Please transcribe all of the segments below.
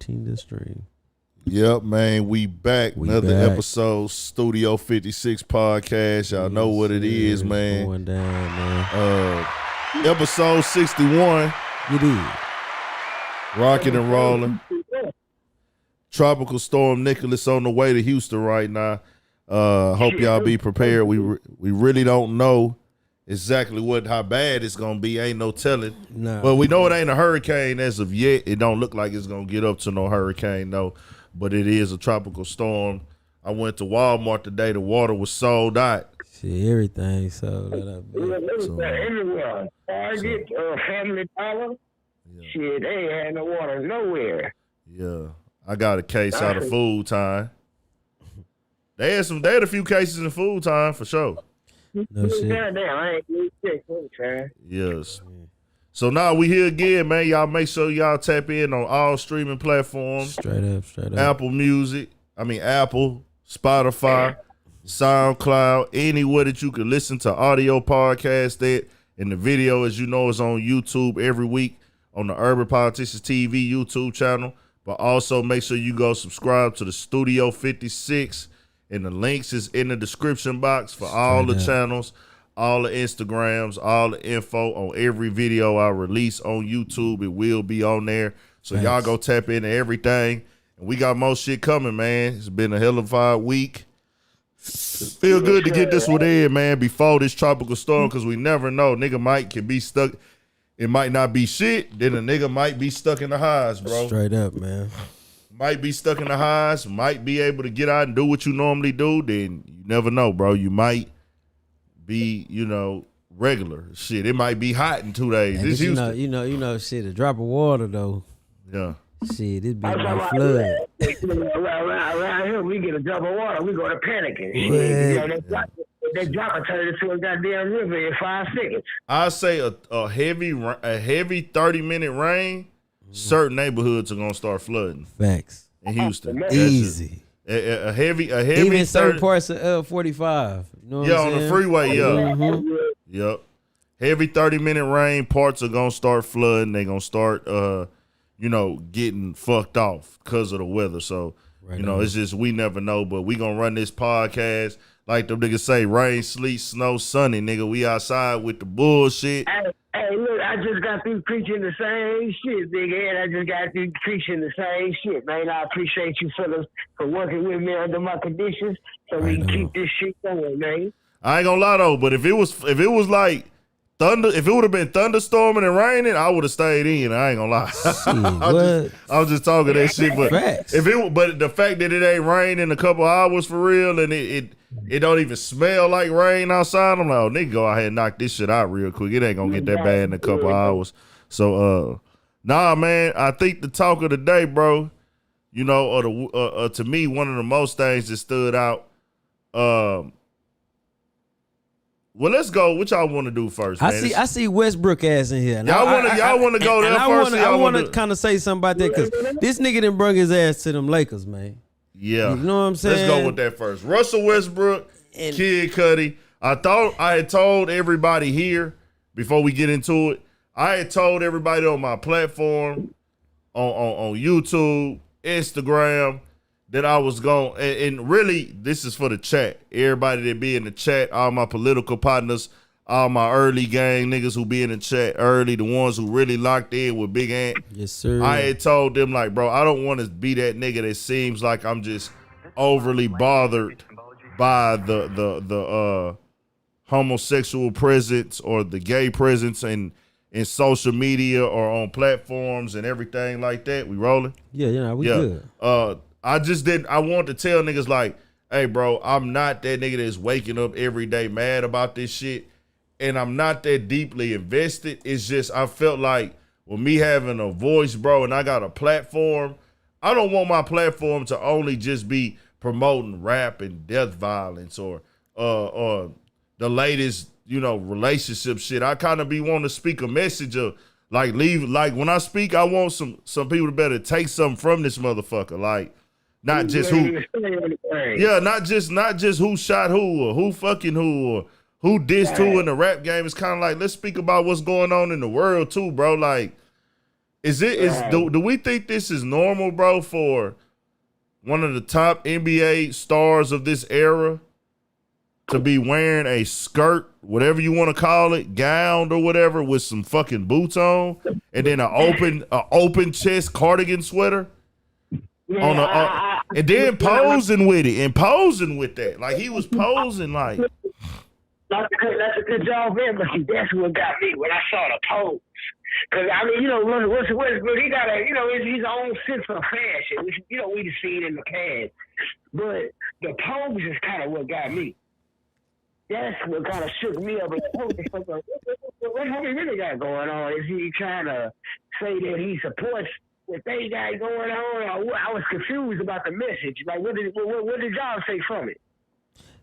14 to stream. Yep, man, we back. Another episode, Studio 56 podcast. Y'all know what it is, man. Going down, man. Episode 61. It is. Rocking and rolling. Tropical Storm Nicholas on the way to Houston right now. Hope y'all be prepared. We really don't know exactly how bad it's gonna be. Ain't no telling. Nah. But we know it ain't a hurricane as of yet. It don't look like it's gonna get up to no hurricane though. But it is a tropical storm. I went to Walmart today. The water was sold out. Shit, everything sold out. Everywhere. Target, Family Dollar. Yeah. Shit, they ain't had no water nowhere. Yeah. I got a case out of Food Time. They had a few cases in Food Time for sure. No shit. I ain't really check Food Time. Yes. So now we here again, man. Y'all make sure y'all tap in on all streaming platforms. Straight up. Apple Music. Apple, Spotify, SoundCloud, anywhere that you can listen to audio podcasts at. And the video, as you know, is on YouTube every week on the Urban Politicians TV YouTube channel. But also make sure you go subscribe to the Studio 56. And the links is in the description box for all the channels, all the Instagrams, all the info on every video I release on YouTube. It will be on there. So y'all go tap into everything. And we got more shit coming, man. It's been a hell of a week. Feel good to get this one in, man, before this tropical storm, because we never know. Nigga can be stuck. It might not be shit. Then a nigga might be stuck in the highs, bro. Straight up, man. Might be stuck in the highs, might be able to get out and do what you normally do, then you never know, bro. You might be, regular. Shit, it might be hot in 2 days. This Houston. You know, shit, a drop of water, though. Yeah. Shit, this be like flood. Around here, we get a drop of water, we go to panicking. Shit, that drop will turn into a goddamn river in 5 seconds. I say a heavy 30-minute rain, certain neighborhoods are gonna start flooding. Facts. In Houston. Easy. A heavy even certain parts of 45. You know what I'm on saying? the freeway, yeah. Mm-hmm. Yep. Heavy 30-minute rain, parts are gonna start flooding. They gonna start getting fucked off because of the weather. So, it's just we never know, but we gonna run this podcast like them niggas say, rain, sleet, snow, sunny, nigga. We outside with the bullshit. Hey, look, I just got through preaching the same shit, nigga, and I just got through preaching the same shit, man. I appreciate you for working with me under my conditions so we can keep this shit going, man. I ain't gonna lie though, but if it was like thunder, if it would have been thunderstorming and raining, I would have stayed in. I ain't gonna lie. I was just talking that shit, but Facts. But the fact that it ain't rain in a couple hours for real, and it don't even smell like rain outside, I'm like, oh, nigga, go ahead and knock this shit out real quick. It ain't gonna get that bad in a couple hours. So, nah, man, I think the talk of the day, bro, to me, one of the most things that stood out. Well, let's go. What y'all want to do first, man? I see Westbrook ass in here. Y'all want to go there first? I want to kind of say something about that because this nigga done brung his ass to them Lakers, man. Yeah. You know what I'm saying? Let's go with that first. Russel Westbrook, Kid Cudi. I thought I had told everybody here before we get into it. I had told everybody on my platform, on YouTube, Instagram, that I was going, and really, this is for the chat. Everybody that be in the chat, all my political partners, all my early gang niggas who be in the chat early, the ones who really locked in with Big Ant. Yes, sir. I had told them, like, bro, I don't want to be that nigga that seems like I'm just overly bothered by the homosexual presence or the gay presence in social media or on platforms and everything like that. We rolling? Yeah, we good. I want to tell niggas like, hey, bro, I'm not that nigga that's waking up every day mad about this shit, and I'm not that deeply invested. It's just I felt like with me having a voice, bro, and I got a platform, I don't want my platform to only just be promoting rap and death violence or the latest, relationship shit. I kind of be wanting to speak a message of like when I speak, I want some people to better take something from this motherfucker. Like, not just who, not just who shot who or who fucking who or who dissed who in the rap game. It's kind of like, let's speak about what's going on in the world too, bro. Like, Do we think this is normal, bro, for one of the top NBA stars of this era to be wearing a skirt, whatever you want to call it, gown or whatever, with some fucking boots on, and then an open chest cardigan sweater, and then posing with it and posing with that, like he was posing like. That's a good job, man. But see, that's what got me when I saw the pose. Because, I mean, Russel Westbrook, he got his own sense of fashion, which, we just seen in the past. But the pose is kind of what got me. That's what kind of shook me up. What homie really got going on? Is he trying to say that he supports what they got going on? I was confused about the message. Like, what did y'all say from it?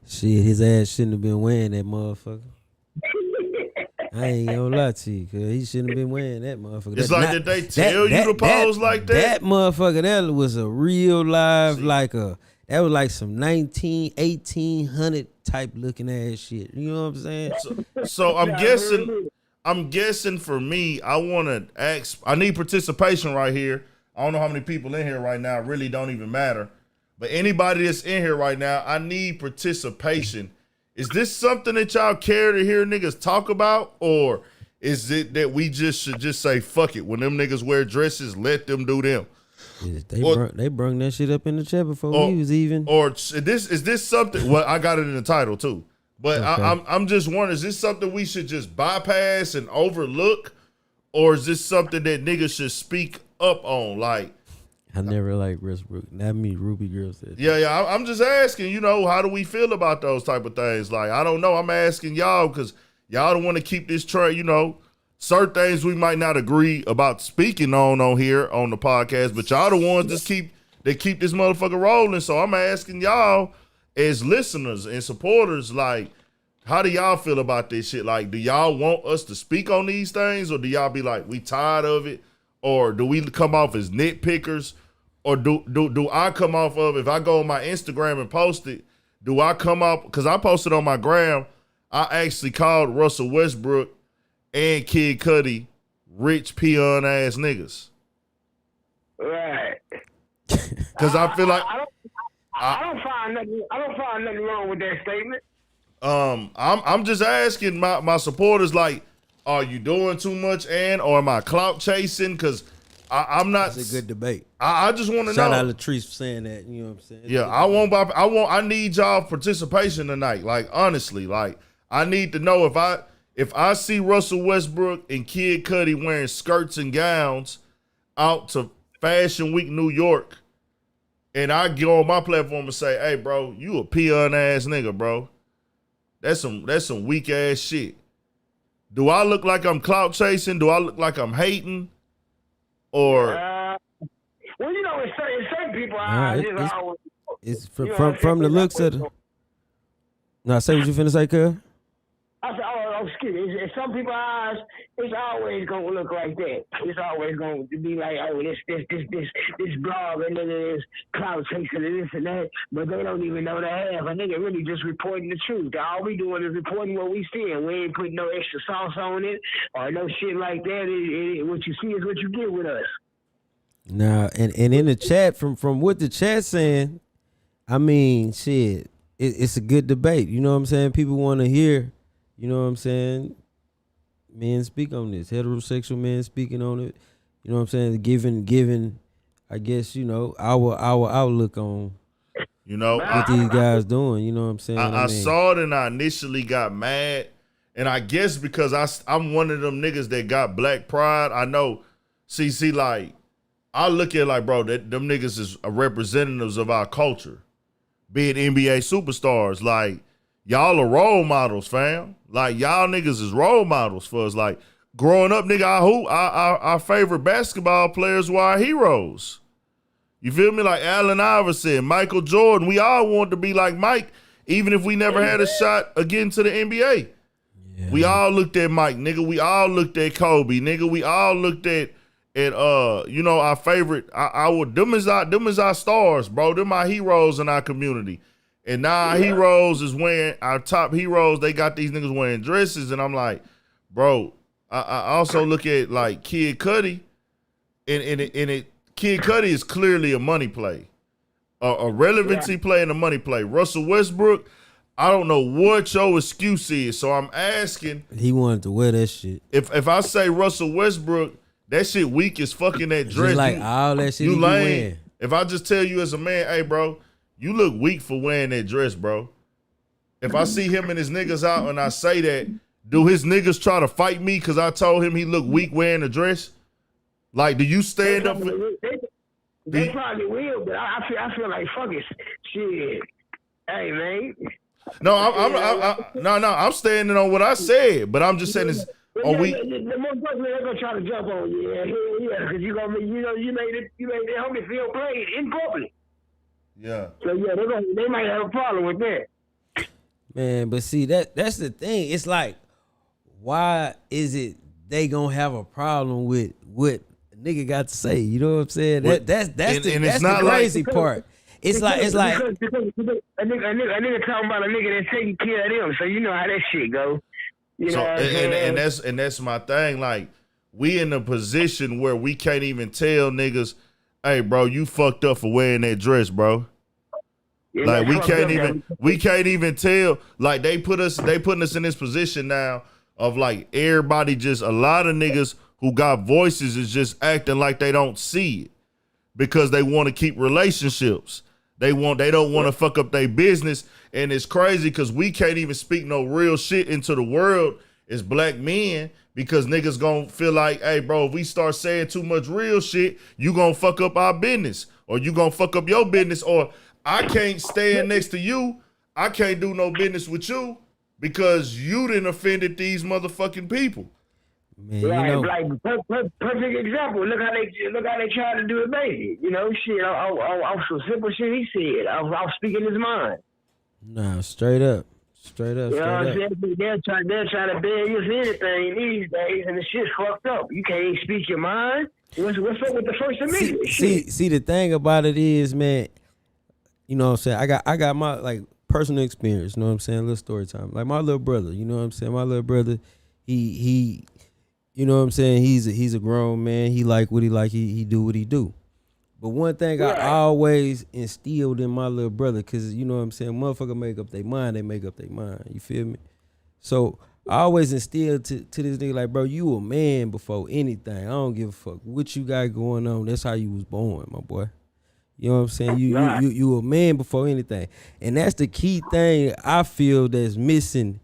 Shit, his ass shouldn't have been wearing that motherfucker. I ain't gonna lie to you, cause he shouldn't have been wearing that motherfucker. It's like did they tell you to pose like that? That motherfucker, that was a real live, that was like some 1800 type looking ass shit. You know what I'm saying? So I'm guessing for me, I need participation right here. I don't know how many people in here right now, it really don't even matter. But anybody that's in here right now, I need participation. Is this something that y'all care to hear niggas talk about? Or is it that we should just say, fuck it, when them niggas wear dresses, let them do them? Yeah, they brung that shit up in the chat before we was even. Or is this something, well, I got it in the title too. But okay. I'm just wondering, is this something we should just bypass and overlook? Or is this something that niggas should speak up on? Like, I never liked Westbrook. That me Ruby girl said. Yeah. I'm just asking, how do we feel about those type of things? Like, I don't know. I'm asking y'all because y'all don't want to keep this train, certain things we might not agree about speaking on here on the podcast, but y'all the ones that keep this motherfucker rolling. So I'm asking y'all as listeners and supporters, like, how do y'all feel about this shit? Like, do y'all want us to speak on these things, or do y'all be like, we tired of it? Or do we come off as nitpickers? Or do I come off of, if I go on my Instagram and post it, do I come up, because I posted on my gram, I actually called Russel Westbrook and Kid Cudi rich peon ass niggas. Right. Because I feel like I don't find nothing wrong with that statement. I'm just asking my supporters, like, are you doing too much, or am I clout chasing? Because I'm not. It's a good debate. I just want to know. Shout out Latrice for saying that. You know what I'm saying? Yeah, I need y'all participation tonight. Like, honestly, like, I need to know if I see Russel Westbrook and Kid Cudi wearing skirts and gowns out to Fashion Week New York, and I go on my platform and say, hey, bro, you a peon ass nigga, bro. That's some weak ass shit. Do I look like I'm clout chasing? Do I look like I'm hating? Or well, in certain people, it's from the looks of the. No, say what you finna say, cuz. I said, excuse me. In some people's eyes, it's always gonna look like that. It's always gonna be like, this blog and this cloud chasing and this and that, but they don't even know the half. I think they're really just reporting the truth. All we doing is reporting what we see, and we ain't putting no extra sauce on it or no shit like that. What you see is what you get with us. Nah, and in the chat, from what the chat's saying, I mean, shit, it's a good debate. You know what I'm saying? People want to hear. You know what I'm saying? Men speak on this. Heterosexual men speaking on it. You know what I'm saying? Giving, I guess, our outlook on what these guys doing. You know what I'm saying? I saw it and I initially got mad. And I guess because I'm one of them niggas that got black pride. I know, see, like, I look at it like, bro, them niggas is representatives of our culture. Being NBA superstars, like, y'all are role models, fam. Like, y'all niggas is role models for us. Like, growing up, nigga, our favorite basketball players were our heroes. You feel me? Like Allen Iverson, Michael Jordan. We all wanted to be like Mike, even if we never had a shot again to the NBA. Yeah. We all looked at Mike, nigga. We all looked at Kobe, nigga. We all looked at our favorite. Them is our stars, bro. Them our heroes in our community. And now our heroes is wearing, our top heroes, they got these niggas wearing dresses. And I'm like, bro, I also look at like Kid Cudi. and Kid Cudi is clearly a money play, a relevancy play and a money play. Russell Westbrook, I don't know what your excuse is, so I'm asking. He wanted to wear that shit. If I say Russell Westbrook, that shit weak as fucking that dress. Just like all that shit you lame. If I just tell you as a man, hey bro, you look weak for wearing that dress, bro. If I see him and his niggas out and I say that, do his niggas try to fight me because I told him he looked weak wearing the dress? Like, do you stand up? They probably will, but I feel like fuck it, shit. Hey man. No, I'm standing on what I said, but I'm just saying is, are we? The most person they're gonna try to jump on you, yeah, because you made their homie feel played in public. Yeah. So yeah, they might have a problem with that. Man, but see that's the thing. It's like, why is it they gonna have a problem with what a nigga got to say? You know what I'm saying? That's the crazy part. It's like because a nigga talking about a nigga that's taking care of them, so you know how that shit go. You know and that's my thing. Like, we in a position where we can't even tell niggas, hey bro, you fucked up for wearing that dress, bro. Yeah, like we can't even tell. Like they putting us in this position now of like everybody, just a lot of niggas who got voices is just acting like they don't see it because they want to keep relationships. They don't want to fuck up their business, and it's crazy because we can't even speak no real shit into the world as black men because niggas gonna feel like, hey bro, if we start saying too much real shit, you gonna fuck up our business, or you gonna fuck up your business, or I can't stand next to you. I can't do no business with you because you done offended these motherfucking people. Man, right, you know, like perfect example. Look how they tried to do it, baby. You know, shit. Off some simple shit he said. I was speaking his mind. Nah, straight up. You know what I'm saying? They're trying to ban you for anything these days, and the shit's fucked up. You can't even speak your mind. What's up with the First Amendment? See, the thing about it is, man. You know what I'm saying? I got my like personal experience. You know what I'm saying? A little story time. Like my little brother. You know what I'm saying? My little brother. He. You know what I'm saying? He's a grown man. He like what he like. He do what he do. But one thing I always instilled in my little brother, because you know what I'm saying, motherfucker make up their mind, they make up their mind. You feel me? So I always instilled to this nigga like, bro, you a man before anything. I don't give a fuck what you got going on. That's how you was born, my boy. You know what I'm saying? You a man before anything. And that's the key thing I feel that's missing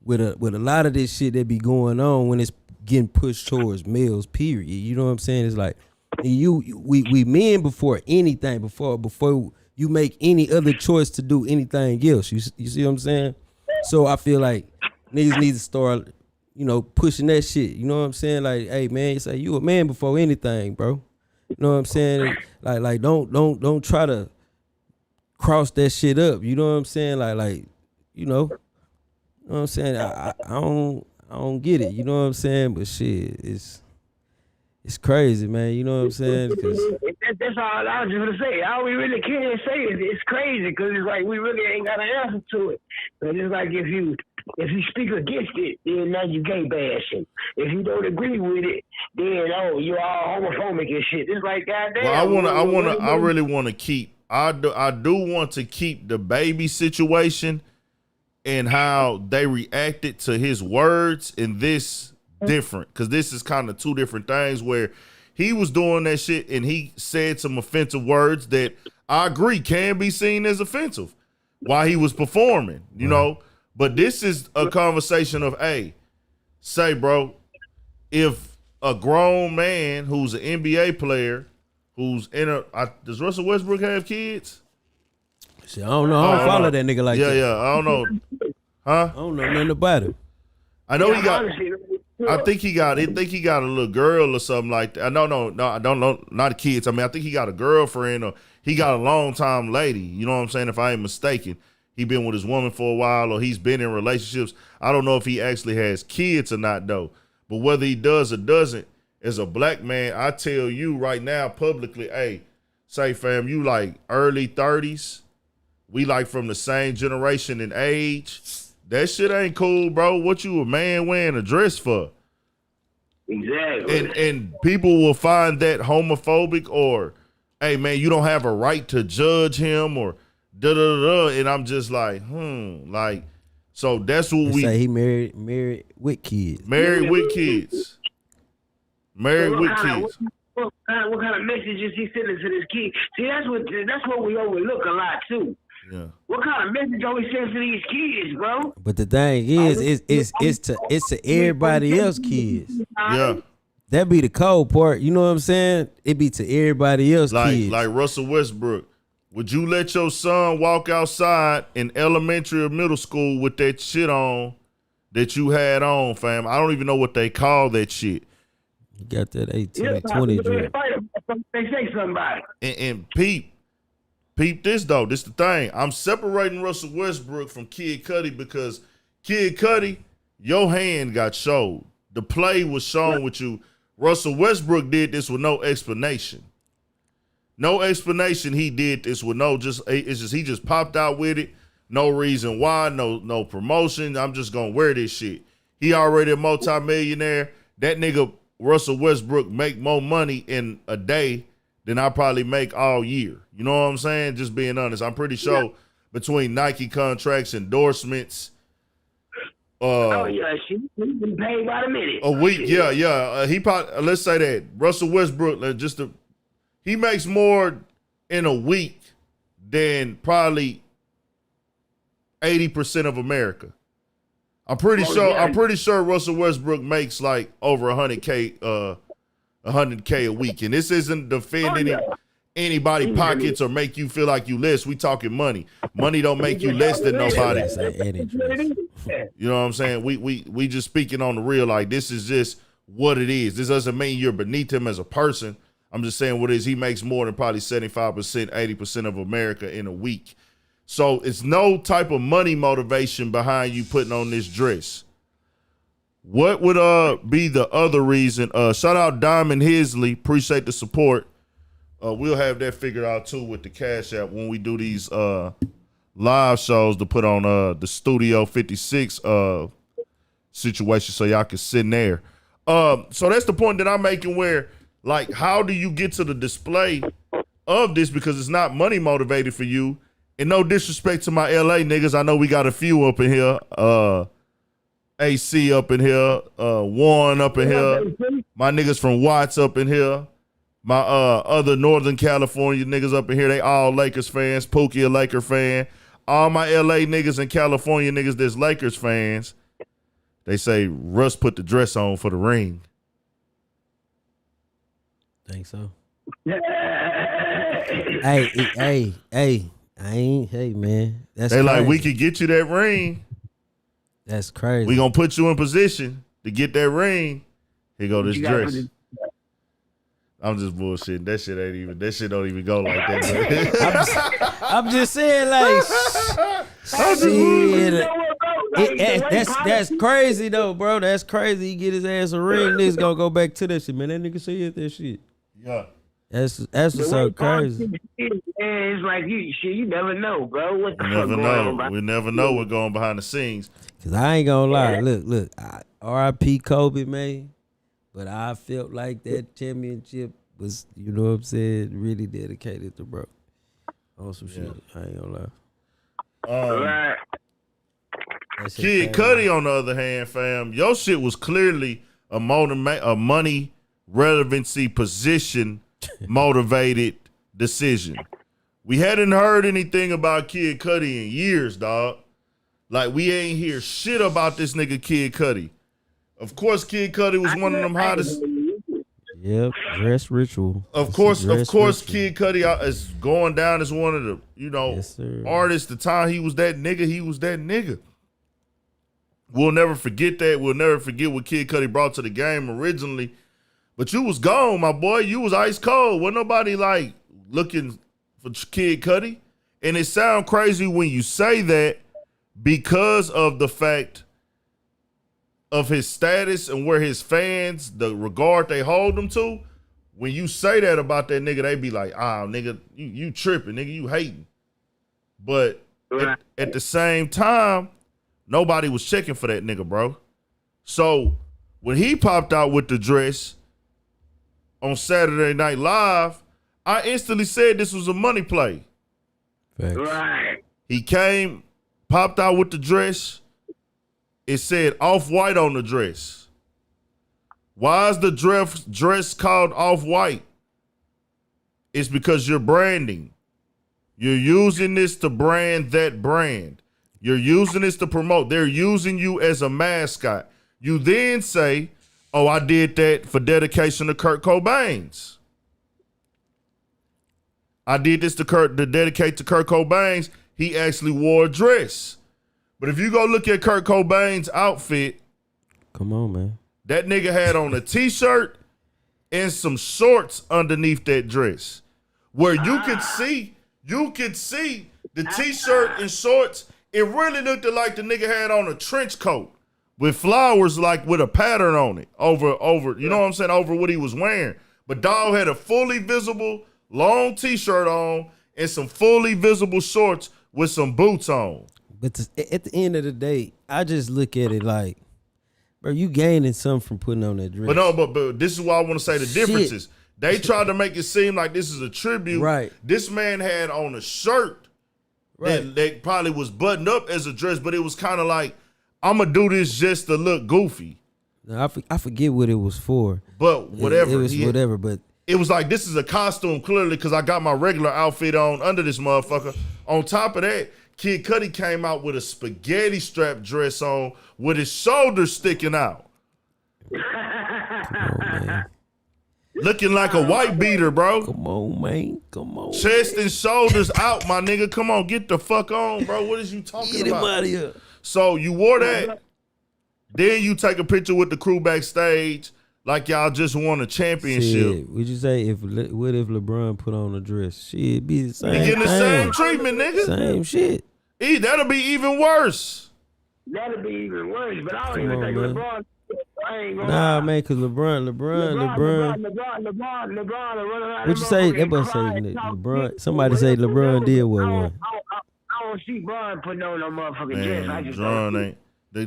with a lot of this shit that be going on when it's getting pushed towards males, period. You know what I'm saying? It's like we men before anything, before you make any other choice to do anything else. You see what I'm saying? So I feel like niggas need to start, you know, pushing that shit. You know what I'm saying? Like, hey man, you say you a man before anything, bro. You know what I'm saying? Like don't try to cross that shit up. You know what I'm saying? Like you know what I'm saying? I don't get it. You know what I'm saying? But shit, it's crazy, man. You know what I'm saying? That's all I was just gonna say. All we really can say is it's crazy because it's like we really ain't got an answer to it. But it's like if you speak against it, then now you gay bashing. If you don't agree with it, then you're all homophobic and shit. It's like goddamn. Well, I really want to keep. I do want to keep the baby situation and how they reacted to his words in this different, because this is kind of two different things where he was doing that shit and he said some offensive words that I agree can be seen as offensive while he was performing, you know. But this is a conversation of, hey, say, bro, if a grown man who's an NBA player who's does Russell Westbrook have kids? Shit, I don't know. I don't follow that nigga like that. Yeah, I don't know. Huh? I don't know nothing about him. I know he got. I think he got a little girl or something like that. No, I don't know. Not kids. I mean, I think he got a girlfriend or he got a long time lady. You know what I'm saying? If I ain't mistaken, he been with his woman for a while or he's been in relationships. I don't know if he actually has kids or not though. But whether he does or doesn't, as a black man, I tell you right now publicly, hey, say fam, you like early 30s. We like from the same generation in age. That shit ain't cool, bro. What you a man wearing a dress for? Exactly. And people will find that homophobic, or, hey man, you don't have a right to judge him, or da da da. And I'm just like, like, so that's what They say he married with kids. Married with kids. Married with kids. What kind of messages he sending to this kid? See, that's what we overlook a lot too. Yeah. What kind of message are we sending to these kids, bro? But the thing is, it's to everybody else kids. Yeah. That be the cold part. You know what I'm saying? It be to everybody else kids. Like Russell Westbrook. Would you let your son walk outside in elementary or middle school with that shit on that you had on, fam? I don't even know what they call that shit. You got that 18, 20 drip. They say somebody. And peep this though. This the thing. I'm separating Russell Westbrook from Kid Cudi because Kid Cudi, your hand got showed. The play was shown with you. Russell Westbrook did this with no explanation. No explanation. He did this with he just popped out with it. No reason why. No promotion. I'm just gonna wear this shit. He already a multimillionaire. That nigga Russell Westbrook make more money in a day than I probably make all year. You know what I'm saying? Just being honest. I'm pretty sure between Nike contracts, endorsements, she's been paid by the minute. a week, yeah. He probably, let's say that Russell Westbrook, he makes more in a week than probably 80% of America. I'm pretty sure Russell Westbrook makes like over 100K a week. And this isn't defending anybody pockets or make you feel like you less. We talking money. Money don't make you less than nobody. You know what I'm saying? We just speaking on the real, like this is just what it is. This doesn't mean you're beneath him as a person. I'm just saying what it is. He makes more than probably 75%, 80% of America in a week. So it's no type of money motivation behind you putting on this dress. What would be the other reason? Shout out Diamond Hisley. Appreciate the support. We'll have that figured out too with the Cash App when we do these live shows to put on the Studio 56 situation so y'all can sit in there. So that's the point that I'm making where, like, how do you get to the display of this? Because it's not money motivated for you. And no disrespect to my LA niggas. I know we got a few up in here. AC up in here. Warren up in here. My niggas from Watts up in here. My other Northern California niggas up in here. They all Lakers fans. Pookie a Laker fan. All my LA niggas and California niggas that's Lakers fans. They say Russ put the dress on for the ring. Think so? Hey. Hey, man. That's they crazy. like, we could get you that ring. That's crazy. We gonna put you in position to get that ring. Here go this dress. I'm just bullshitting. That shit don't even go like that. I'm just saying, like, that's crazy though, bro. That's crazy. He get his ass a ring. Niggas gonna go back to that shit, man. That nigga see it, that shit. Yeah. That's what's so crazy. It's like you never know, bro. What the fuck going on? We never know what's going behind the scenes. Cause I ain't gonna lie. Look. R.I.P. Kobe, man. But I felt like that championship was, you know what I'm saying, really dedicated to bro. On some shit. I ain't gonna lie. Kid Cudi, on the other hand, fam, your shit was clearly a money relevancy position motivated decision. We hadn't heard anything about Kid Cudi in years, dog. Like, we ain't hear shit about this nigga Kid Cudi. Of course, Kid Cudi was one of them hottest. Yep, dress ritual. Of course, Kid Cudi is going down as one of the, artists. The time he was that nigga. We'll never forget that. We'll never forget what Kid Cudi brought to the game originally. But you was gone, my boy. You was ice cold. Wasn't nobody like looking for Kid Cudi. And it sounds crazy when you say that because of the fact of his status and where his fans, the regard they hold him to. When you say that about that nigga, they be like, nigga, you tripping, nigga, you hating. But at the same time, nobody was checking for that nigga, bro. So when he popped out with the dress on Saturday Night Live, I instantly said this was a money play. Facts. Right. He came, popped out with the dress. It said Off-White on the dress. Why is the dress called Off-White? It's because you're branding. You're using this to brand that brand. You're using this to promote. They're using you as a mascot. You then say, oh, I did that for dedication to Kurt Cobain's. I did this to dedicate to Kurt Cobain's. He actually wore a dress. But if you go look at Kurt Cobain's outfit, come on, man. That nigga had on a t-shirt and some shorts underneath that dress. Where you could see the t-shirt and shorts. It really looked like the nigga had on a trench coat with flowers, like with a pattern on it over, you know what I'm saying, over what he was wearing. But dog had a fully visible long t-shirt on and some fully visible shorts with some boots on. But at the end of the day, I just look at it like, bro, you gaining something from putting on that dress. But no, but this is why I want to say the differences. They tried to make it seem like this is a tribute. Right. This man had on a shirt that probably was buttoned up as a dress, but it was kind of like, I'm going to do this just to look goofy. No, I forget what it was for. But whatever. It was whatever, but. It was like, this is a costume, clearly, because I got my regular outfit on under this motherfucker. On top of that, Kid Cudi came out with a spaghetti strap dress on with his shoulders sticking out. Come on, man. Looking like a white beater, bro. Come on, man. Come on. Chest and shoulders out, my nigga. Come on, get the fuck on, bro. What is you talking Get about? him out of here. So you wore that. Then you take a picture with the crew backstage like y'all just won a championship. Shit, would you say what if LeBron put on a dress? Shit, it'd be the same. He getting the thing. same treatment, nigga. Same shit. That'll be even worse. That'll be even worse. But I don't Come even on, think man. LeBron. I ain't gonna Nah, lie. man, cause LeBron. LeBron. What you say? That boy say LeBron. Somebody say LeBron did wear one. I don't see Bron putting on no motherfucking Man, dress. I just LeBron ain't.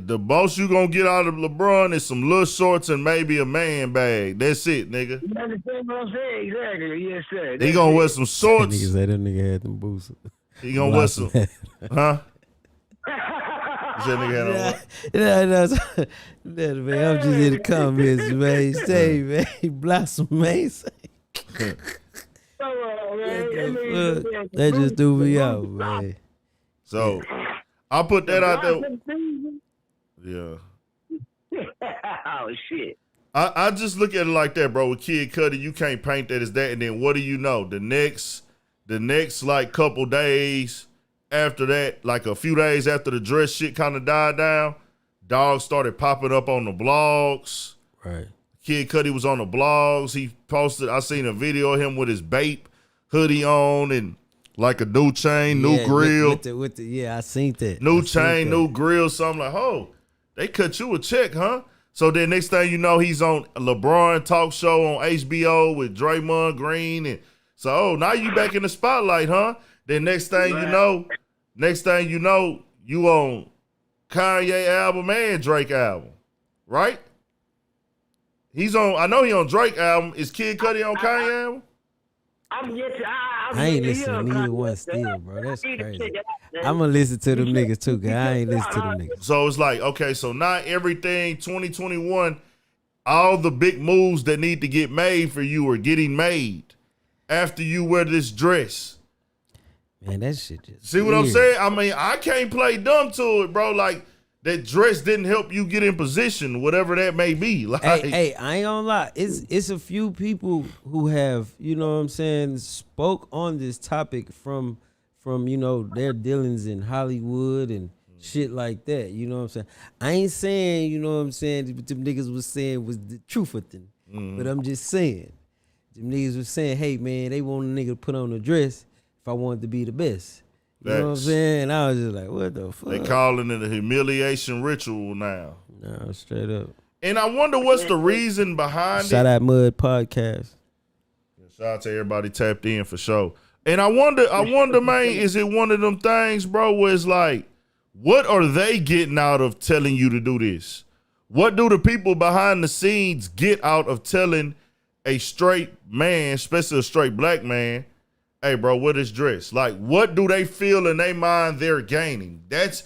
The most you gonna get out of LeBron is some little shorts and maybe a man bag. That's it, nigga. You understand what I'm saying? Exactly. Yes, sir. He gonna wear some shorts. Niggas say that nigga had them boots. He gonna wear some, huh? You said nigga had on what? No, man, I'm just in the comments, man. Say, man, Blossom, man. That just threw me out, man. So I'll put that out there. Yeah. Oh shit. I just look at it like that, bro. With Kid Cudi, you can't paint that as that. And then what do you know? The next like couple days after that, like a few days after the dress shit kind of died down, dogs started popping up on the blogs. Right. Kid Cudi was on the blogs. He posted, I seen a video of him with his Bape hoodie on and like a new chain, new grill. With the, yeah, I seen that. New chain, new grill. So I'm like, oh, they cut you a check, huh? So then next thing you know, he's on a LeBron talk show on HBO with Draymond Green. And so, now you back in the spotlight, huh? Then next thing you know, you on Kanye album and Drake album, right? I know he on Drake album. Is Kid Cudi on Kanye album? I ain't listening to neither one still, bro. That's crazy. I'm gonna listen to them niggas too, cause I ain't listen to them niggas. So it's like, okay, so not everything 2021, all the big moves that need to get made for you are getting made after you wear this dress. Man, that shit just see what I'm saying? I mean, I can't play dumb to it, bro. Like, that dress didn't help you get in position, whatever that may be. Like, hey, I ain't gonna lie. It's a few people who have, you know what I'm saying, spoke on this topic from you know, their dealings in Hollywood and shit like that. You know what I'm saying? I ain't saying, you know what I'm saying, what them niggas was saying was the truth of them. But I'm just saying, them niggas was saying, hey man, they want a nigga to put on a dress if I wanted to be the best. You know what I'm saying? And I was just like, what the fuck? They calling it a humiliation ritual now. No, straight up. And I wonder what's the reason behind it. Shout out Mud Podcast. Shout out to everybody tapped in for sure. And I wonder, man, is it one of them things, bro, where it's like, what are they getting out of telling you to do this? What do the people behind the scenes get out of telling a straight man, especially a straight black man, hey, bro, what is dress? Like, what do they feel in their mind they're gaining? That's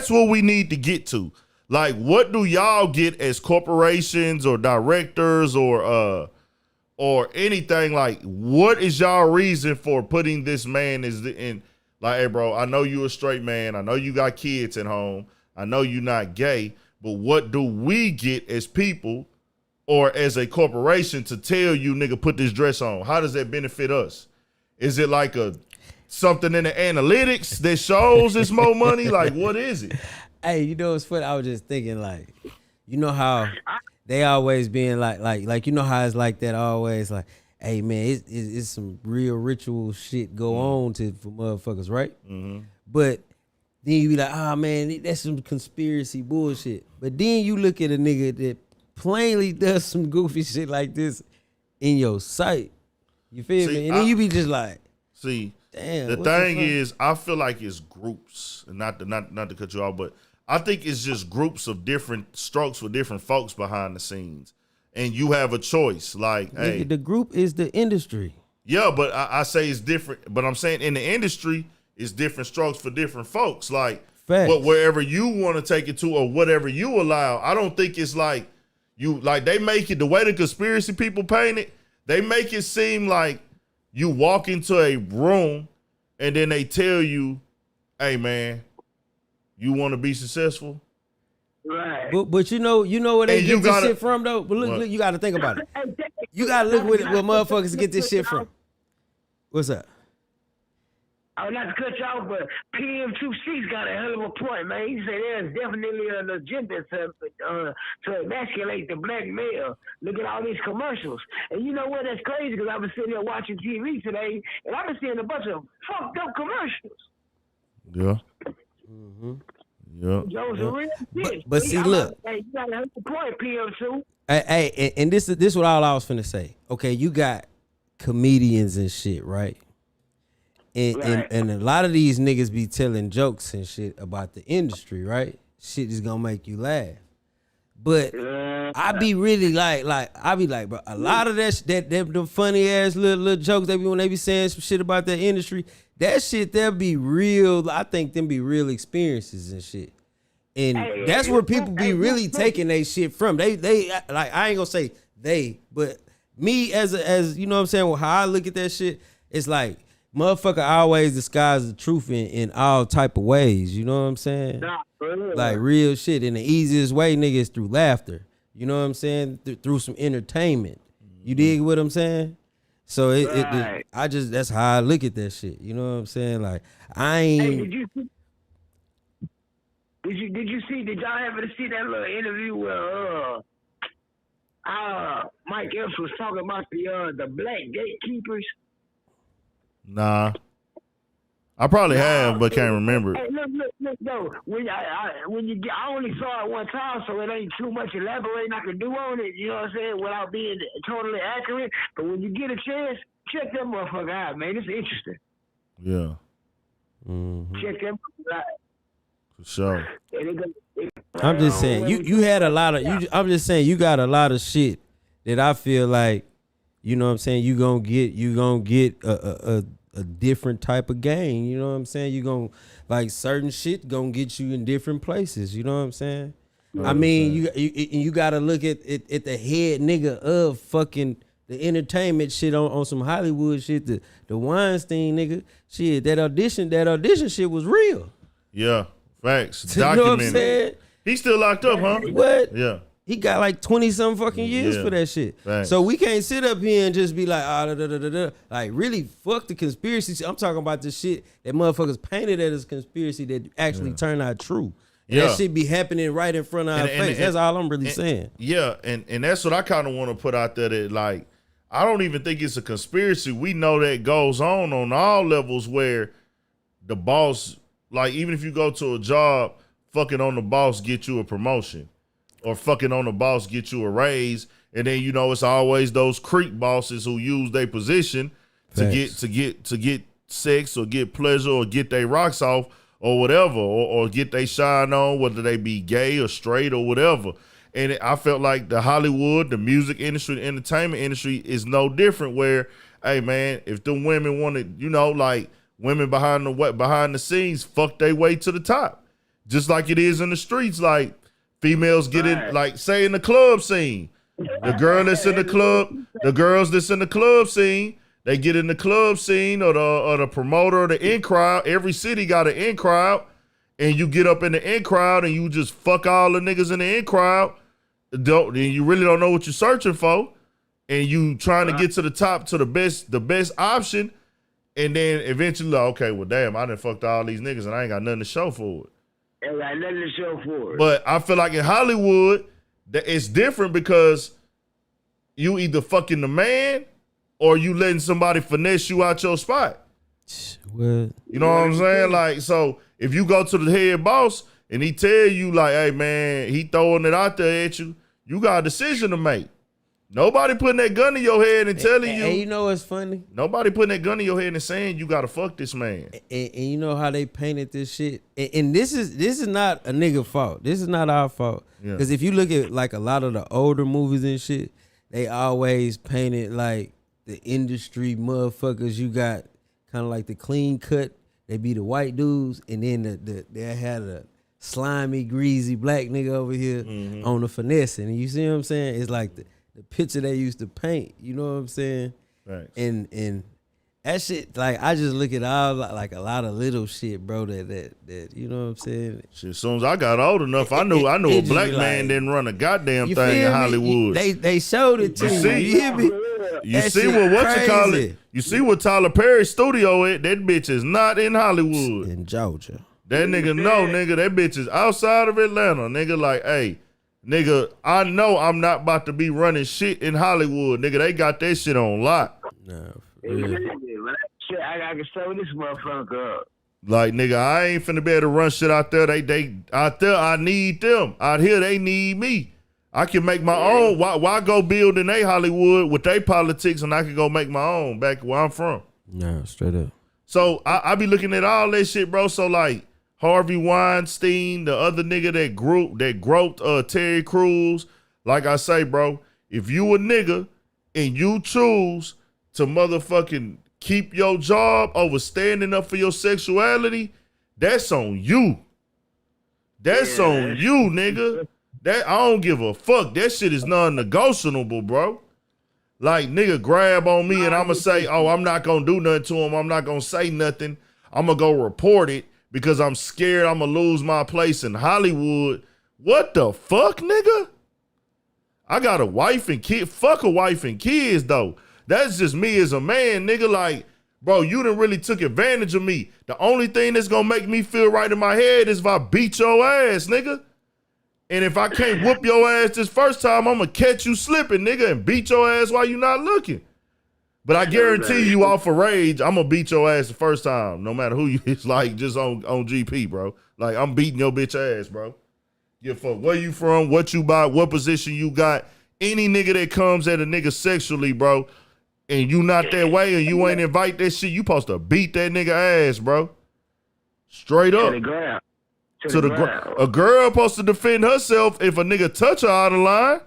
what we need to get to. Like, what do y'all get as corporations or directors or anything? Like, what is y'all reason for putting this man in? Like, hey, bro, I know you a straight man. I know you got kids at home. I know you not gay. But what do we get as people or as a corporation to tell you, nigga, put this dress on? How does that benefit us? Is it like something in the analytics that shows it's more money? Like, what is it? Hey, you know what's funny? I was just thinking, like, you know how they always being like you know how it's like that always, like, hey man, it's some real ritual shit go on for motherfuckers, right? Mm-hmm. But then you be like, oh man, that's some conspiracy bullshit. But then you look at a nigga that plainly does some goofy shit like this in your sight. You feel me? And then you be just like, damn. The thing is, I feel like it's groups, and not to cut you off, but I think it's just groups of different strokes for different folks behind the scenes, and you have a choice. Like, hey, the group is the industry. Yeah, but I say it's different. But I'm saying in the industry, it's different strokes for different folks. Like, wherever you want to take it to, or whatever you allow. I don't think it's like they make it the way the conspiracy people paint it. They make it seem like you walk into a room and then they tell you, hey man, you want to be successful? Right. But you know where they get this shit from though? But look, you got to think about it. You got to look where motherfuckers get this shit from. What's up? I would not to cut you off, but PM2C's got a hell of a point, man. He said there's definitely an agenda to emasculate the black male. Look at all these commercials. And you know what? That's crazy because I've been sitting there watching TV today, and I've been seeing a bunch of fucked up commercials. Yeah. Mm-hmm. Yeah. But see, look. Hey, you got a hell of a point, PM2. Hey, and this is what all I was finna say. Okay, you got comedians and shit, right? And a lot of these niggas be telling jokes and shit about the industry, right? Shit is gonna make you laugh. But I be really I be like, bro, a lot of them funny ass little jokes they be when they be saying some shit about that industry, that shit they'll be real. I think them be real experiences and shit. And that's where people be really taking they shit from. They like, I ain't gonna say they, but me as you know what I'm saying, how I look at that shit, it's like motherfucker always disguise the truth in all type of ways. You know what I'm saying? Like real shit. In the easiest way, nigga, is through laughter. You know what I'm saying? Through some entertainment. You dig what I'm saying? So that's how I look at that shit. You know what I'm saying? Like I ain't. Hey, did y'all ever see that little interview where Mike Epps was talking about the black gatekeepers? Nah. I probably have, but can't remember. Hey, look, though. I only saw it one time, so it ain't too much elaborating I can do on it, you know what I'm saying, without being totally accurate. But when you get a chance, check that motherfucker out, man. It's interesting. Yeah. Mm-hmm. Check that motherfucker out. For sure. I'm just saying, you had a lot of, I'm just saying, you got a lot of shit that I feel like, you know what I'm saying, you gonna get a different type of game. You know what I'm saying? You gonna, like, certain shit gonna get you in different places. You know what I'm saying? I mean, you gotta look at the head nigga of fucking the entertainment shit on some Hollywood shit. The Weinstein nigga shit. That audition shit was real. Yeah, facts. You know what I'm saying? He's still locked up, huh? What? Yeah. He got like 20-something fucking years for that shit. Thanks. So we can't sit up here and just be like, like, really, fuck the conspiracy. I'm talking about the shit that motherfuckers painted as a conspiracy that actually turned out true. And that shit be happening right in front of our face. That's all I'm really saying. Yeah, and that's what I kind of want to put out there, that, like, I don't even think it's a conspiracy. We know that goes on all levels, where the boss, like, even if you go to a job, fucking on the boss get you a promotion. Or fucking on the boss get you a raise, and then you know it's always those creep bosses who use their position to get sex or get pleasure or get their rocks off or whatever, or get their shine on, whether they be gay or straight or whatever. And I felt like the Hollywood, the music industry, the entertainment industry is no different. Where, hey man, if the women wanted, you know, like women behind the scenes, fuck their way to the top, just like it is in the streets. Like females get in, like say in the club scene, the girl that's in the club, the girls that's in the club scene, they get in the club scene or the promoter or the in crowd. Every city got an in crowd. And you get up in the in crowd and you just fuck all the niggas in the in crowd. And you really don't know what you're searching for. And you trying to get to the top, to the best option. And then eventually, like, okay, well, damn, I done fucked all these niggas and I ain't got nothing to show for it. Ain't got nothing to show for it. But I feel like in Hollywood, it's different because you either fucking the man or you letting somebody finesse you out your spot. Well, you know what I'm saying? Like, so if you go to the head boss and he tell you like, hey man, he throwing it out there at you, you got a decision to make. Nobody putting that gun in your head and telling you. And you know what's funny? Nobody putting that gun in your head and saying you got to fuck this man. And you know how they painted this shit? And this is not a nigga fault. This is not our fault. Because if you look at like a lot of the older movies and shit, they always painted like the industry motherfuckers. You got kind of like the clean cut. They be the white dudes, and then they had a slimy, greasy black nigga over here on the finessing. And you see what I'm saying? It's like the picture they used to paint. You know what I'm saying? Right. And that shit, like I just look at all like a lot of little shit, bro. That you know what I'm saying? Shit, as soon as I got old enough, I knew a black man didn't run a goddamn thing in Hollywood. They showed it to you. You hear me? You see what you call it? You see what Tyler Perry's studio at? That bitch is not in Hollywood. In Georgia. That nigga nigga, that bitch is outside of Atlanta. Nigga like, hey, nigga, I know I'm not about to be running shit in Hollywood. Nigga, they got that shit on lock. No, Shit, I can sew this motherfucker up. Like, nigga, I ain't finna be able to run shit out there. They out there, I need them. Out here, they need me. I can make my own. Why go build in they Hollywood with they politics and I can go make my own back where I'm from? No, straight up. So I be looking at all that shit, bro. So like Harvey Weinstein, the other nigga that groped Terry Crews. Like I say, bro, if you a nigga and you choose to motherfucking keep your job over standing up for your sexuality, that's on you. That's on you, nigga. That I don't give a fuck. That shit is non-negotiable, bro. Like, nigga, grab on me and I'ma say, oh, I'm not gonna do nothing to him. I'm not gonna say nothing. I'ma go report it because I'm scared I'ma lose my place in Hollywood. What the fuck, nigga? I got a wife and kid. Fuck a wife and kids, though. That's just me as a man, nigga. Like, bro, you done really took advantage of me. The only thing that's gonna make me feel right in my head is if I beat your ass, nigga. And if I can't whoop your ass this first time, I'm going to catch you slipping, nigga, and beat your ass while you not looking. But I guarantee you off of rage, I'm going to beat your ass the first time, no matter who you is, like, just on GP, bro. Like, I'm beating your bitch ass, bro. Give a fuck where you from, what you buy, what position you got. Any nigga that comes at a nigga sexually, bro, and you not that way and you ain't invite that shit, you supposed to beat that nigga ass, bro. Straight up. To the ground. A girl supposed to defend herself if a nigga touch her out of line,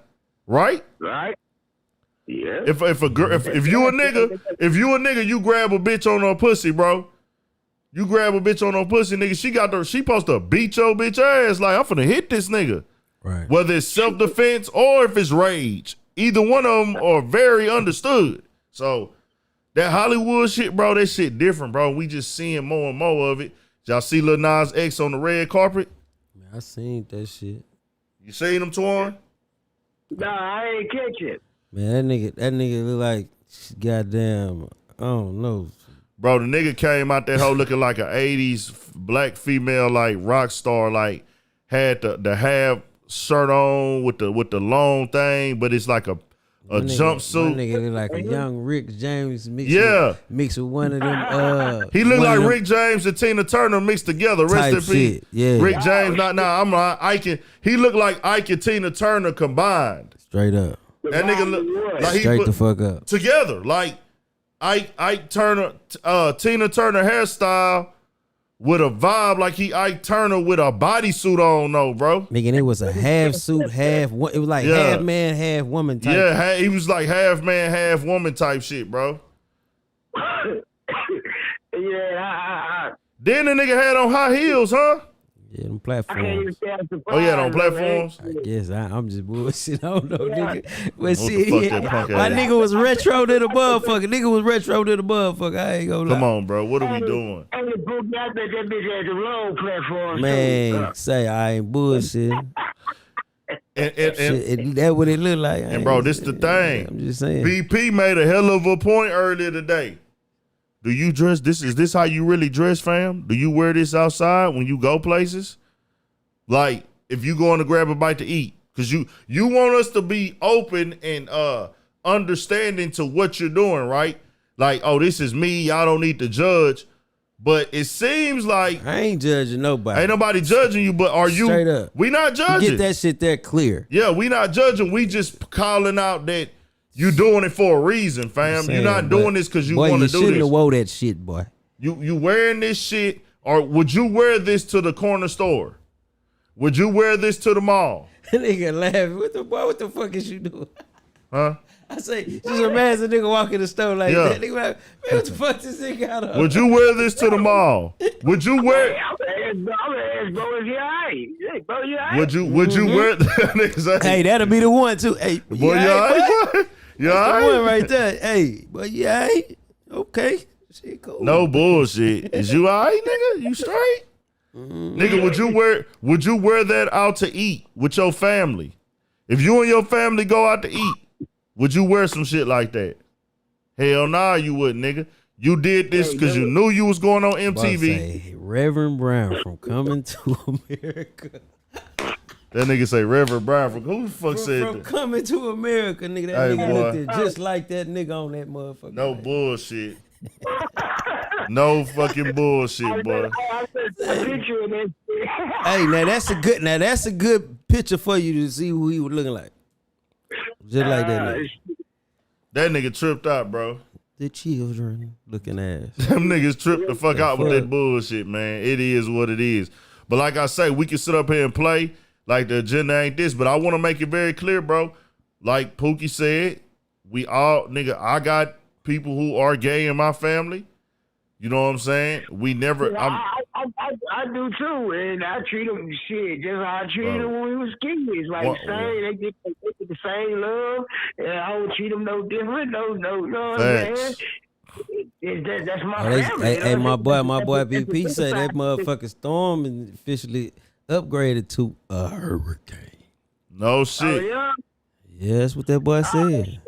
right? Right. Yeah. If you a nigga, you grab a bitch on her pussy, bro. You grab a bitch on her pussy, nigga. She supposed to beat your bitch ass. Like, I'm finna hit this nigga. Right. Whether it's self-defense or if it's rage. Either one of them are very understood. So that Hollywood shit, bro, that shit different, bro. We just seeing more and more of it. Y'all see Lil Nas X on the red carpet? Man, I seen that shit. You seen him, Twan? Nah, I ain't catch it. Man, that nigga look like goddamn, I don't know. Bro, the nigga came out that hoe looking like an 80s black female, like rock star, like had the half shirt on with the long thing, but it's like a jumpsuit. My nigga look like a young Rick James mixed with one of them. He looked like Rick James and Tina Turner mixed together. Rest in peace. Yeah. Rick James, I'm like Ike. He looked like Ike and Tina Turner combined. Straight up. That nigga look like straight the fuck up together. Like Ike Turner, Tina Turner hairstyle with a vibe like he Ike Turner with a bodysuit on, though, bro. Nigga, it was a half suit, half. It was like half man, half woman type. Yeah, he was like half man, half woman type shit, bro. Then the nigga had on high heels, huh? Yeah, them platforms. Oh yeah, on platforms. I guess I'm just bullshit. I don't know, nigga. But What see, the fuck that punk my ass- nigga was retro to the motherfucker. Nigga was retro to the motherfucker. I ain't gonna lie. Come on, bro. What are we doing? And the book that bitch had the road platform. Man, say I ain't bullshit. And That what it look like. And bro, this the thing. I'm just saying. BP made a hell of a point earlier today. Do you dress? Is this how you really dress, fam? Do you wear this outside when you go places? Like if you going to grab a bite to eat, because you want us to be open and understanding to what you're doing, right? Like, oh, this is me. Y'all don't need to judge. But it seems like I ain't judging nobody. ain't nobody judging you. But are you? Straight up. We not judging. Get that shit there clear. Yeah, we not judging. We just calling out that you doing it for a reason, fam. You're not doing this because you want to do this. Boy, you shouldn't have this. wore that shit, boy. You wearing this shit, or would you wear this to the corner store? Would you wear this to the mall? Nigga laughing. What the fuck is you doing? Huh? I say, just imagine a nigga walk in the store like Yeah. that. Nigga like, man, what the fuck this nigga got on? Would you wear this to the mall? Would you wear? I'm gonna ask bro if you alright. Hey, bro, you alright? Would you wear? Niggas say, Hey, that'll be the one too. Hey, boy, you alright? Boy? You The one alright? right there. Hey, but you alright? Okay. Shit, cool. No bullshit. Is you alright, nigga? You straight? Nigga, would you wear that out to eat with your family? If you and your family go out to eat, would you wear some shit like that? Hell nah, you wouldn't, nigga. You did this because you knew you was going on MTV. Say, Reverend Brown from Coming to America. That nigga say Reverend Brown. Who the fuck said From that? Coming to America, nigga. That Hey, nigga boy. looked at just like that nigga on that motherfucker. No bullshit. No fucking bullshit, boy. I said a picture of that shit. Hey, now that's a good picture for you to see who he was looking like. Just like that nigga. That nigga tripped out, bro. The children looking ass. Them niggas tripped the fuck out with that bullshit, man. It is what it is. But like I say, we can sit up here and play like the agenda ain't this, but I want to make it very clear, bro. Like Pookie said, we all, nigga, I got people who are gay in my family. You know what I'm saying? We never, I do too, and I treat them shit just how I treated them when we was kids. Like they get the same love, and I would treat them no different. No. Facts. That's my family. Hey, my boy BP say that motherfucking storm is officially upgraded to a hurricane. No Oh, shit. yeah. Yeah, that's what that boy said.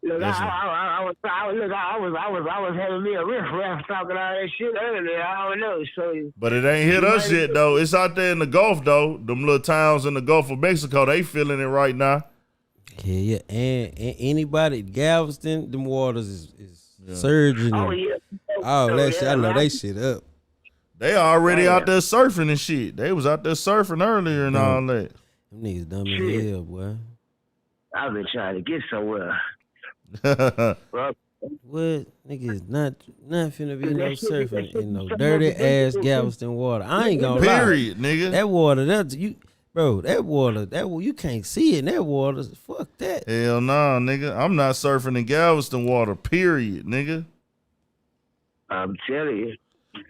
Look, I was having me a riff talking all that shit earlier. I don't know. So, But it ain't hit us yet, though. It's out there in the Gulf, though. Them little towns in the Gulf of Mexico, they feeling it right now. Yeah. And anybody, Galveston, them waters is surging. oh yeah. Oh, that shit, I know they shit up. They already out there surfing and shit. They was out there surfing earlier and all that. Them niggas dumb as hell, boy. I've been trying to get somewhere. Bro. What? Niggas not finna be no surfing in no dirty ass Galveston water. I ain't gonna lie. Period, nigga. That water, that water, you can't see it in that water. Fuck that. Hell nah, nigga. I'm not surfing in Galveston water, period, nigga. I'm telling you.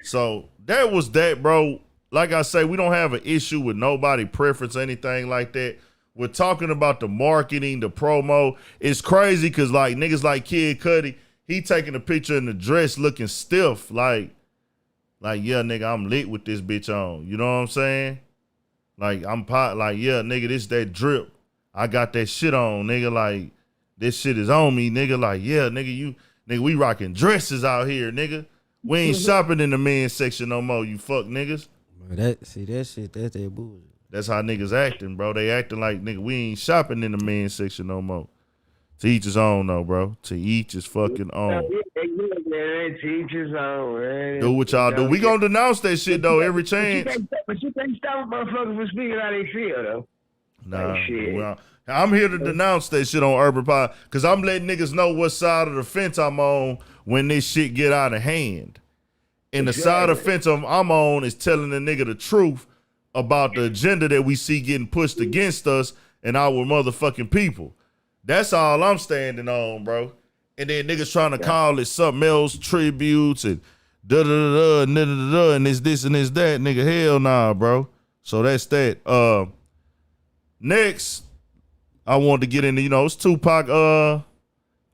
So that was that, bro. Like I say, we don't have an issue with nobody preference, anything like that. We're talking about the marketing, the promo. It's crazy because like niggas like Kid Cudi, he taking a picture in the dress looking stiff. Like, yeah, nigga, I'm lit with this bitch on. You know what I'm saying? Like, yeah, nigga, this that drip. I got that shit on, nigga. Like, this shit is on me, nigga. Like, yeah, nigga, we rocking dresses out here, nigga. We ain't shopping in the men's section no more, you fuck niggas. That shit, that's that bullshit. That's how niggas acting, bro. They acting like, nigga, we ain't shopping in the men's section no more. To each his own, though, bro. To each his fucking own. To each his own, man. Do what y'all do. We gonna denounce that shit, though, every chance. But you can't stop motherfuckers from speaking how they feel, though. Nah, shit. well, I'm here to denounce that shit on Urban Pod because I'm letting niggas know what side of the fence I'm on when this shit get out of hand. And the side of the fence I'm on is telling the nigga the truth about the agenda that we see getting pushed against us and our motherfucking people. That's all I'm standing on, bro. And then niggas trying to call it something else, tributes and da-da-da-da, and da-da-da-da, and it's this and it's that. Nigga, hell nah, bro. So that's that. Next, I want to get into, it's Tupac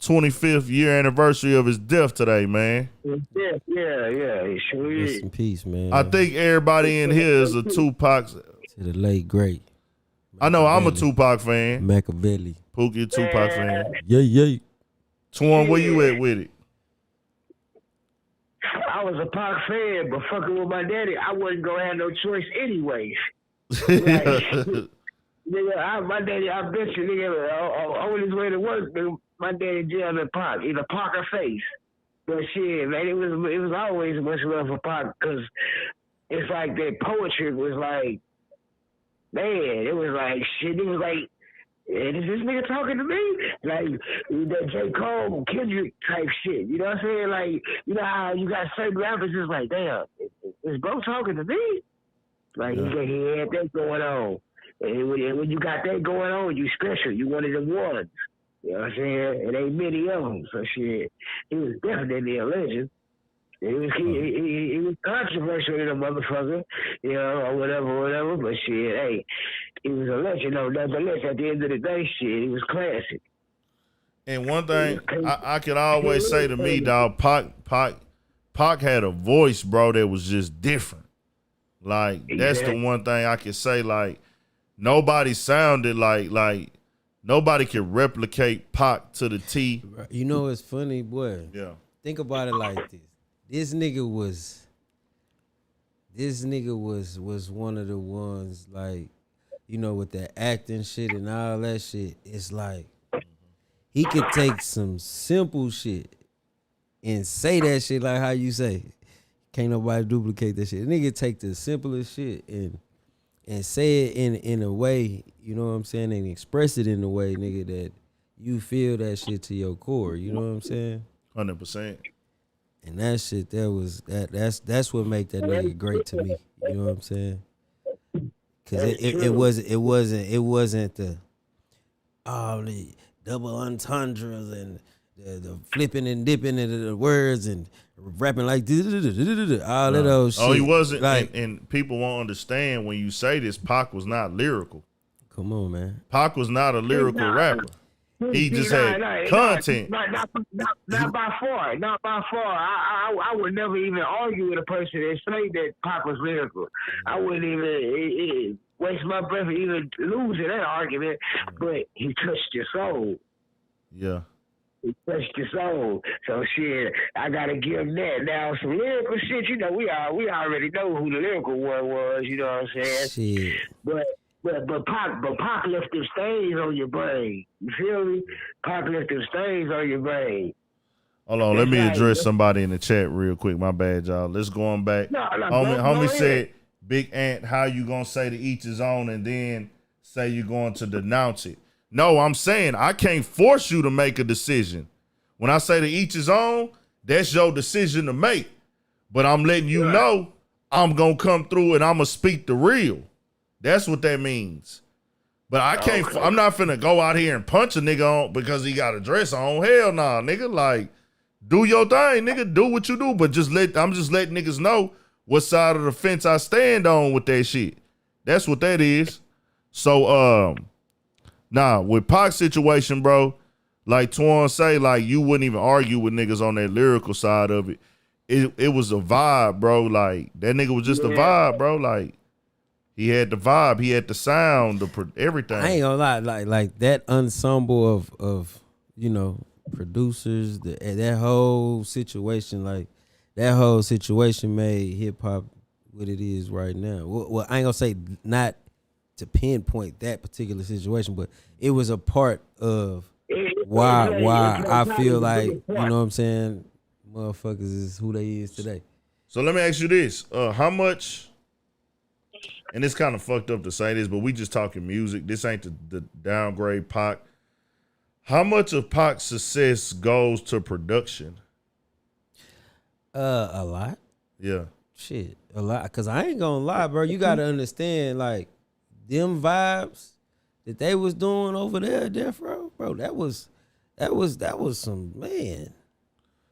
25th year anniversary of his death today, man. Yeah. It sure is. Rest in peace, man. I think everybody in here is a Tupac. To the late great. I know I'm a Tupac fan. Machiavelli. Pookie, Tupac fan. Yeah. Twan, where you at with it? I was a Pac fan, but fucking with my daddy, I wasn't gonna have no choice anyways. Like, nigga, my daddy, I bet you, nigga, on his way to work, nigga, my daddy jailed in Pac, either Pac or Face. But shit, man, it was always much love for Pac, because it's like that poetry was like, man, it was like shit. It was like, is this nigga talking to me? Like that J. Cole, Kendrick type shit. You know what I'm saying? Like, you know how you got certain rappers, it's like, damn, is bro talking to me? Like, he had that going on. And when you got that going on, you special. You one of the ones. You know what I'm saying? It ain't many of them. So shit, he was definitely a legend. He was controversial in a motherfucker, or whatever. But shit, hey, he was a legend. Nonetheless, at the end of the day, shit, he was classic. And one thing I could always say to me, dog, Pac had a voice, bro, that was just different. Like, that's the one thing I could say. Like, nobody sounded like nobody could replicate Pac to the T. You know, it's funny, boy. Yeah. Think about it like this. This nigga was one of the ones, like, with the acting shit and all that shit. It's like he could take some simple shit and say that shit like how you say. Can't nobody duplicate that shit. The nigga take the simplest shit and say it in a way, you know what I'm saying, and express it in a way, nigga, that you feel that shit to your core. You know what I'm saying? 100%. And that shit, that's what make that nigga great to me. You know what I'm saying? Cause it wasn't the double entendres and the flipping and dipping into the words and rapping like all of those shit. Oh, he wasn't. Like, and people won't understand when you say this. Pac was not lyrical. Come on, man. Pac was not a lyrical rapper. He just had content. Not by far. Not by far. I would never even argue with a person that say that Pac was lyrical. I wouldn't even waste my breath and even lose in that argument. But he touched your soul. Yeah. He touched your soul. So shit, I gotta give him that. Now some lyrical shit, we already know who the lyrical one was. You know what I'm saying? Shit. But Pac left them stains on your brain. You feel me? Pac left them stains on your brain. Hold on, let me address somebody in the chat real quick. My bad, y'all. Let's go on back. Homie said, Big Ant, how you gonna say to each his own and then say you're going to denounce it? No, I'm saying I can't force you to make a decision. When I say to each his own, that's your decision to make. But I'm letting you know I'm gonna come through and I'm gonna speak the real. That's what that means. But I can't, I'm not finna go out here and punch a nigga on because he got a dress on. Hell nah, nigga. Like, do your thing, nigga. Do what you do. But I'm just letting niggas know what side of the fence I stand on with that shit. That's what that is. So, with Pac's situation, bro, like Twan say, like, you wouldn't even argue with niggas on that lyrical side of it. It was a vibe, bro. Like, that nigga was just a vibe, bro. Like, he had the vibe, he had the sound, everything. I ain't gonna lie, like that ensemble of producers, that whole situation, made hip hop what it is right now. Well, I ain't gonna say not to pinpoint that particular situation, but it was a part of why I feel like, you know what I'm saying, motherfuckers is who they is today. So let me ask you this: how much? And it's kind of fucked up to say this, but we just talking music. This ain't the downgrade Pac. How much of Pac's success goes to production? A lot. Yeah. Shit, a lot. Cause I ain't gonna lie, bro. You gotta understand, like, them vibes that they was doing over there at Death Row, bro. That was some, man.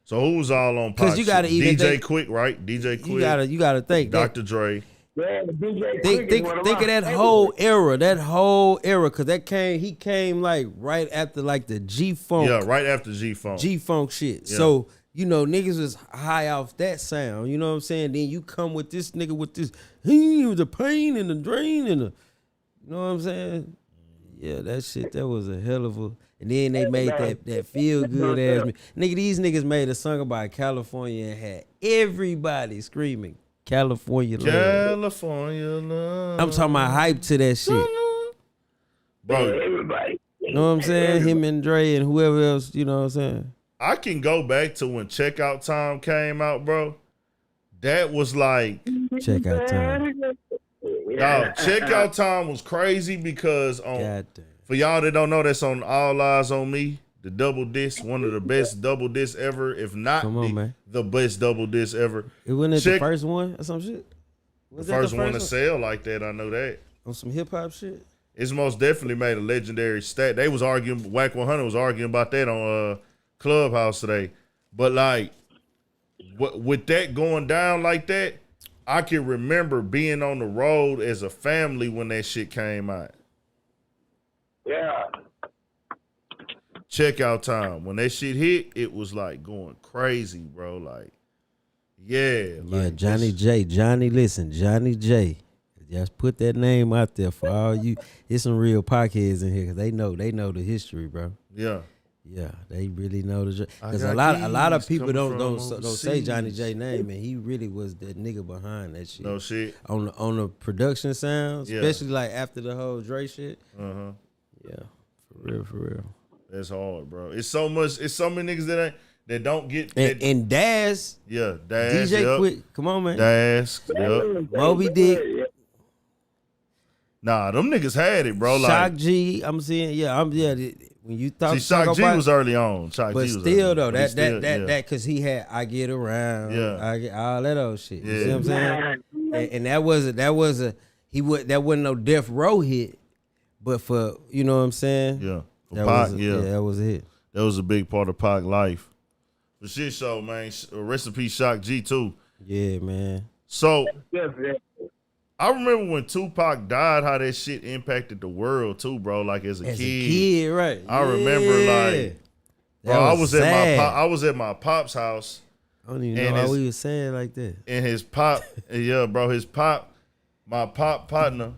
So who was all on Pac? Cause you gotta even DJ Quick, right? DJ Quick. You gotta think Dr. Dre. Yeah, DJ Think of that whole era, cause he came like right after like the G-Funk. Yeah, right after G-Funk. G-Funk shit. Yeah. So, you know, niggas was high off that sound. You know what I'm saying? Then you come with this nigga with this, the pain and the drain and the, you know what I'm saying? Yeah, that shit, that was a hell of a, and then they made that feel good ass. Nigga, these niggas made a song about California and had everybody screaming California love. California love. I'm talking about hype to that shit. Bro, Everybody. You know what I'm saying? Him and Dre and whoever else, you know what I'm saying? I can go back to when Checkout Time came out, bro. That was like, Checkout Time. dog, Checkout Time was crazy because God damn. for y'all that don't know, that's on All Eyes on Me, the double disc, one of the best double discs ever, if not Come on, man. the best double disc ever. It wasn't the first one or some shit? Was The that first one to sell like that, I know that. On some hip hop shit? It's most definitely made a legendary stat. They was arguing, Whack 100 was arguing about that on Clubhouse today. But like, with that going down like that, I can remember being on the road as a family when that shit came out. Yeah. Checkout Time. When that shit hit, it was like going crazy, bro. Like, yeah. Yeah, Like Johnny J. Johnny J. Just put that name out there for all you. There's some real podcasts in here because they know the history, bro. Yeah. Yeah, they really know the. Because I a got lot of keys people coming don't from say Johnny overseas. J name, and he really was that nigga behind that shit. No shit. On the production sounds, Yeah. especially like after the whole Dre shit. Uh-huh. Yeah, for real. That's hard, bro. It's so many niggas that don't get And Daz, yeah, Dash, DJ yep. Quick, come on, man. Dash, yep. Moby Dick, Nah, them niggas had it, bro. Shock Like, G. I'm saying, when you talk, see, Shock G about, was early on. Shock but G was still early. though, But he that because he had I Get Around, Yeah. I get all that old shit. You Yeah. see what I'm saying? And that wasn't no Death Row hit, but for you know what I'm saying? Yeah. For That Pac, was yeah. that was a hit. That was a big part of Pac life. But shit show, man. Rest in peace, Shock G too. Yeah, man. So Yeah. I remember when Tupac died, how that shit impacted the world too, bro. Like as a kid. Right? I remember, like, that bro, was I was at my pop's house. I don't even and know how his- we was saying like that. And his pop, yeah, bro, my pop partner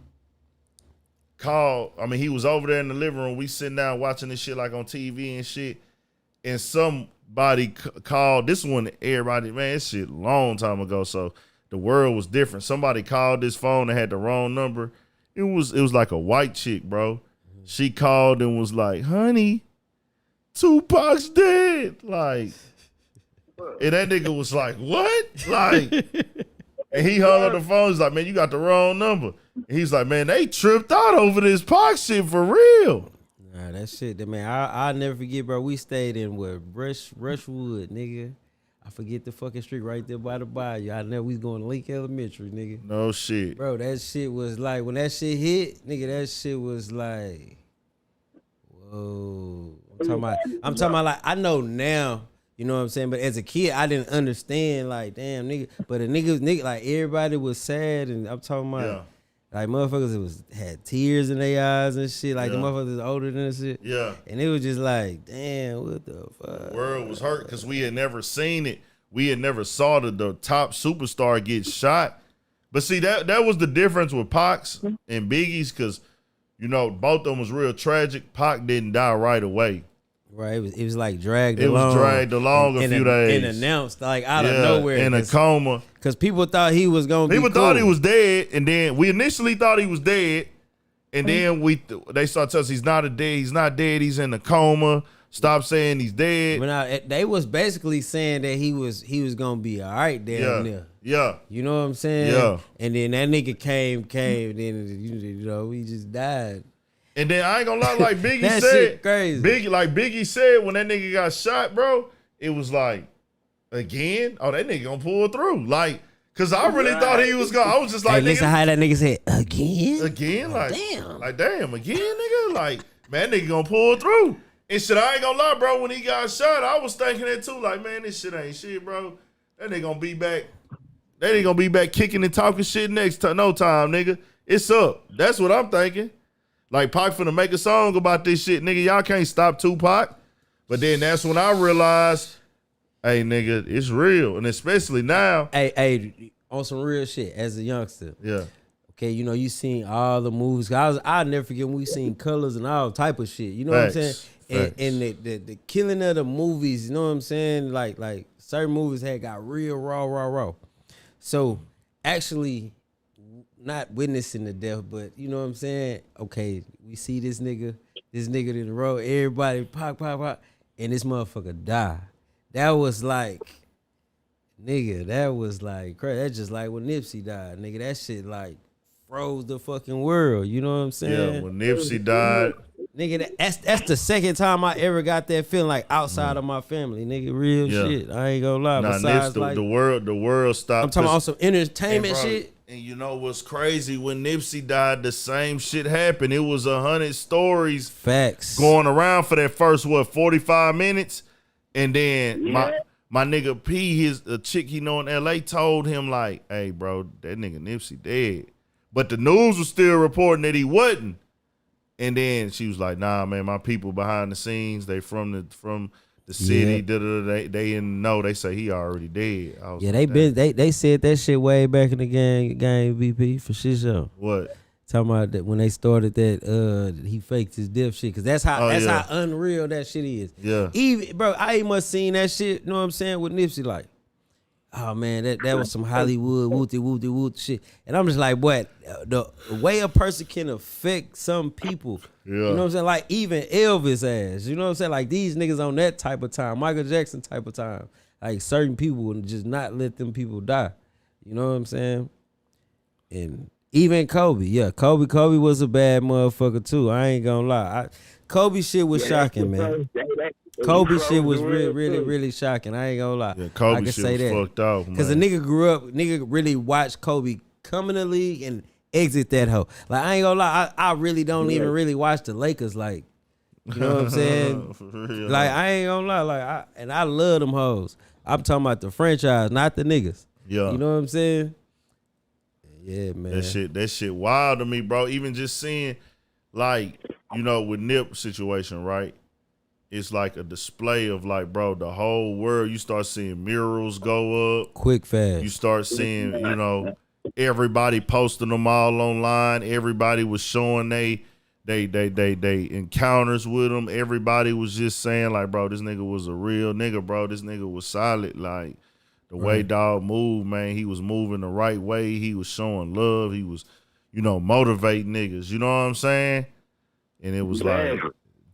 called. I mean, he was over there in the living room. We sitting down watching this shit like on TV and shit. And somebody called. This one, everybody, man, this shit long time ago. So the world was different. Somebody called this phone and had the wrong number. It was like a white chick, bro. She called and was like, "Honey, Tupac's dead." Like, and that nigga was like, "What?" Like, and he hung up the phone. He's like, "Man, you got the wrong number." And he's like, "Man, they tripped out over this Pac shit for real." Nah, that shit, man. I'll never forget, bro. We stayed in Rushwood, nigga. I forget the fucking street right there by the bayou. I know we was going to Link Elementary, nigga. No shit. Bro, that shit was like, when that shit hit, nigga, that shit was like, whoa. I'm talking about like, I know now, you know what I'm saying? But as a kid, I didn't understand, like, damn, nigga. But the nigga, like, everybody was sad, and I'm talking about, Yeah. like, motherfuckers had tears in their eyes and shit. Like, the Yeah. motherfuckers older than that shit. Yeah. And it was just like, damn, what the fuck? The world was hurt because we had never seen it. We had never saw the top superstar get shot. But see, that was the difference with Pac's and Biggie's, because, you know, both of them was real tragic. Pac didn't die right away. Right, it was like dragged It along. was dragged along a few days. And announced like out of nowhere. In a coma. Because people thought he was going to be People cool. thought he was dead, and then we initially thought he was dead, and then they started telling us he's not dead. He's not dead. He's in a coma. Stop saying he's dead. But now, they was basically saying that he was going to be all right down there. Yeah. You know what I'm saying? Yeah. And then that nigga came, then, you know, he just died. And then I ain't gonna lie, like Biggie That said, shit crazy. Biggie said when that nigga got shot, bro, it was like, again, oh, that nigga gonna pull through. Like, Cause I really thought he was gonna. I was just like, hey, listen how that nigga said again. Like damn, damn, again, nigga. Like, man, nigga gonna pull through. And shit, I ain't gonna lie, bro. When he got shot, I was thinking that too. Like, man, this shit ain't shit, bro. That nigga gonna be back. That nigga gonna be back kicking and talking shit next time. No time, nigga. It's up. That's what I'm thinking. Like, Pac finna make a song about this shit, nigga. Y'all can't stop Tupac. But then that's when I realized, hey, nigga, it's real. And especially now. Hey, on some real shit as a youngster. Yeah. Okay, you know, you seen all the movies. I'll never forget when we seen colors and all type of shit. You know what I'm saying? And the killing of the movies, you know what I'm saying? Like certain movies had got real raw. So actually not witnessing the death, but you know what I'm saying? Okay, we see this nigga in the road, everybody pop, and this motherfucker die. That was like, nigga, that was like crazy. That's just like when Nipsey died, nigga. That shit like froze the fucking world. You know what I'm saying? Yeah, when Nipsey died. Nigga, that's the second time I ever got that feeling like outside of my family, nigga. Real shit. I ain't gonna lie. Nah, besides, like, the world stopped. I'm talking about some entertainment shit. And you know what's crazy? When Nipsey died, the same shit happened. It was 100 stories Facts going around for that first 45 minutes, and then my nigga P, a chick he know in LA, told him like, "Hey, bro, that nigga Nipsey dead," but the news was still reporting that he wasn't. And then she was like, "Nah, man, my people behind the scenes, they from the city. They didn't know. They say he already dead." They said that shit way back in the game VP for shit show. What? Talking about that when they started that he faked his death shit, because that's how how unreal that shit is. Yeah. Even bro, I ain't must seen that shit. You know what I'm saying with Nipsey like. Oh man, that was some Hollywood wooty shit. And I'm just like, what? The way a person can affect some people. Yeah. You know what I'm saying? Like even Elvis ass. You know what I'm saying? Like these niggas on that type of time, Michael Jackson type of time. Like certain people would just not let them people die. You know what I'm saying? And even Kobe. Yeah, Kobe was a bad motherfucker too. I ain't gonna lie. Kobe shit was shocking, man. Kobe shit was really shocking. I ain't gonna lie. Yeah, Kobe shit was fucked up, man. Cause a nigga grew up, really watched Kobe come in the league and exit that hoe. Like I ain't gonna lie, I really don't even really watch the Lakers. Like, you know what I'm saying? Like I ain't gonna lie, like I love them hoes. I'm talking about the franchise, not the niggas. Yeah, you know what I'm saying? Yeah, man. That shit wild to me, bro. Even just seeing, like, you know, with Nip situation, right? It's like a display of like, bro, the whole world. You start seeing murals go up. Quick, fast. You start seeing, you know, everybody posting them all online. Everybody was showing they encounters with them. Everybody was just saying like, bro, this nigga was a real nigga, bro. This nigga was solid. Like the way dog moved, man, he was moving the right way. He was showing love. He was, you know, motivating niggas. You know what I'm saying? And it was like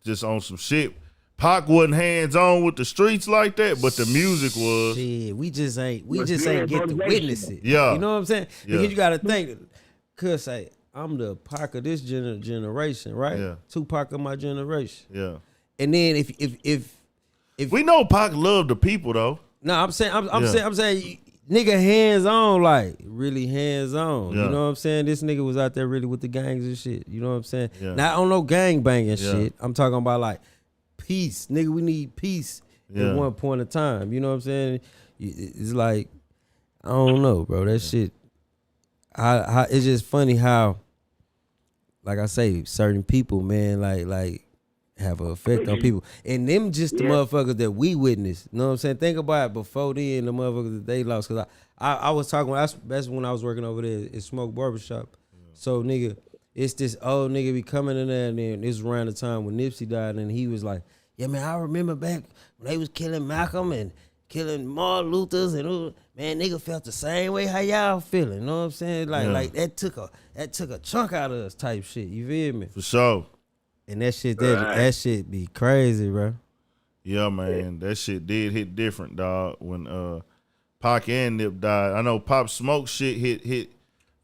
just on some shit. Pac wasn't hands on with the streets like that, but the music was. Shit, we just ain't get to witness it. Yeah, you know what I'm saying? Yeah. Because you got to think, cause say I'm the Pac of this generation, right? Yeah, Tupac of my generation. Yeah, and then if we know Pac loved the people though. No, I'm saying nigga hands on, like really hands on. Yeah. You know what I'm saying? This nigga was out there really with the gangs and shit. You know what I'm saying? Yeah. Not on no gang banging shit. I'm talking about like peace, nigga. We need peace at one point in time. You know what I'm saying? It's like I don't know, bro. That shit. How it's just funny how, like I say, certain people, man, like have an effect on people, and them just the motherfuckers that we witnessed. You know what I'm saying? Think about it before then, the motherfuckers that they lost. Cause I was talking. That's when I was working over there at Smoke Barbershop. So nigga, it's this old nigga be coming in there, and then this was around the time when Nipsey died, and he was like, "Yeah, man, I remember back when they was killing Malcolm and killing Martin Luther's, and man, nigga felt the same way how y'all feeling." You know what I'm saying? Like that took a chunk out of us, type shit. You feel me? For sure. And that shit be crazy, bro. Yeah, man, that shit did hit different, dog. When Pac and Nip died, I know Pop Smoke shit hit.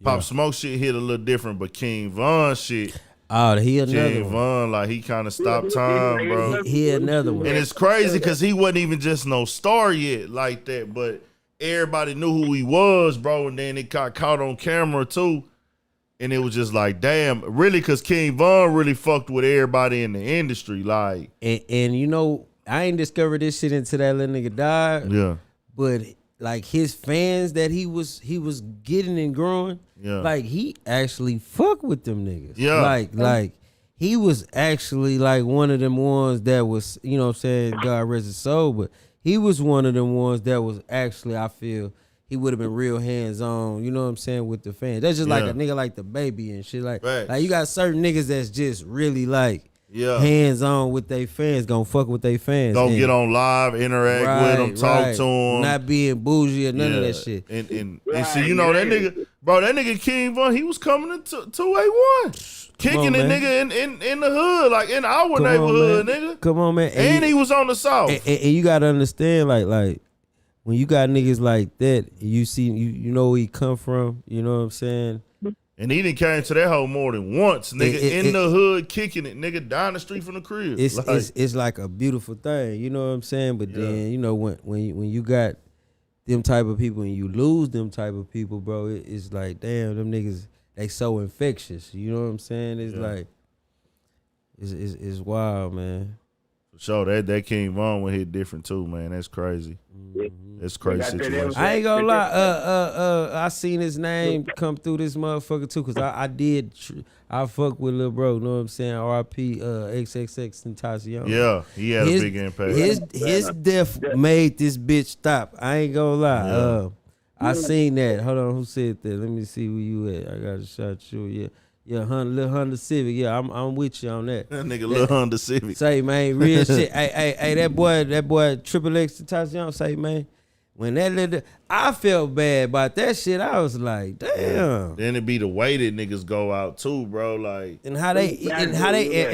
Pop Smoke shit hit a little different, but King Von shit. Oh, he another King one. Von, like he kind of stopped time, bro. He another one. And it's crazy because he wasn't even just no star yet like that, but everybody knew who he was, bro, and then it got caught on camera too. And it was just like, damn, really, because King Von really fucked with everybody in the industry. Like, and you know, I ain't discovered this shit until that little nigga died. yeah. But like his fans that he was getting and growing, Yeah. like he actually fuck with them niggas. Yeah. Like he was actually like one of them ones that was, you know what I'm saying, God rest his soul, but he was one of them ones that was actually, I feel, he would have been real hands-on, you know what I'm saying, with the fans. That's just like a nigga like the Baby and shit. Like you got certain niggas that's just really like hands-on with their fans, gonna fuck with their fans. Don't get on live, interact with them, talk to them. Not being bougie or none of that shit. And see, you know, that nigga King Von, he was coming into 281. Kicking that nigga in the hood, like in our neighborhood, nigga. Come on, man. And he was on the South. And you gotta understand, like when you got niggas like that, you see, you know where he come from. You know what I'm saying? And he done came to that hoe more than once, nigga. In the hood, kicking it, nigga, down the street from the crib. It's like a beautiful thing. You know what I'm saying? But then, you know, when you got them type of people and you lose them type of people, bro, it's like, damn, them niggas, they so infectious. You know what I'm saying? It's like, it's wild, man. For sure, that King Von one hit different too, man. That's crazy. That's crazy situation. I ain't gonna lie. I seen his name come through this motherfucker too, cause I fuck with Lil Bro. Know what I'm saying? R.I.P. XXX Tentacion. Yeah, he had a big impact. His death made this bitch stop. I ain't gonna lie. Yeah. I seen that. Hold on, who said that? Let me see where you at. I got a shot you. Yeah, Lil Honda Civic. Yeah, I'm with you on that. That nigga Lil Honda Civic. Say, man, real shit. Hey, that boy Triple X Tentacion. Say, man, when that little, I felt bad about that shit. I was like, damn. Then it be the way that niggas go out too, bro. Like, and how they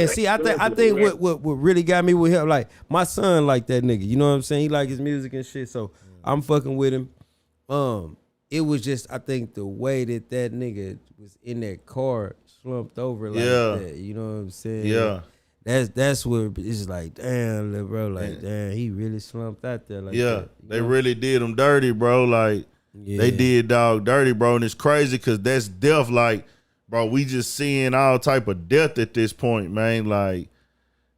see. I think what really got me with him, like my son, like that nigga. You know what I'm saying? He like his music and shit. So I'm fucking with him. It was just, I think the way that nigga was in that car slumped over like that. You know what I'm saying? Yeah. That's where it's like, damn, little bro, like, damn, he really slumped out there like that. They really did him dirty, bro. Like, they did dog dirty, bro. And it's crazy because that's death. Like, bro, we just seeing all type of death at this point, man. Like,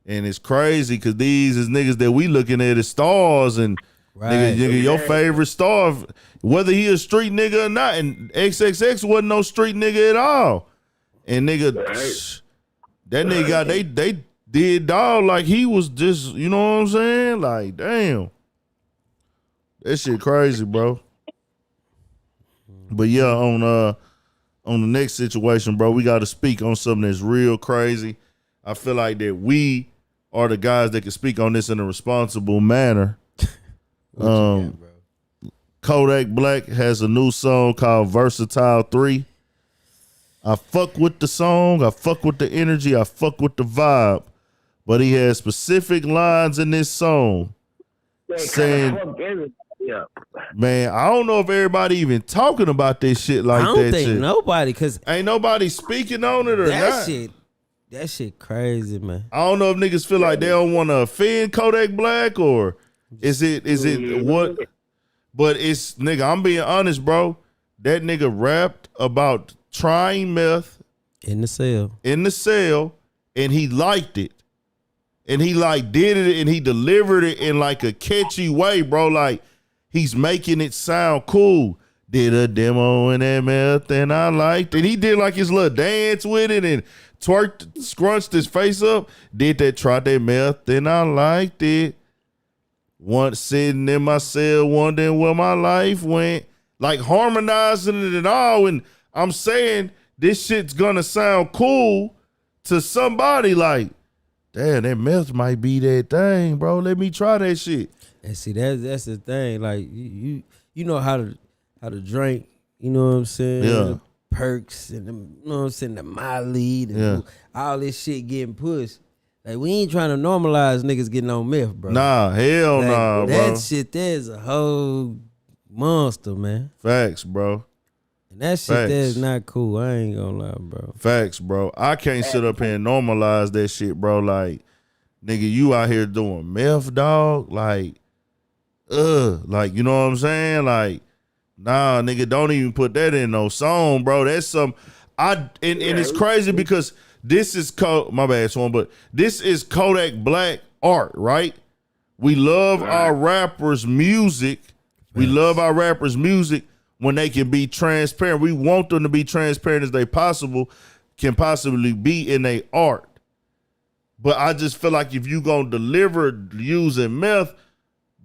and it's crazy because these is niggas that we looking at as stars and nigga, your favorite star, whether he a street nigga or not. And XXX wasn't no street nigga at all. And nigga, that nigga got, they did dog like he was just, you know what I'm saying? Like, damn. That shit crazy, bro. But yeah, on the next situation, bro, we got to speak on something that's real crazy. I feel like that we are the guys that can speak on this in a responsible manner. Kodak Black has a new song called Versatile 3. I fuck with the song, I fuck with the energy, I fuck with the vibe. But he has specific lines in this song saying, man, I don't know if everybody even talking about this shit like that. I don't think nobody, cause ain't nobody speaking on it or not. That shit crazy, man. I don't know if niggas feel like they don't want to offend Kodak Black or is it what? But it's, nigga, I'm being honest, bro. That nigga rapped about trying meth in the cell, and he liked it. And he like did it and he delivered it in like a catchy way, bro. Like he's making it sound cool. Did a demo in that meth and I liked it. He did like his little dance with it and twerked, scrunched his face up. Did that, tried that meth and I liked it. Once sitting in my cell wondering where my life went. Like harmonizing it and all. And I'm saying this shit's gonna sound cool to somebody like, damn, that meth might be that thing, bro. Let me try that shit. And see, that's the thing. Like you know how to drink. You know what I'm saying? Yeah. The perks and the, you know what I'm saying, the Miley and all this shit getting pushed. Like we ain't trying to normalize niggas getting on meth, bro. Nah, hell like, nah, bro. That shit there's a whole monster, man. Facts, bro. And that shit there's not cool. I ain't gonna lie, bro. Facts, bro. I can't sit up here and normalize that shit, bro. Like, nigga, you out here doing meth, dog. Like, like, you know what I'm saying? Like, nah, nigga, don't even put that in no song, bro. That's some, and it's crazy because this is, my bad, Swan, but this is Kodak Black art, right? We love our rappers' music. We love our rappers' music when they can be transparent. We want them to be transparent as they can possibly be in their art. But I just feel like if you gonna deliver using meth,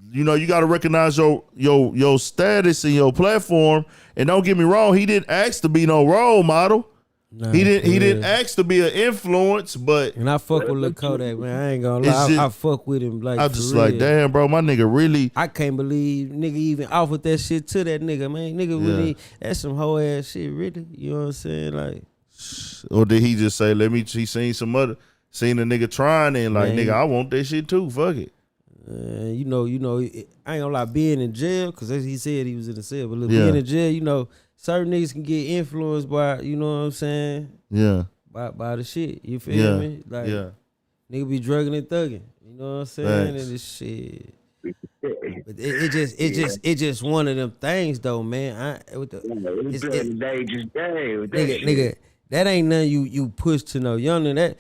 you know, you got to recognize your status and your platform. And don't get me wrong, he didn't ask to be no role model. Nah, he didn't ask to be an influence, but and I fuck with Lil Kodak, man. I ain't gonna lie. I fuck with him like. I just like, damn, bro, my nigga really. I can't believe nigga even offered that shit to that nigga, man. Nigga really, that's some whole ass shit, really. You know what I'm saying? Like, or did he just say, he seen a nigga trying and like, man, nigga, I want that shit too. Fuck it. You know, I ain't gonna lie, being in jail, because as he said he was in the cell, but look, being in jail, you know, certain niggas can get influenced by, you know what I'm saying? Yeah. By the shit, you feel me? Like, nigga be drugging and thugging, you know what I'm saying? Thanks. And this shit. But it just one of them things though, man. Nigga, that ain't nothing you push to no youngin'.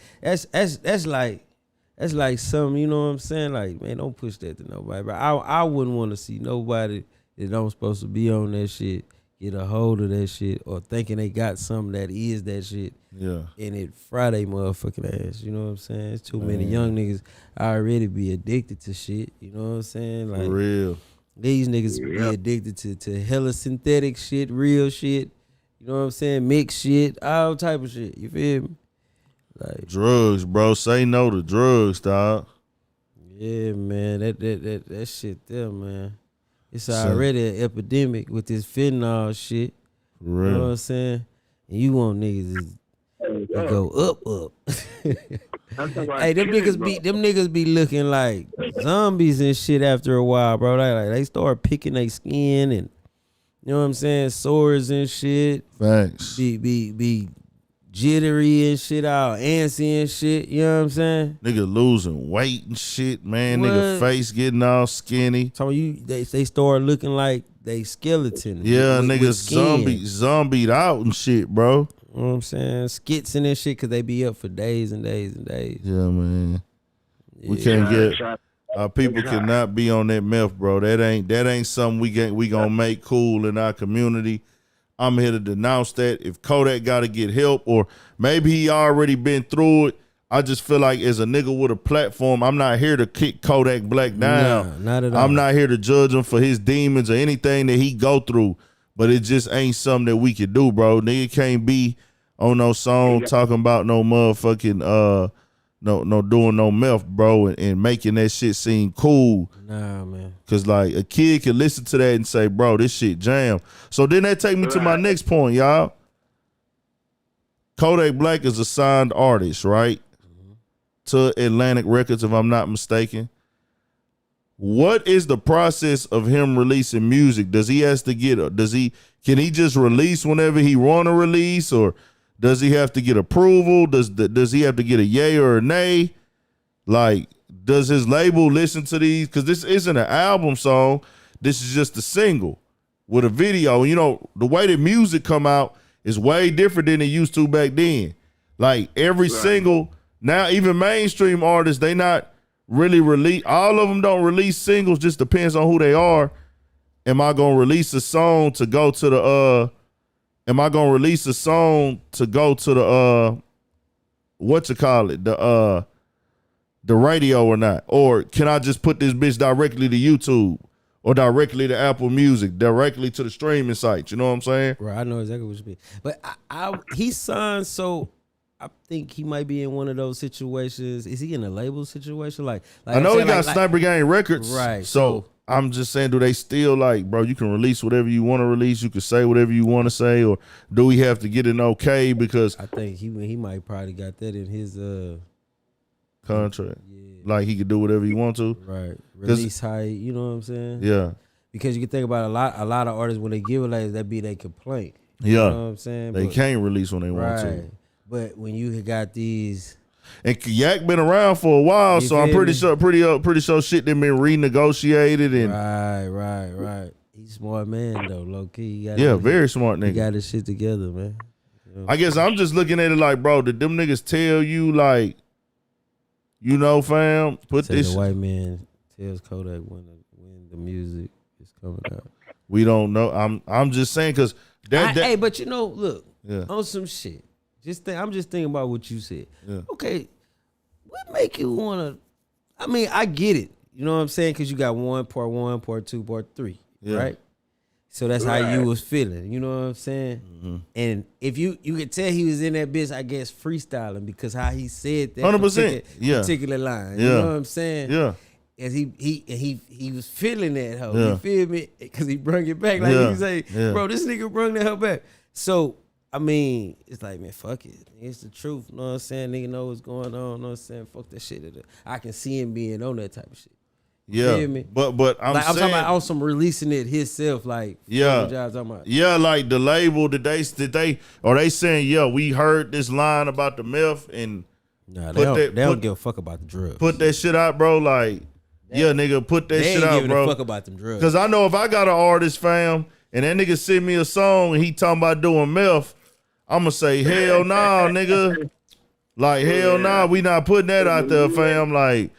That's like something, you know what I'm saying? Like, man, don't push that to nobody. But I wouldn't want to see nobody that don't supposed to be on that shit get a hold of that shit or thinking they got something that is that shit. Yeah. And it Friday motherfucking ass. You know what I'm saying? It's too many young niggas already be addicted to shit. You know what I'm saying? Like, for real. These niggas be addicted to hella synthetic shit, real shit. You know what I'm saying? Mixed shit, all type of shit. You feel me? Like, drugs, bro. Say no to drugs, dog. Yeah, man. That shit there, man. It's already an epidemic with this fentanyl shit. For real. You know what I'm saying? And you want niggas to go up. Hey, them niggas be looking like zombies and shit after a while, bro. They start picking their skin and, you know what I'm saying, sores and shit. Thanks. Be jittery and shit, all antsy and shit. You know what I'm saying? Nigga losing weight and shit, man. What? Nigga face getting all skinny. So they start looking like they skeleton. Yeah, niggas zombied out and shit, bro. You know what I'm saying? Skits and that shit because they be up for days and days and days. Yeah, man. Yeah. We can't get our people cannot be on that meth, bro. That ain't something we gonna make cool in our community. I'm here to denounce that. If Kodak got to get help, or maybe he already been through it, I just feel like as a nigga with a platform, I'm not here to kick Kodak Black down. Nah, not at all. I'm not here to judge him for his demons or anything that he go through, but it just ain't something that we could do, bro. Nigga can't be on no song talking about no motherfucking no doing no meth, bro, and making that shit seem cool. Nah, man. Cause like a kid can listen to that and say, bro, this shit jam. So then that take me to my next point, y'all. Kodak Black is a signed artist, right? To Atlantic Records, if I'm not mistaken. What is the process of him releasing music? Can he just release whenever he want to release, or does he have to get approval? Does he have to get a yay or a nay? Like, does his label listen to these? Because this isn't an album song. This is just a single with a video. You know, the way that music come out is way different than it used to back then. Like, every single, now even mainstream artists, they not really release, all of them don't release singles, just depends on who they are. Am I going to release a song to go to the, the radio or not? Or can I just put this bitch directly to YouTube or directly to Apple Music, directly to the streaming sites? You know what I'm saying? Right, I know exactly what you mean. But he signed, so I think he might be in one of those situations. Is he in a label situation? Like I know he got Sniper Gang Records. Right. So I'm just saying, do they still like, bro, you can release whatever you want to release, you can say whatever you want to say, or do we have to get an okay? Because I think he might probably got that in his contract. Yeah. Like he could do whatever he want to. Right. Release height, you know what I'm saying? Yeah. Because you can think about a lot of artists when they give a label, that be their complaint. Yeah. You know what I'm saying? They can't release when they want to. But when you got these, And Yak been around for a while, You so I'm feel pretty me? pretty sure shit done been renegotiated and Right. He's a smart man though, low key. very smart He nigga. got his shit together, man. You know? I guess I'm just looking at it like, bro, did them niggas tell you like, you know, fam, put Say this? the white man tells Kodak when the music is coming out. We don't know. I'm just saying because Hey, but you know, look, Yeah. on some shit. I'm just thinking about what you said. Yeah. Okay, what make you wanna? I mean, I get it. You know what I'm saying? Because you got part one, part two, part three, Yeah. right? So that's how you was feeling. You know what I'm saying? Mm-hmm. And if you could tell he was in that bitch, I guess freestyling because how he said that 100%. Yeah. particular line. Yeah. You know what I'm saying? Yeah. And he was feeling that hoe. Yeah. You feel me? Because he brung it back. Like Yeah. you say, Yeah. bro, this nigga brung that hoe back. So, I mean, it's like, man, fuck it. It's the truth. You know what I'm saying? Nigga know what's going on. You know what I'm saying? Fuck that shit. I can see him being on that type of shit. Yeah. Feel me? But I'm Like, I'm saying, talking about on some releasing it himself. Like, Yeah. what y'all talking about? yeah, like the label did they are they saying, yeah, we heard this line about the meth and Nah, Put they that- don't put- give a fuck about the drugs. put that shit out, bro. Like, yeah, nigga, put that they shit ain't out, giving bro. a fuck about them drugs. Cause I know if I got an artist, fam, and that nigga send me a song and he talking about doing meth, I'ma say, hell nah, nigga. Like, hell nah, we not putting that out there, fam. Like,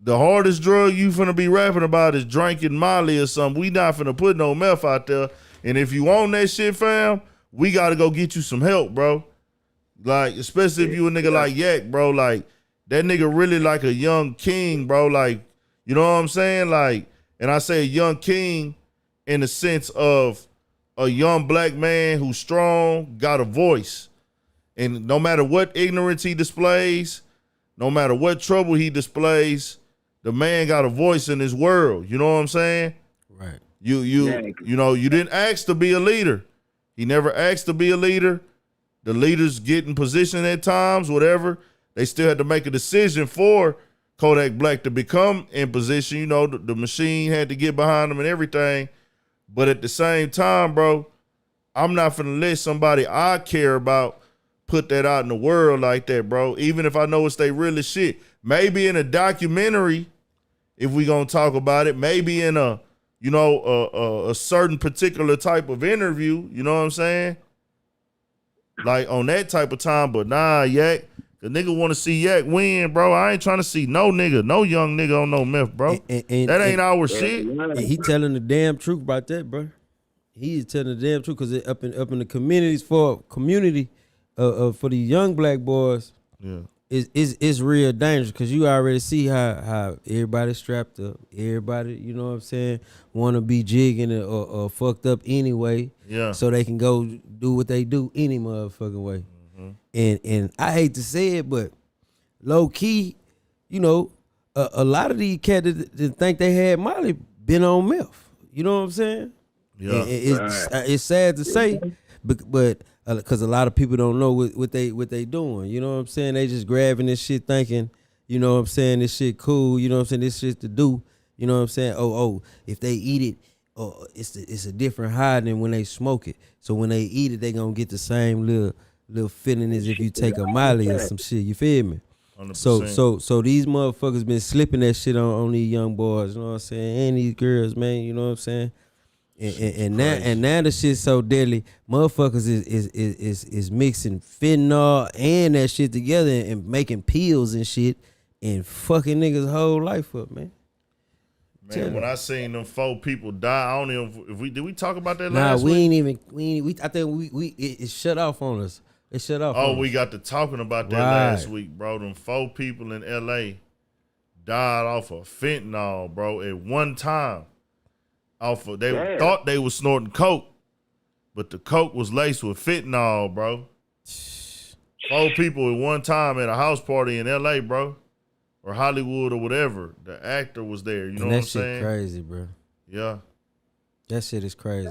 the hardest drug you finna be rapping about is drinking Molly or something. We not finna put no meth out there. And if you own that shit, fam, we gotta go get you some help, bro. Like, especially if you a nigga like Yak, bro. Like, that nigga really like a young king, bro. Like, you know what I'm saying? Like, and I say a young king in the sense of a young black man who's strong, got a voice. And no matter what ignorance he displays, no matter what trouble he displays, the man got a voice in his world. You know what I'm saying? Right. You know, you didn't ask to be a leader. He never asked to be a leader. The leaders get in position at times, whatever. They still had to make a decision for Kodak Black to become in position. You know, the machine had to get behind him and everything. But at the same time, bro, I'm not finna let somebody I care about put that out in the world like that, bro. Even if I know it's they real as shit. Maybe in a documentary, if we gonna talk about it, maybe in a, you know, a certain particular type of interview, you know what I'm saying? Like on that type of time, but nah, Yak, the nigga want to see Yak win, bro. I ain't trying to see no young nigga on no meth, bro. That ain't our shit. And he telling the damn truth about that, bro. He is telling the damn truth because up in the communities for the young black boys, Yeah. it's real dangerous because you already see how everybody's strapped up. Everybody, you know what I'm saying, want to be jigging or fucked up anyway. Yeah. So they can go do what they do any motherfucking way. And I hate to say it, but low key, you know, a lot of these cats that think they had Molly been on meth. You know what I'm saying? Yeah. And it's sad to say, but because a lot of people don't know what they doing. You know what I'm saying? They just grabbing this shit thinking, you know what I'm saying, this shit cool. You know what I'm saying? This shit to do. You know what I'm saying? Oh, if they eat it, it's a different high than when they smoke it. So when they eat it, they gonna get the same little feeling as if you take a Molly or some shit. You feel me? 100%. So these motherfuckers been slipping that shit on these young boys. You know what I'm saying? And these girls, man. You know what I'm saying? And now the shit's so deadly. Motherfuckers is mixing fentanyl and that shit together and making pills and shit and fucking niggas' whole life up, man. Man, when I seen them 4 people die, I don't even if did we talk about that Nah, last week? I think it shut off on us. It shut off. Oh, on we us. got to talking about that Right. last week, bro. Them 4 people in LA died off of fentanyl, bro, at one time. They thought they was snorting coke, but the coke was laced with fentanyl, bro. 4 people at one time at a house party in LA, bro, or Hollywood or whatever. The actor was there. You know what I'm saying? That shit crazy, bro. Yeah. That shit is crazy.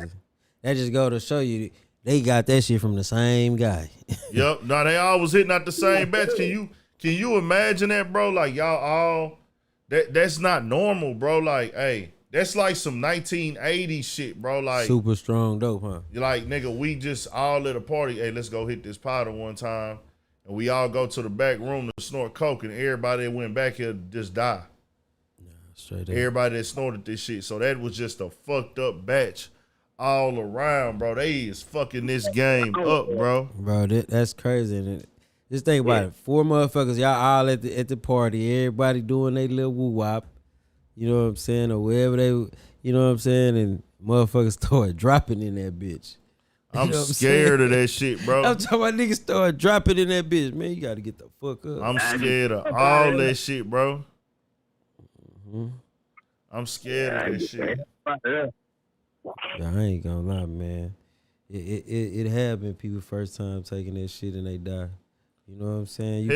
That just go to show you they got that shit from the same guy. Yep. Now they all was hitting out the same batch. Can you imagine that, bro? Like y'all all that's not normal, bro. Like, hey, that's like some 1980s shit, bro. Like Super strong dope, huh? you're like, nigga, we just all at a party. Hey, let's go hit this powder one time. and we all go to the back room to snort coke, and everybody that went back here just die. Straight up. Everybody that snorted this shit. So that was just a fucked up batch all around, bro. They is fucking this game up, bro. Bro, that's crazy. And just think about it. 4 motherfuckers, y'all all at the party. Everybody doing their little woo-wop. You know what I'm saying? Or wherever they, you know what I'm saying? And motherfuckers start dropping in that bitch. I'm You know what scared saying? of that shit, bro. I'm talking about niggas start dropping in that bitch. Man, you got to get the fuck up. I'm scared of all that shit, bro. I'm scared of that shit. Yeah, I ain't gonna lie, man. It have been people first time taking that shit and they die. You know what I'm saying?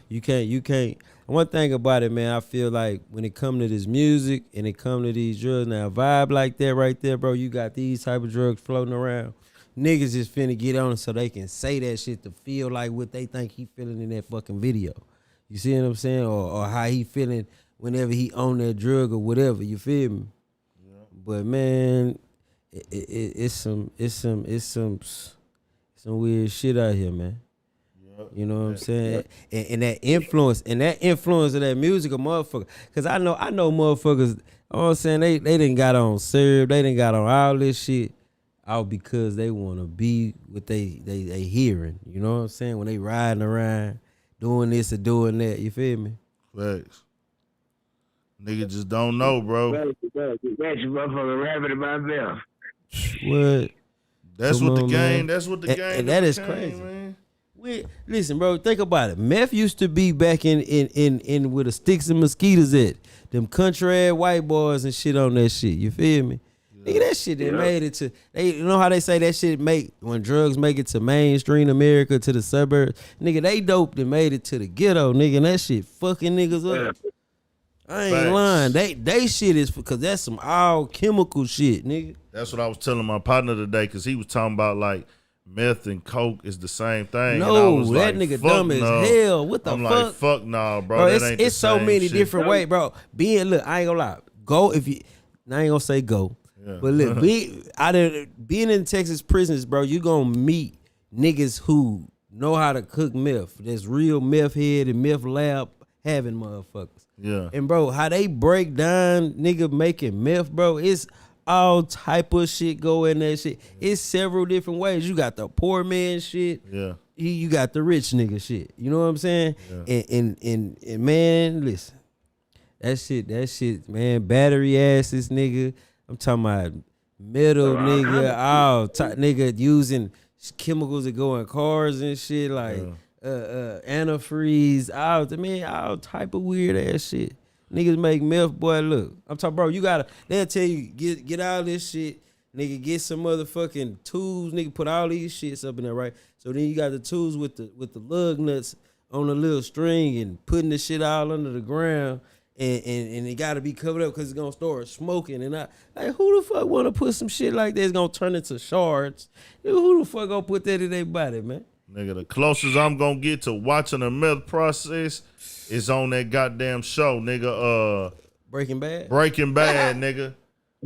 You can't. One thing about it, man, I feel like when it come to this music and it come to these drugs, now a vibe like that right there, bro, you got these type of drugs floating around. Niggas just finna get on it so they can say that shit to feel like what they think he feeling in that fucking video. You see what I'm saying? Or how he feeling whenever he on that drug or whatever. You feel me? Yeah. But man, it's some weird shit out here, man. You know what I'm saying? And that influence of that music of motherfucker. Cause I know motherfuckers, you know what I'm saying, they done got on syrup, they done got on all this shit out because they wanna be what they hearing. You know what I'm saying? When they riding around doing this or doing that, you feel me? Facts. Nigga just don't know, bro. That's your motherfucker rapping in my mouth. What? That's Come what the on, game. man. That's what the game. And that is became, crazy. man. Listen, bro, think about it. Meth used to be back in where the sticks and mosquitoes at. Them country ass white boys and shit on that shit. You feel me? Yeah. Nigga, that shit that made it to, you know how they say that shit when drugs make it to mainstream America, to the suburbs. Nigga, they dope that made it to the ghetto, nigga, and that shit fucking niggas up. I ain't lying. They shit is, because that's some all chemical shit, nigga. That's what I was telling my partner today, because he was talking about like meth and coke is the same thing. No, and I was that like, nigga dumb as hell. What the I'm fuck? like, fuck nah, bro. Bro, that ain't it's the so same many shit. different ways, bro. Look, I ain't gonna lie. Go if you, I ain't gonna say go. Yeah. But look, being in Texas prisons, bro, you gonna meet niggas who know how to cook meth. That's real meth head and meth lab having motherfuckers. Yeah. And bro, how they break down nigga making meth, bro, it's all type of shit go in that shit. It's several different ways. You got the poor man shit. Yeah. You got the rich nigga shit. You know what I'm saying? Yeah. And man, listen. That shit, man, battery asses nigga. I'm talking about metal nigga, nigga using chemicals that go in cars and shit like antifreeze, all type of weird ass shit. Niggas make meth, boy. Look, I'm talking, bro. They'll tell you get all this shit, nigga. Get some motherfucking tools, nigga. Put all these shits up in there, right? So then you got the tools with the lug nuts on a little string and putting the shit all under the ground, and it got to be covered up because it's gonna start smoking. And who the fuck want to put some shit like that? It's gonna turn into shards. Who the fuck gonna put that in their body, man? Nigga, the closest I'm gonna get to watching a meth process is on that goddamn show, nigga. Breaking Bad, nigga.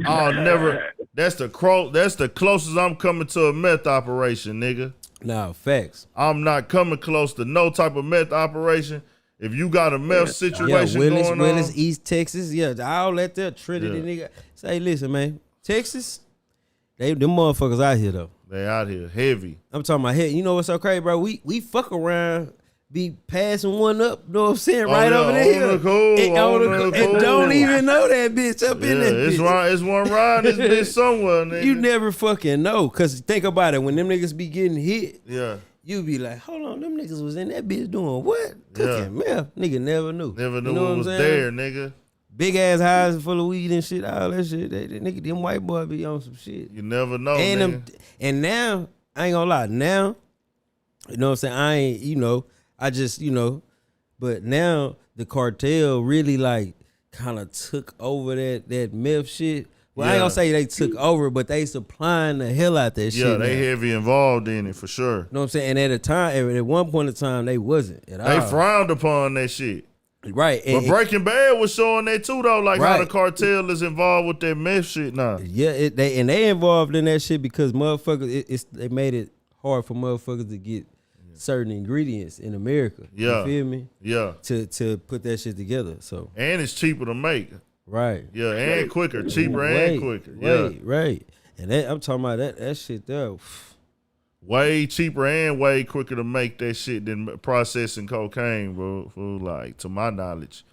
I'll never. That's the closest I'm coming to a meth operation, nigga. Nah, facts. I'm not coming close to no type of meth operation. If you got a meth situation going on, Willis, East Texas, all that there, Trinity, nigga. Say, listen, man, Texas, them motherfuckers out here though. They out here heavy. I'm talking about, hey, you know what's so crazy, bro? We fuck around, be passing one up, know what I'm saying, over there. And don't even know that bitch up in that bitch. It's one ride, this bitch somewhere, nigga. You never fucking know, because think about it, when them niggas be getting hit, you be like, hold on, them niggas was in that bitch doing what? Cooking meth. Nigga never knew. Never knew you know it was there, nigga. Big ass houses full of weed and shit, all that shit. Nigga, them white boys be on some shit. You never know, nigga. And now, I ain't gonna lie, now, you know what I'm saying? But now the cartel really like kind of took over that meth shit. Well, I ain't gonna say they took over, but they supplying the hell out that shit. Yeah, they heavy involved in it for sure. You know what I'm saying? And at one point in time, they wasn't at all. They frowned upon that shit. Right. But Breaking Bad was showing that too, though, like how the cartel is involved with that meth shit now. Yeah, they involved in that shit because motherfuckers, they made it hard for motherfuckers to get certain ingredients in America. Yeah. You feel me? Yeah. To put that shit together. So And it's cheaper to make. right. Yeah, and quicker. Cheaper and quicker. Right. And that, I'm talking about that shit there. Way cheaper and way quicker to make that shit than processing cocaine, bro. For like, to my knowledge.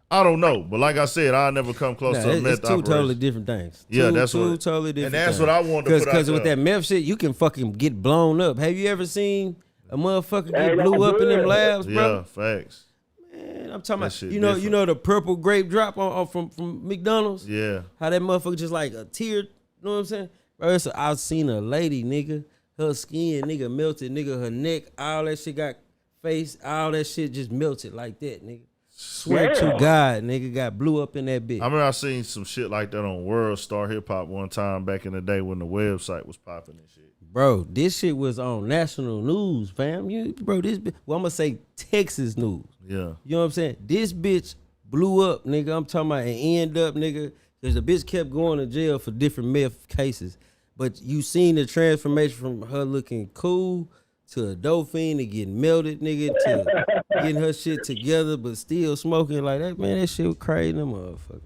I don't know, but like I said, I'll never come close to a meth it's two operation. totally different things. Yeah, that's two what, totally different. and that's things. what I wanted to put out Because with there. that meth shit, you can fucking get blown up. Have you ever seen a motherfucker get blew up in them labs, bro? Yeah, facts. Man, I'm talking about shit you know the purple grape drop on from McDonald's. Yeah, how that motherfucker just like a tear. You know what I'm saying? Bro, I've seen a lady, nigga, her skin, nigga, melted, nigga, her neck, all that shit got face, all that shit just melted like that, nigga. Swear to God, nigga, got blew up in that bitch. I remember I seen some shit like that on World Star Hip Hop one time back in the day when the website was popping and shit. Bro, this shit was on national news, fam. Bro, this bitch, well, I'm gonna say Texas news. Yeah. You know what I'm saying? This bitch blew up, nigga. I'm talking about and end up, nigga, because the bitch kept going to jail for different meth cases. But you seen the transformation from her looking cool to a dope fiend to getting melted, nigga, to getting her shit together, but still smoking like that. Man, that shit was crazy, that motherfucker.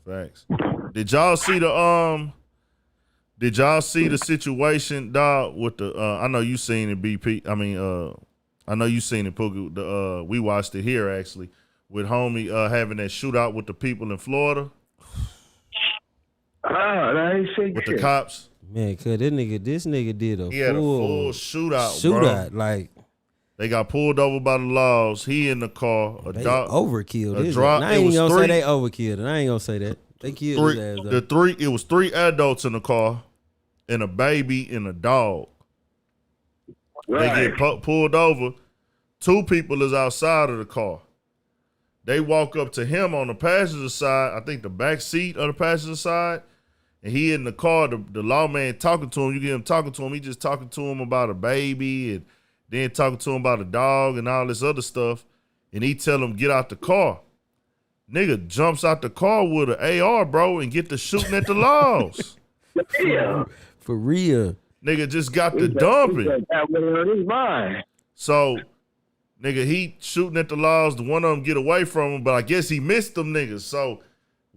Facts. Did y'all see the situation, dog, with the I know you seen it, BP. I mean, I know you seen it, Pookie. We watched it here actually with homie having that shootout with the people in Florida. I ain't seen with shit. the cops. Man, cause this nigga did a full shootout, bro. Like they got pulled over by the laws. He in the car. They overkilled. I ain't gonna say they overkilled. I ain't gonna say that. They killed his ass. It was 3 adults in the car, and a baby and a dog. Right. They get pulled over. 2 people is outside of the car. They walk up to him on the passenger side. I think the back seat of the passenger side. And he in the car, the lawman talking to him. You get him talking to him. He just talking to him about a baby and then talking to him about a dog and all this other stuff. And he tell him, get out the car. Nigga jumps out the car with an AR, bro, and get to shooting at the laws. For real. Nigga just got the dumping. So, nigga, he shooting at the laws. One of them get away from him, but I guess he missed them niggas. So,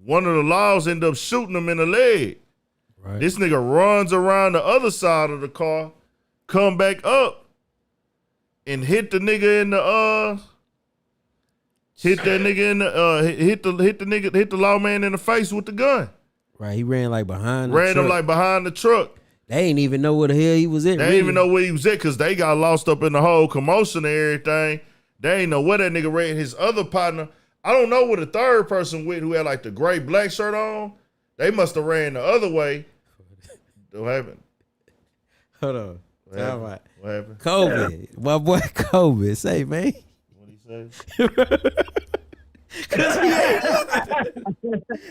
one of the laws end up shooting him in the leg. Right. This nigga runs around the other side of the car, come back up, and hit the nigga in the hit the lawman in the face with the gun. Right, he ran like behind the truck. him like behind the truck. They ain't even know where the hell he was at. They didn't even know where he was at because they got lost up in the whole commotion and everything. They ain't know where that nigga ran. His other partner, I don't know what the third person with who had like the gray black shirt on. They must have ran the other way. What happened? Hold on. What happened? Kobe. My boy Kobe. Say, man. What he say?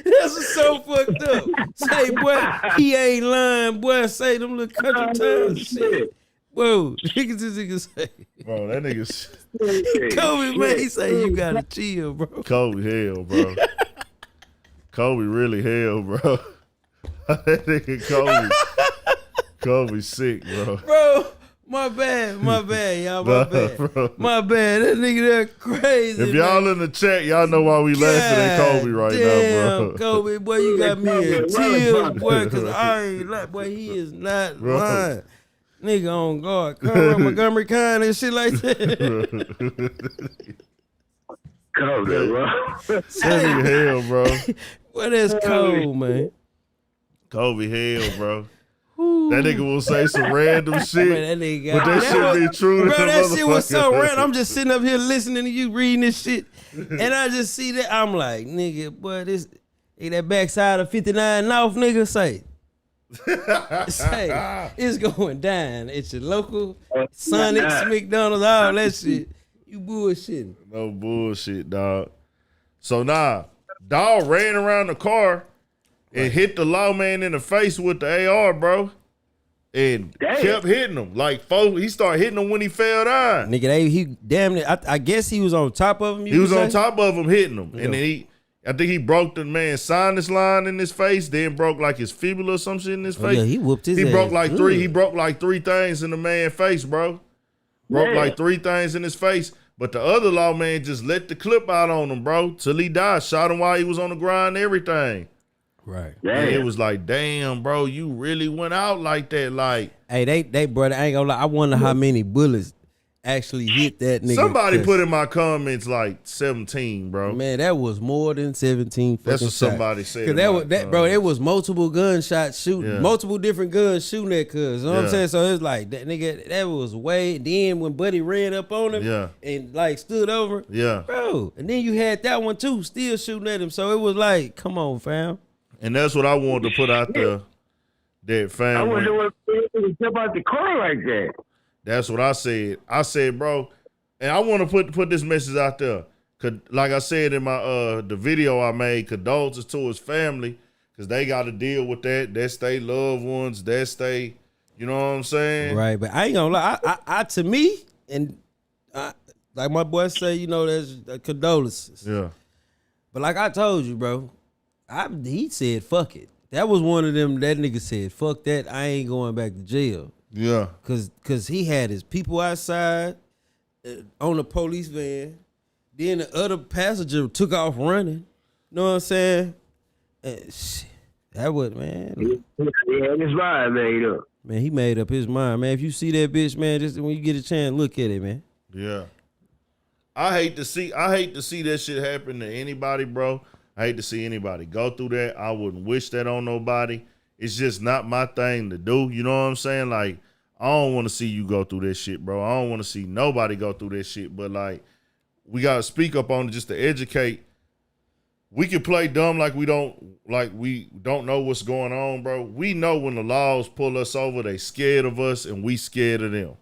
That's so fucked up. Say, boy, he ain't lying. Boy, say them little country times shit. Whoa, niggas this nigga say. Bro, that nigga's Kobe, man, he say you gotta chill, bro. Kobe hell, bro. Kobe really hell, bro. That nigga Kobe sick, bro. Bro, my bad, y'all, my bad. That nigga there crazy. If y'all in the chat, y'all know why we laughing at Kobe right now, bro. Kobe, boy, you got me in tears, boy, cause I ain't like, boy, he is not lying. Nigga on guard, come Montgomery County and shit like that. Kobe, bro. Kobe hell, bro. Well, that's cold, man. Kobe hell, bro. That nigga will say some random shit, man, but that shit be true. Bro, that shit was so random. I'm just sitting up here listening to you reading this shit, and I just see that. I'm like, nigga, boy, this that backside of 59 North, nigga, say it's going down. It's your local Sonic's, McDonald's, all that shit. You bullshitting. No bullshit, dog. So dog ran around the car and hit the lawman in the face with the AR, bro. And kept hitting him. Like, he started hitting him when he fell down. Nigga, he damn near, I guess he was on top of him. He was on top of him hitting him. Yeah. And then I think he broke the man's sinus line in his face, then broke like his fibula or some shit in his face. Yeah, he whooped his ass. He broke like 3 things in the man's face, bro. broke like 3 things in his face. But the other lawman just let the clip out on him, bro, till he died. Shot him while he was on the ground and everything. Right. And it was like, damn, bro, you really went out like that. Like, hey, they brother, I ain't gonna lie. I wonder how many bullets actually hit that nigga. Somebody put in my comments like 17, bro. Man, that was more than 17 fucking That's what shots. somebody said. Cause bro, it was multiple gunshots shooting, multiple different guns shooting at cuz. You know what I'm saying? So it's like that nigga, that was way. Then when Buddy ran up on him and like stood over, bro. And then you had that one too, still shooting at him. So it was like, come on, fam. And that's what I wanted to put out there. That fam. I wonder what jump out the car like that. That's what I said. I said, bro, and I want to put this message out there. Like I said in my the video I made, condolences to his family, because they got to deal with that. That's they loved ones. That's they, you know what I'm saying? Right, but I ain't gonna lie. I to me, and like my boy say, you know, there's condolences. Yeah. But like I told you, bro, he said, fuck it. That was one of them, that nigga said, fuck that, I ain't going back to jail. Yeah. Cause he had his people outside on the police van. Then the other passenger took off running. You know what I'm saying? Shit, that was, man. He had his mind made up. Man, he made up his mind, man. If you see that bitch, man, just when you get a chance, look at it, man. Yeah. I hate to see that shit happen to anybody, bro. I hate to see anybody go through that. I wouldn't wish that on nobody. It's just not my thing to do. You know what I'm saying? Like, I don't want to see you go through that shit, bro. I don't want to see nobody go through that shit. But, like, we got to speak up on it just to educate. We can play dumb like we don't know what's going on, bro. We know when the laws pull us over, they scared of us and we scared of them.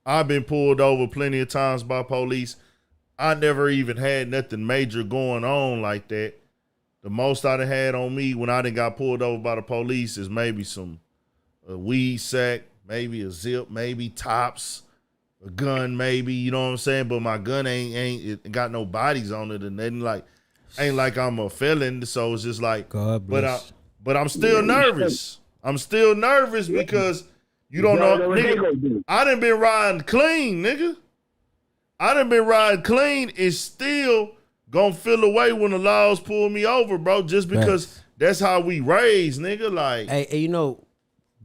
I've been pulled over plenty of times by police. I never even had nothing major going on like that. The most I done had on me when I done got pulled over by the police is maybe a weed sack, maybe a zip, maybe tops, a gun maybe, you know what I'm saying? But my gun ain't got no bodies on it and nothing like, ain't like I'm a felon. So it's just like, God bless. but I'm still nervous. I'm still nervous because you don't know, nigga, I done been riding clean, nigga. I done been riding clean. It's still gonna feel away when the laws pull me over, bro, just because that's how we raised, nigga. Like, hey, you know,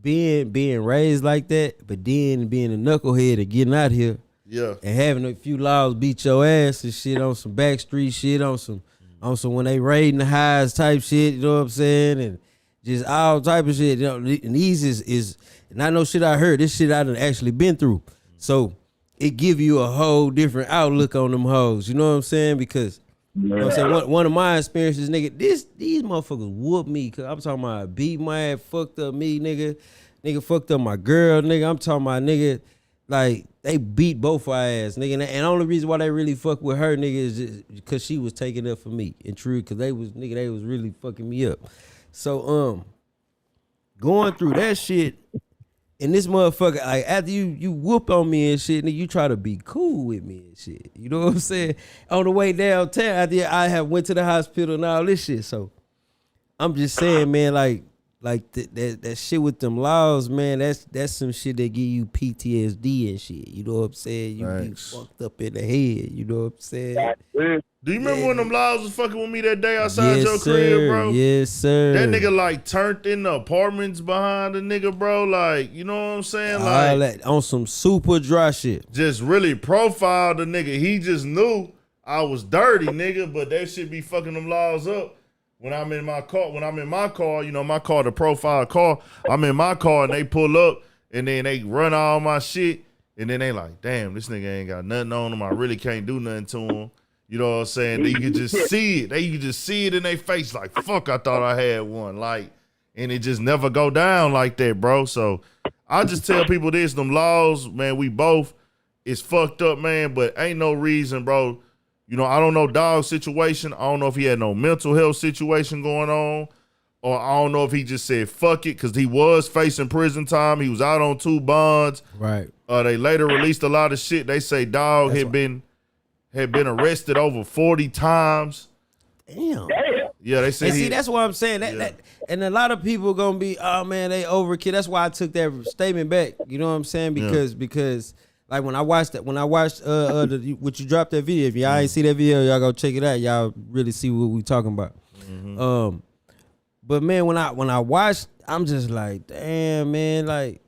being raised like that, but then being a knucklehead and getting out here, and having a few laws beat your ass and shit on some backstreet shit, on some when they raiding the highs type shit, you know what I'm saying, and just all type of shit. You know, and these is not no shit I heard. This shit I done actually been through, so it give you a whole different outlook on them hoes. You know what I'm saying? Because you know what I'm saying, one of my experiences, nigga, these motherfuckers whoop me. Cause I'm talking about beat my ass, fucked up me, nigga fucked up my girl, nigga. I'm talking about nigga, like they beat both our ass, nigga. And the only reason why they really fuck with her, nigga, is just because she was taking up for me. And true, cause they was really fucking me up. So going through that shit. And this motherfucker, like, after you whoop on me and shit, nigga, you try to be cool with me and shit. You know what I'm saying? On the way downtown, after I have went to the hospital and all this shit. So I'm just saying, man, like that shit with them laws, man, that's some shit that give you PTSD and shit. You know what I'm saying? You be fucked up in the head. You know what I'm saying? Do you remember when them laws was fucking with me that day outside your crib, bro? Yes, sir. That nigga like turned in the apartments behind the nigga, bro. Like, you know what I'm saying? Like, all that on some super dry shit. Just really profiled the nigga. He just knew I was dirty, nigga, but that shit be fucking them laws up. When I'm in my car, you know, my car, the profile car, I'm in my car and they pull up and then they run all my shit and then they like, damn, this nigga ain't got nothing on him. I really can't do nothing to him. You know what I'm saying? You can just see it. You can just see it in their face like, fuck, I thought I had one. Like, and it just never go down like that, bro. So I just tell people this, them laws, man, we both, it's fucked up, man, but ain't no reason, bro. You know, I don't know Dog's situation. I don't know if he had no mental health situation going on, or I don't know if he just said fuck it because he was facing prison time. He was out on 2 bonds. Right. They later released a lot of shit. They say Dog had been arrested over 40 times. Damn. Yeah, they said. And see, that's what I'm saying. That and a lot of people gonna be, oh man, they overkill. That's why I took that statement back. You know what I'm saying? Because Like when I watched what you dropped that video. If y'all ain't see that video, y'all go check it out. Y'all really see what we talking about. But man, when I watched, I'm just like, damn, man, like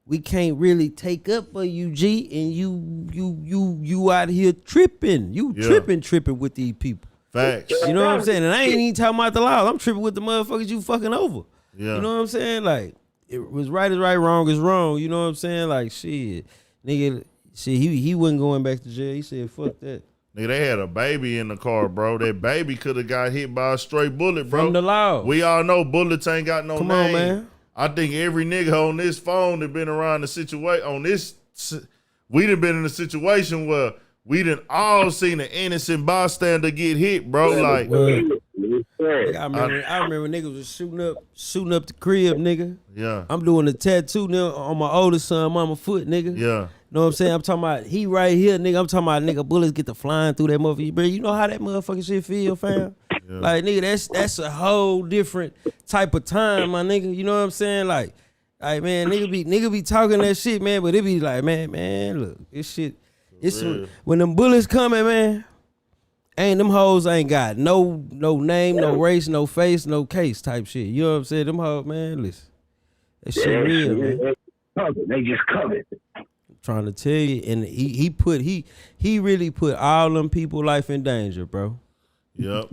we can't really take up for you, G, and you out here tripping. You tripping with these people. Facts. You know what I'm saying? And I ain't even talking about the law. I'm tripping with the motherfuckers you fucking over. Yeah. You know what I'm saying? Like, it was right is right, wrong is wrong. You know what I'm saying? Like, shit. Nigga, he wasn't going back to jail. He said, fuck that. Nigga, they had a baby in the car, bro. That baby could have got hit by a straight bullet, bro. From the law. We all know bullets ain't got no Come name. on, man. I think every nigga on this phone that been around the situation, we done been in a situation where we done all seen an innocent bystander get hit, bro. Like, I remember niggas was shooting up the crib, nigga. yeah. I'm doing a tattoo now on my oldest son, mama foot, nigga. Yeah. Know what I'm saying? I'm talking about he right here, nigga. I'm talking about nigga bullets get to flying through that motherfucker. Bro, you know how that motherfucking shit feel, fam? Yeah. Like, nigga, that's a whole different type of time, my nigga. You know what I'm saying? Like man, nigga be talking that shit, man, but it be like, man, look, this shit, when them bullets coming, man, them hoes ain't got no name, no race, no face, no case type shit. You know what I'm saying? Them hoes, man, listen, that shit real, man. They just covered. Trying to tell you, and he really put all them people life in danger, bro. Yep.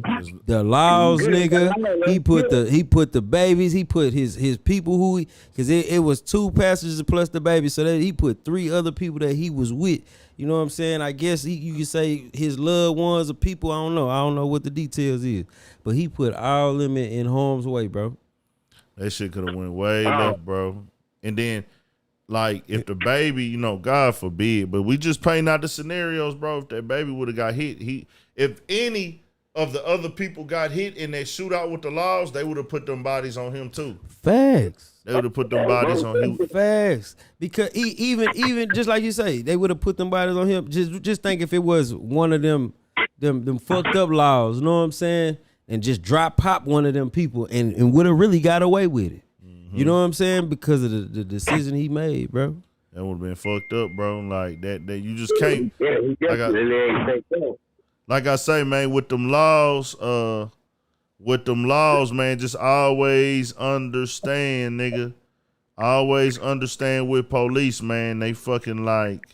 The laws, nigga. He put the babies. He put his people because it was 2 passengers plus the baby, so that he put 3 other people that he was with. You know what I'm saying? I guess you could say his loved ones or people. I don't know what the details is, but he put all them in harm's way, bro. That shit could have went way left, bro. And then, like, if the baby, you know, God forbid, but we just paint out the scenarios, bro. If that baby would have got hit, if any of the other people got hit in that shootout with the laws, they would have put them bodies on him too. Facts. They would have put them bodies on him. Facts. Because even just like you say, they would have put them bodies on him. Just think if it was one of them fucked up laws, you know what I'm saying? And just pop one of them people and would have really got away with it. You know what I'm saying? Because of the decision he made, bro. That would have been fucked up, bro. Like that you just can't. Like I say, man, with them laws, man, just always understand, nigga. Always understand with police, man. They fucking like,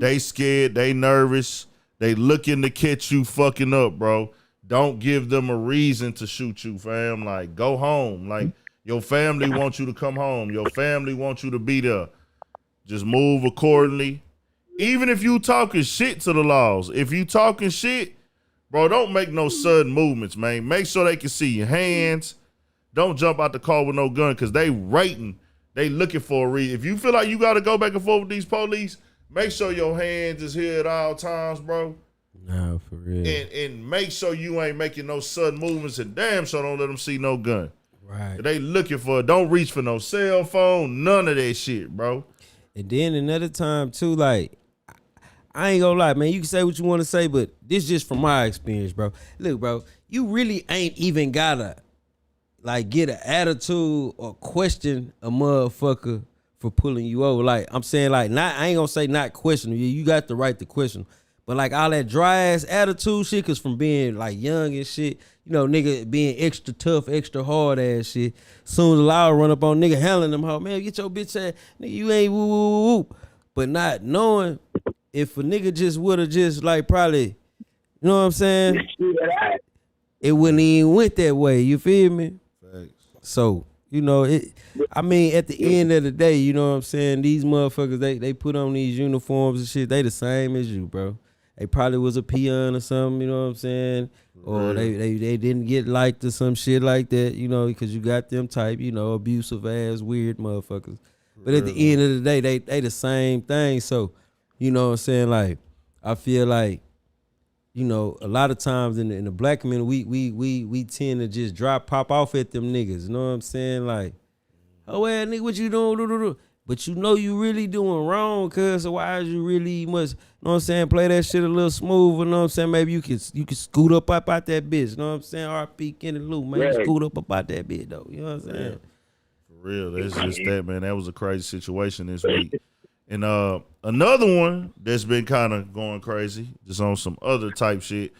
they scared, they nervous, they looking to catch you fucking up, bro. Don't give them a reason to shoot you, fam. Like, go home. Like, your family wants you to come home. Your family wants you to be there. Just move accordingly. Even if you talking shit to the laws, if you talking shit, bro, don't make no sudden movements, man. Make sure they can see your hands. Don't jump out the car with no gun because they rating. They looking for a reason. If you feel like you got to go back and forth with these police, make sure your hands is here at all times, bro. No, for real. And make sure you ain't making no sudden movements, and damn sure don't let them see no gun. Right. They looking for it. Don't reach for no cell phone, none of that shit, bro. And then another time too, like, I ain't gonna lie, man. You can say what you want to say, but this just from my experience, bro. Look, bro, you really ain't even gotta like get an attitude or question a motherfucker for pulling you over. Like, I'm saying, like, I ain't gonna say not question you. You got the right to question, but like all that dry ass attitude shit, cause from being like young and shit, you know, nigga being extra tough, extra hard ass shit. Soon as the law run up on nigga handling them, how man, get your bitch ass, nigga, you ain't woo woo woo. But not knowing. If a nigga just would have just like probably, you know what I'm saying? It wouldn't even went that way. You feel me? Thanks. So, you know, I mean, at the end of the day, you know what I'm saying? These motherfuckers, they put on these uniforms and shit. They the same as you, bro. They probably was a peon or something, you know what I'm saying? Or they didn't get liked or some shit like that, you know, because you got them type, you know, abusive ass, weird motherfuckers. But at the end of the day, they the same thing. So, you know what I'm saying? Like, I feel like, you know, a lot of times in the black community, we tend to just pop off at them niggas. You know what I'm saying? Like, oh, well, nigga, what you doing? But you know you really doing wrong, cuz, so why is you really must, you know what I'm saying, play that shit a little smooth, you know what I'm saying? Maybe you can scoot up out that bitch, you know what I'm saying? RP Kenny Lou, man, scoot up out that bitch, though, you know what I'm saying? For real, that's just that, man. That was a crazy situation this week. And another one that's been kind of going crazy, just on some other type shit.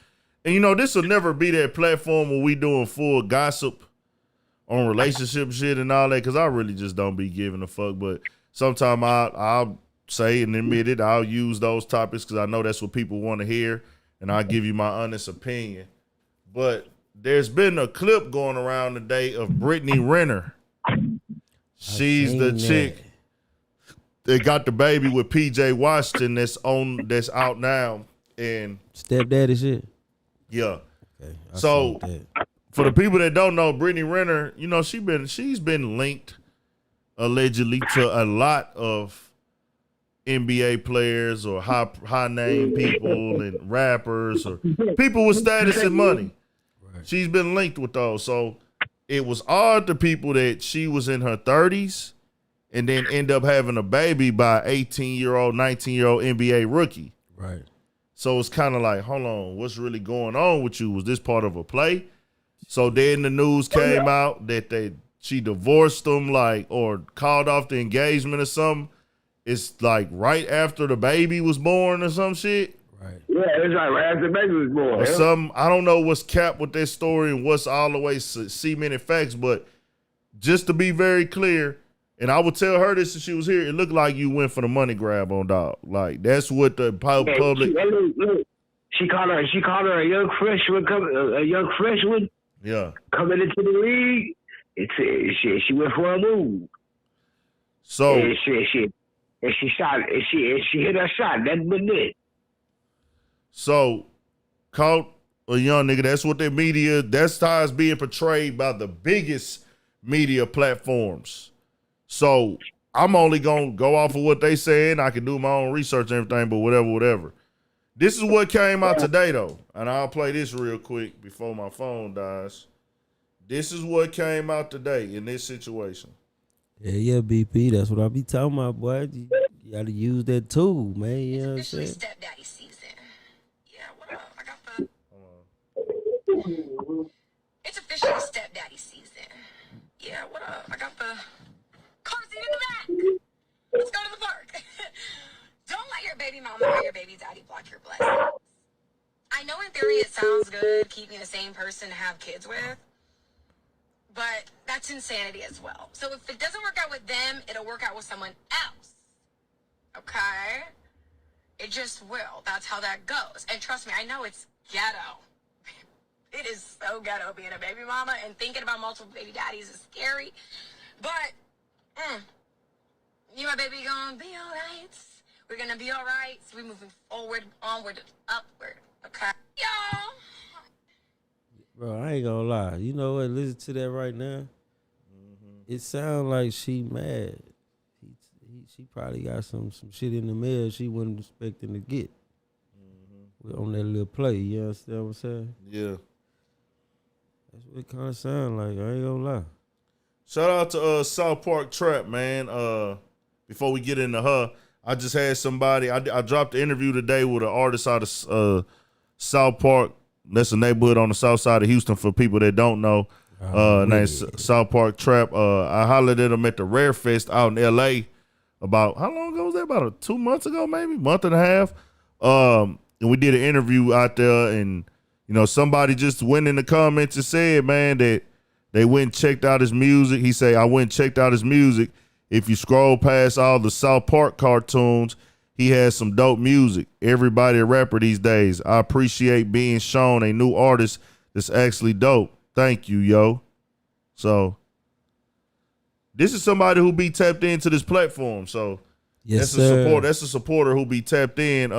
And you know, this will never be that platform where we doing full gossip on relationship shit and all that, because I really just don't be giving a fuck. But sometimes I'll say and admit it, I'll use those topics because I know that's what people want to hear, and I'll give you my honest opinion. But there's been a clip going around today of Brittany Renner. She's the chick that got the baby with PJ Washington that's out now. And stepdaddy shit. Yeah. Okay, so for the people that don't know, Brittany Renner, you know, she's been linked allegedly to a lot of NBA players or high name people and rappers or people with status and money. Right. She's been linked with those. So it was odd to people that she was in her 30s and then end up having a baby by 18-year-old, 19-year-old NBA rookie. Right. So it's kind of like, hold on, what's really going on with you? Was this part of a play? So then the news came out that she divorced him, like, or called off the engagement or something. It's like right after the baby was born or some shit. Right. Yeah, it's like right after the baby was born. Or some, I don't know what's capped with that story and what's all the way cemented facts, but just to be very clear, and I would tell her this if she was here, it looked like you went for the money grab on dog. Like that's what the public. She called her a young freshman. Yeah. Coming into the league, she went for a move. So she hit her shot. That's been it. So caught a young nigga. That's what that's how it's being portrayed by the biggest media platforms. So I'm only gonna go off of what they saying. I can do my own research and everything, but whatever. This is what came out today though. And I'll play this real quick before my phone dies. This is what came out today in this situation. Yeah, BP. That's what I be talking about, boy. You gotta use that tool, man. You know what I'm saying? Stepdaddy season. Yeah, what up? I got the. It's officially stepdaddy season. Yeah, what up? I got the car seat in the back. Let's go to the park. Don't let your baby mama or your baby daddy block your blessings. I know in theory it sounds good keeping the same person to have kids with, but that's insanity as well. So if it doesn't work out with them, it'll work out with someone else. Okay? It just will. That's how that goes. And trust me, I know it's ghetto. It is so ghetto being a baby mama, and thinking about multiple baby daddies is scary. But, you and my baby gonna be all right. We're gonna be all right. So we're moving forward, onward, upward. Okay? Y'all. Bro, I ain't gonna lie. You know what? Listen to that right now. Mm-hmm. It sounds like she mad. She probably got some shit in the mail she wasn't expecting to get on that little play. You understand what I'm saying? Yeah. That's what it kind of sound like. I ain't gonna lie. Shout out to South Park Trap, man. Before we get into her, I just had somebody. I dropped the interview today with an artist out of South Park. That's a neighborhood on the south side of Houston for people that don't know. Named South Park Trap. I hollered at him at the Rare Fest out in L.A. about, how long ago was that? About 2 months ago, maybe? Month and a half. And we did an interview out there, and, you know, somebody just went in the comments and said, man, that they went and checked out his music. He said, I went and checked out his music. If you scroll past all the South Park cartoons, he has some dope music. Everybody a rapper these days. I appreciate being shown a new artist that's actually dope. Thank you, yo. So this is somebody who be tapped into this platform. So yes, that's a supporter who be tapped in.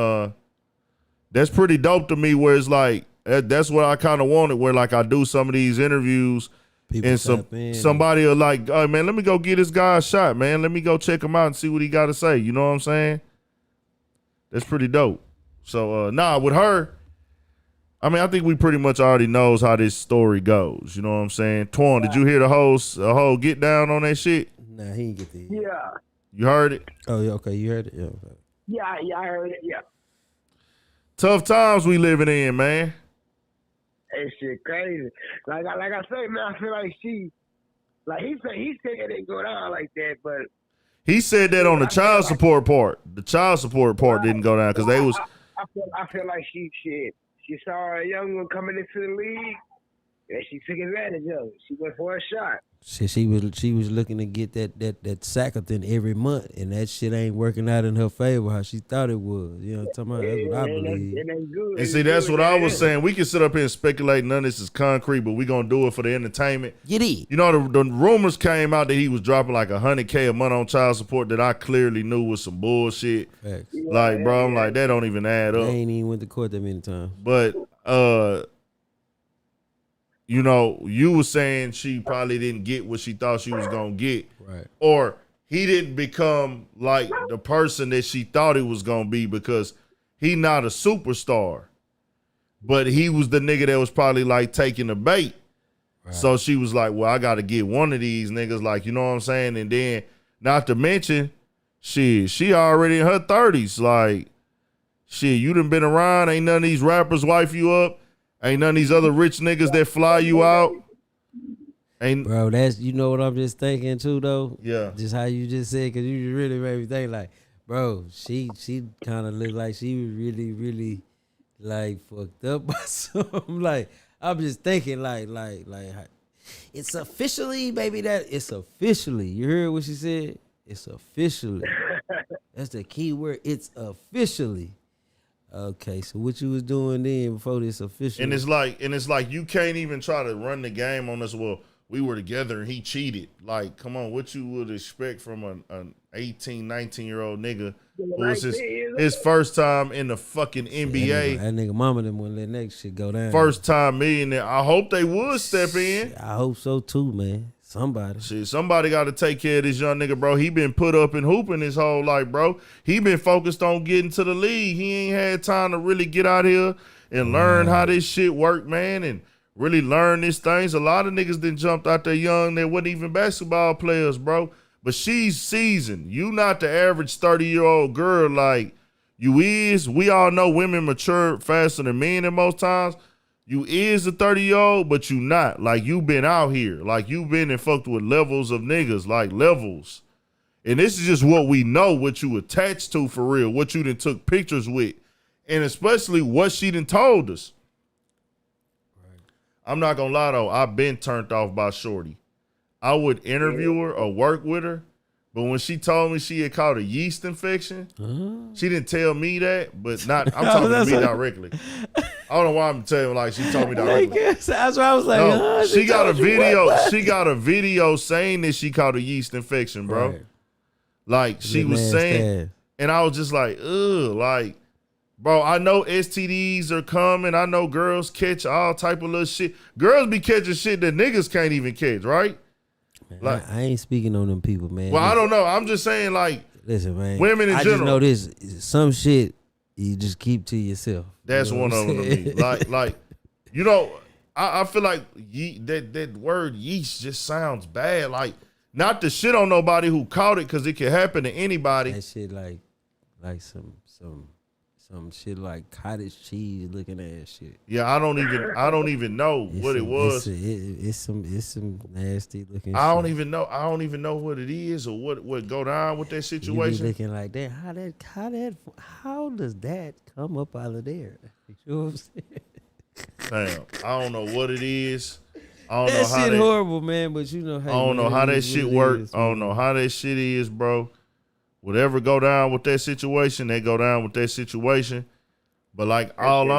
That's pretty dope to me, where it's like that's what I kind of wanted, where like I do some of these interviews people and somebody will like, oh man, let me go get this guy a shot, man. Let me go check him out and see what he got to say. You know what I'm saying? That's pretty dope. So with her, I mean, I think we pretty much already knows how this story goes. You know what I'm saying? Twan, did you hear the whole get down on that shit? Nah, he didn't get the. Yeah. You heard it? Oh yeah, okay, you heard it. Yeah. Okay. Yeah, I heard it. Yeah. Tough times we living in, man. That shit crazy. Like I say, man, I feel like he said it didn't go down like that, but He said that on the child support part. The child support part didn't go down because they was. I feel like she saw a young one coming into the league, and she took advantage of it. She went for a shot. She was looking to get that Sackleton every month, and that shit ain't working out in her favor how she thought it was. You know what I'm talking about? That's what I believe. And see, that's what I was saying. We can sit up here and speculate. None of this is concrete, but we gonna do it for the entertainment. Get it. You know, the rumors came out that he was dropping like $100K a month on child support that I clearly knew was some bullshit. Facts. Like, bro, I'm like, that don't even add up. I ain't even went to court that many times. But you know, you were saying she probably didn't get what she thought she was gonna get, right? Or he didn't become like the person that she thought he was gonna be because he not a superstar, but he was the nigga that was probably like taking the bait. Right. So she was like, well, I got to get one of these niggas, like, you know what I'm saying? And then, not to mention, she already in her 30s. Like, shit, you done been around. Ain't none of these rappers wife you up. Ain't none of these other rich niggas that fly you out. Ain't, bro, that's, you know what I'm just thinking too, though? Yeah. Just how you just said, because you really made me think, like, bro, she kind of looked like she was really, really, like, fucked up by something. Like, I'm just thinking, like, it's officially, baby, it's officially. You heard what she said? It's officially. That's the key word. It's officially. Okay, so what you was doing then before this official? And it's like you can't even try to run the game on us. Well, we were together and he cheated. Like, come on, what you would expect from an 18, 19-year-old nigga who was his first time in the fucking NBA. That nigga mama didn't want to let that shit go down. First time millionaire. I hope they would step in. I hope so too, man. Somebody got to take care of this young nigga, bro. He been put up and hooping his whole life, bro. He been focused on getting to the league. He ain't had time to really get out here and learn how this shit work, man, and really learn these things. A lot of niggas done jumped out there young. They wasn't even basketball players, bro. But she's seasoned. You not the average 30-year-old girl like you is. We all know women mature faster than men in most times. You is a 30-year-old, but you not. Like, you been out here. Like, you been and fucked with levels of niggas, like levels. And this is just what we know, what you attached to for real, what you done took pictures with, and especially what she done told us. Right. I'm not gonna lie, though. I've been turned off by Shorty. I would interview her or work with her, but when she told me she had caught a yeast infection, she didn't tell me that, but I'm talking to me directly. I don't know why I'm telling like she told me directly. That's why I was like, no, she got a video. She got a video saying that she caught a yeast infection, bro. Right. Like she was saying, and I was just like, ugh, like, bro, I know STDs are coming. I know girls catch all type of little shit. Girls be catching shit that niggas can't even catch, right? Man, like, I ain't speaking on them people, man. Well, I don't know. I'm just saying, like, listen, man. Women in general. I just know this. Some shit you just keep to yourself. That's one of them to me. Like, you know, I feel like that word yeast just sounds bad. Like, not to shit on nobody who caught it, because it can happen to anybody. That shit like some shit like cottage cheese looking ass shit. Yeah, I don't even know what it was. It's some nasty looking shit. I don't even know what it is or what go down with that situation. You be looking like that. How does that come up out of there? You know what I'm saying? Damn, I don't know what it is. I don't that know how shit horrible, man. But you know how. I don't know how that shit works. I don't know how that shit is, bro. Whatever go down with that situation, they go down with that situation. But like all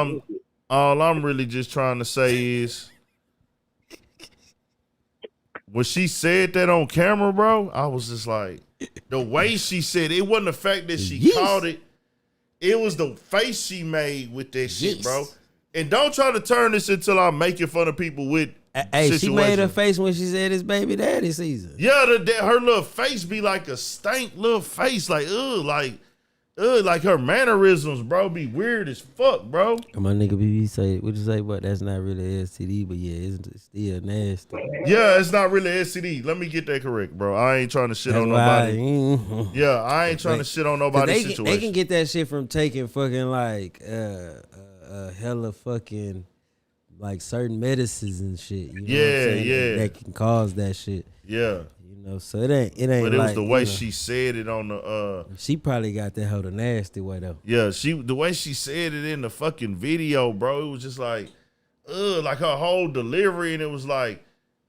I'm really just trying to say is, when she said that on camera, bro, I was just like, the way she said it wasn't the fact that she caught it. It was the face she made with that shit, bro. And don't try to turn this until I'm making fun of people with situations. She made her face when she said it's baby daddy season. Yeah, her little face be like a stank little face, like like her mannerisms, bro, be weird as fuck, bro. My nigga BB say, what you say, but that's not really STD, but yeah, it's still nasty. Yeah, it's not really STD. Let me get that correct, bro. I ain't trying to shit on nobody. Yeah, I ain't trying to shit on nobody's situation. They can get that shit from taking fucking like hella fucking like certain medicines and shit. You know what I'm saying? That can cause that shit. Yeah. You know, so it ain't. But it like, was the way she said it on the. She probably got that hoe the nasty way though. Yeah, the way she said it in the fucking video, bro, it was just like her whole delivery, and it was like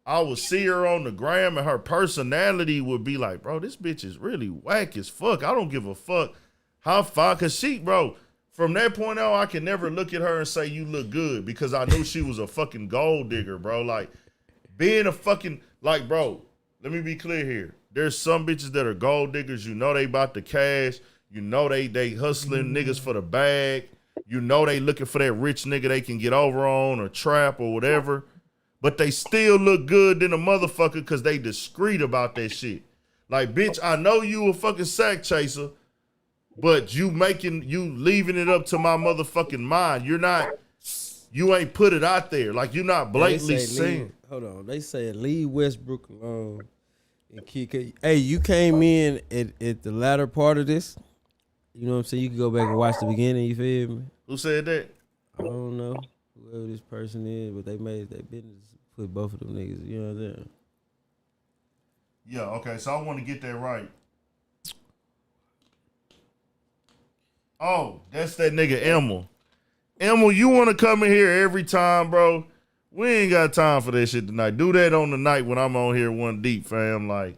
I would see her on the gram, and her personality would be like, bro, this bitch is really whack as fuck. I don't give a fuck how far, cause she, bro, from that point on, I can never look at her and say you look good because I knew she was a fucking gold digger, bro. Like being a fucking like, bro. Let me be clear here. There's some bitches that are gold diggers. You know they about the cash. You know they hustling niggas for the bag. You know they looking for that rich nigga they can get over on or trap or whatever. But they still look good than a motherfucker because they discreet about that shit. Like, bitch, I know you a fucking sack chaser, but you leaving it up to my motherfucking mind. You ain't put it out there. Like, you're not blatantly saying. Hold on. They said leave Westbrook alone and Kid Cudi. Hey, you came in at the latter part of this. You know what I'm saying? You can go back and watch the beginning, you feel me? Who said that? I don't know whoever this person is, but they made their business put both of them niggas, you know what I'm saying? Yeah, okay, so I want to get that right. Oh, that's that nigga Emil. Emil, you want to come in here every time, bro? We ain't got time for that shit tonight. Do that on the night when I'm on here one deep, fam. Like,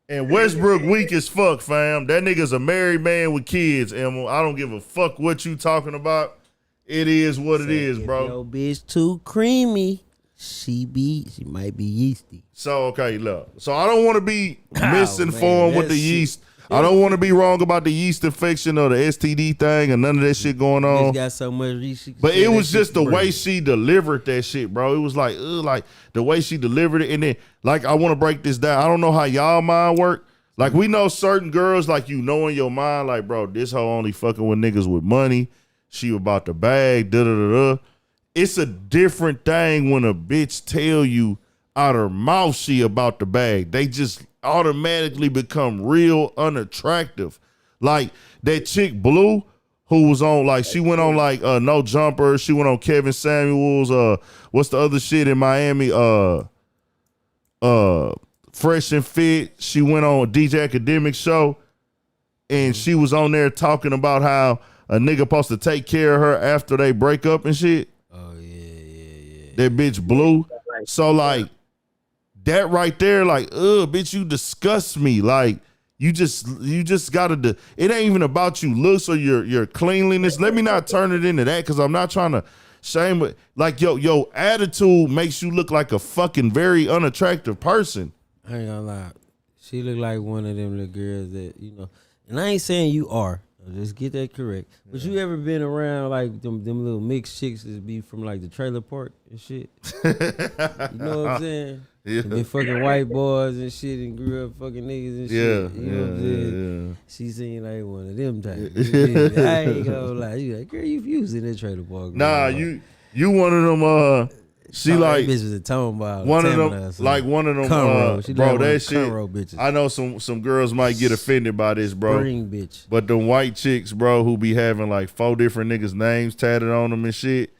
and Westbrook weak as fuck, fam. That nigga's a married man with kids, Emil. I don't give a fuck what you talking about. It is what it is, bro. If your bitch too creamy, she might be yeasty. So, okay, look. So I don't want to be misinformed with the yeast. I don't want to be wrong about the yeast infection or the STD thing and none of that shit going on. Got so much yeast. But it was just the way she delivered that shit, bro. It was like the way she delivered it. And then, like, I want to break this down. I don't know how y'all mind work. Like, we know certain girls, like, you know in your mind, like, bro, this hoe only fucking with niggas with money. She about the bag, da-da-da-da. It's a different thing when a bitch tell you out her mouth she about the bag. They just automatically become real unattractive. Like that chick Blue, who was on, like, she went on like No Jumper. She went on Kevin Samuels. What's the other shit in Miami? Fresh and Fit. She went on DJ Academic show, and she was on there talking about how a nigga supposed to take care of her after they break up and shit. Oh yeah. That bitch Blue. So like that right there, like, bitch, you disgust me. Like, you just gotta it ain't even about you looks or your cleanliness. Let me not turn it into that, because I'm not trying to shame it. Like, your attitude makes you look like a fucking very unattractive person. I ain't gonna lie. She look like one of them little girls that, you know, and I ain't saying you are. Just get that correct. But you ever been around like them little mixed chicks that be from like the trailer park and shit? You know what I'm saying? Yeah. They fucking white boys and shit and grew up fucking niggas and shit. Yeah. You know what I'm saying? Yeah. She seemed like one of them types. I ain't gonna lie. You like, girl, you was in that trailer park. Nah, you one of them she like bitch was a tomboy. One of them, like one of them, bro. That shit. Bitches. I know some girls might get offended by this, bro. Spring bitch. But them white chicks, bro, who be having like 4 different niggas' names tatted on them and shit.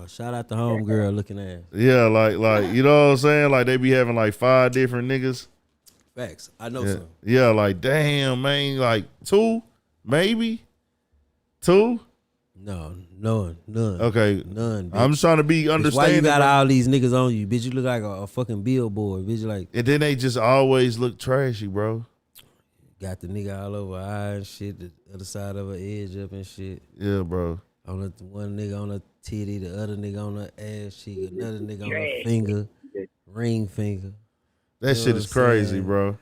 Shout out to homegirl looking ass. Yeah, like you know what I'm saying? Like they be having like 5 different niggas. Facts. I know some. Yeah, like damn, man, like 2, maybe 2. No, none. Okay, none. Bitch. I'm just trying to be understanding. Why you got all these niggas on you, bitch? You look like a fucking billboard, bitch. Like, and then they just always look trashy, bro. Got the nigga all over her eye and shit, the other side of her edge up and shit. Yeah, bro. On the one nigga on her titty, the other nigga on her ass cheek, another nigga on her finger, ring finger. That shit is crazy, bro.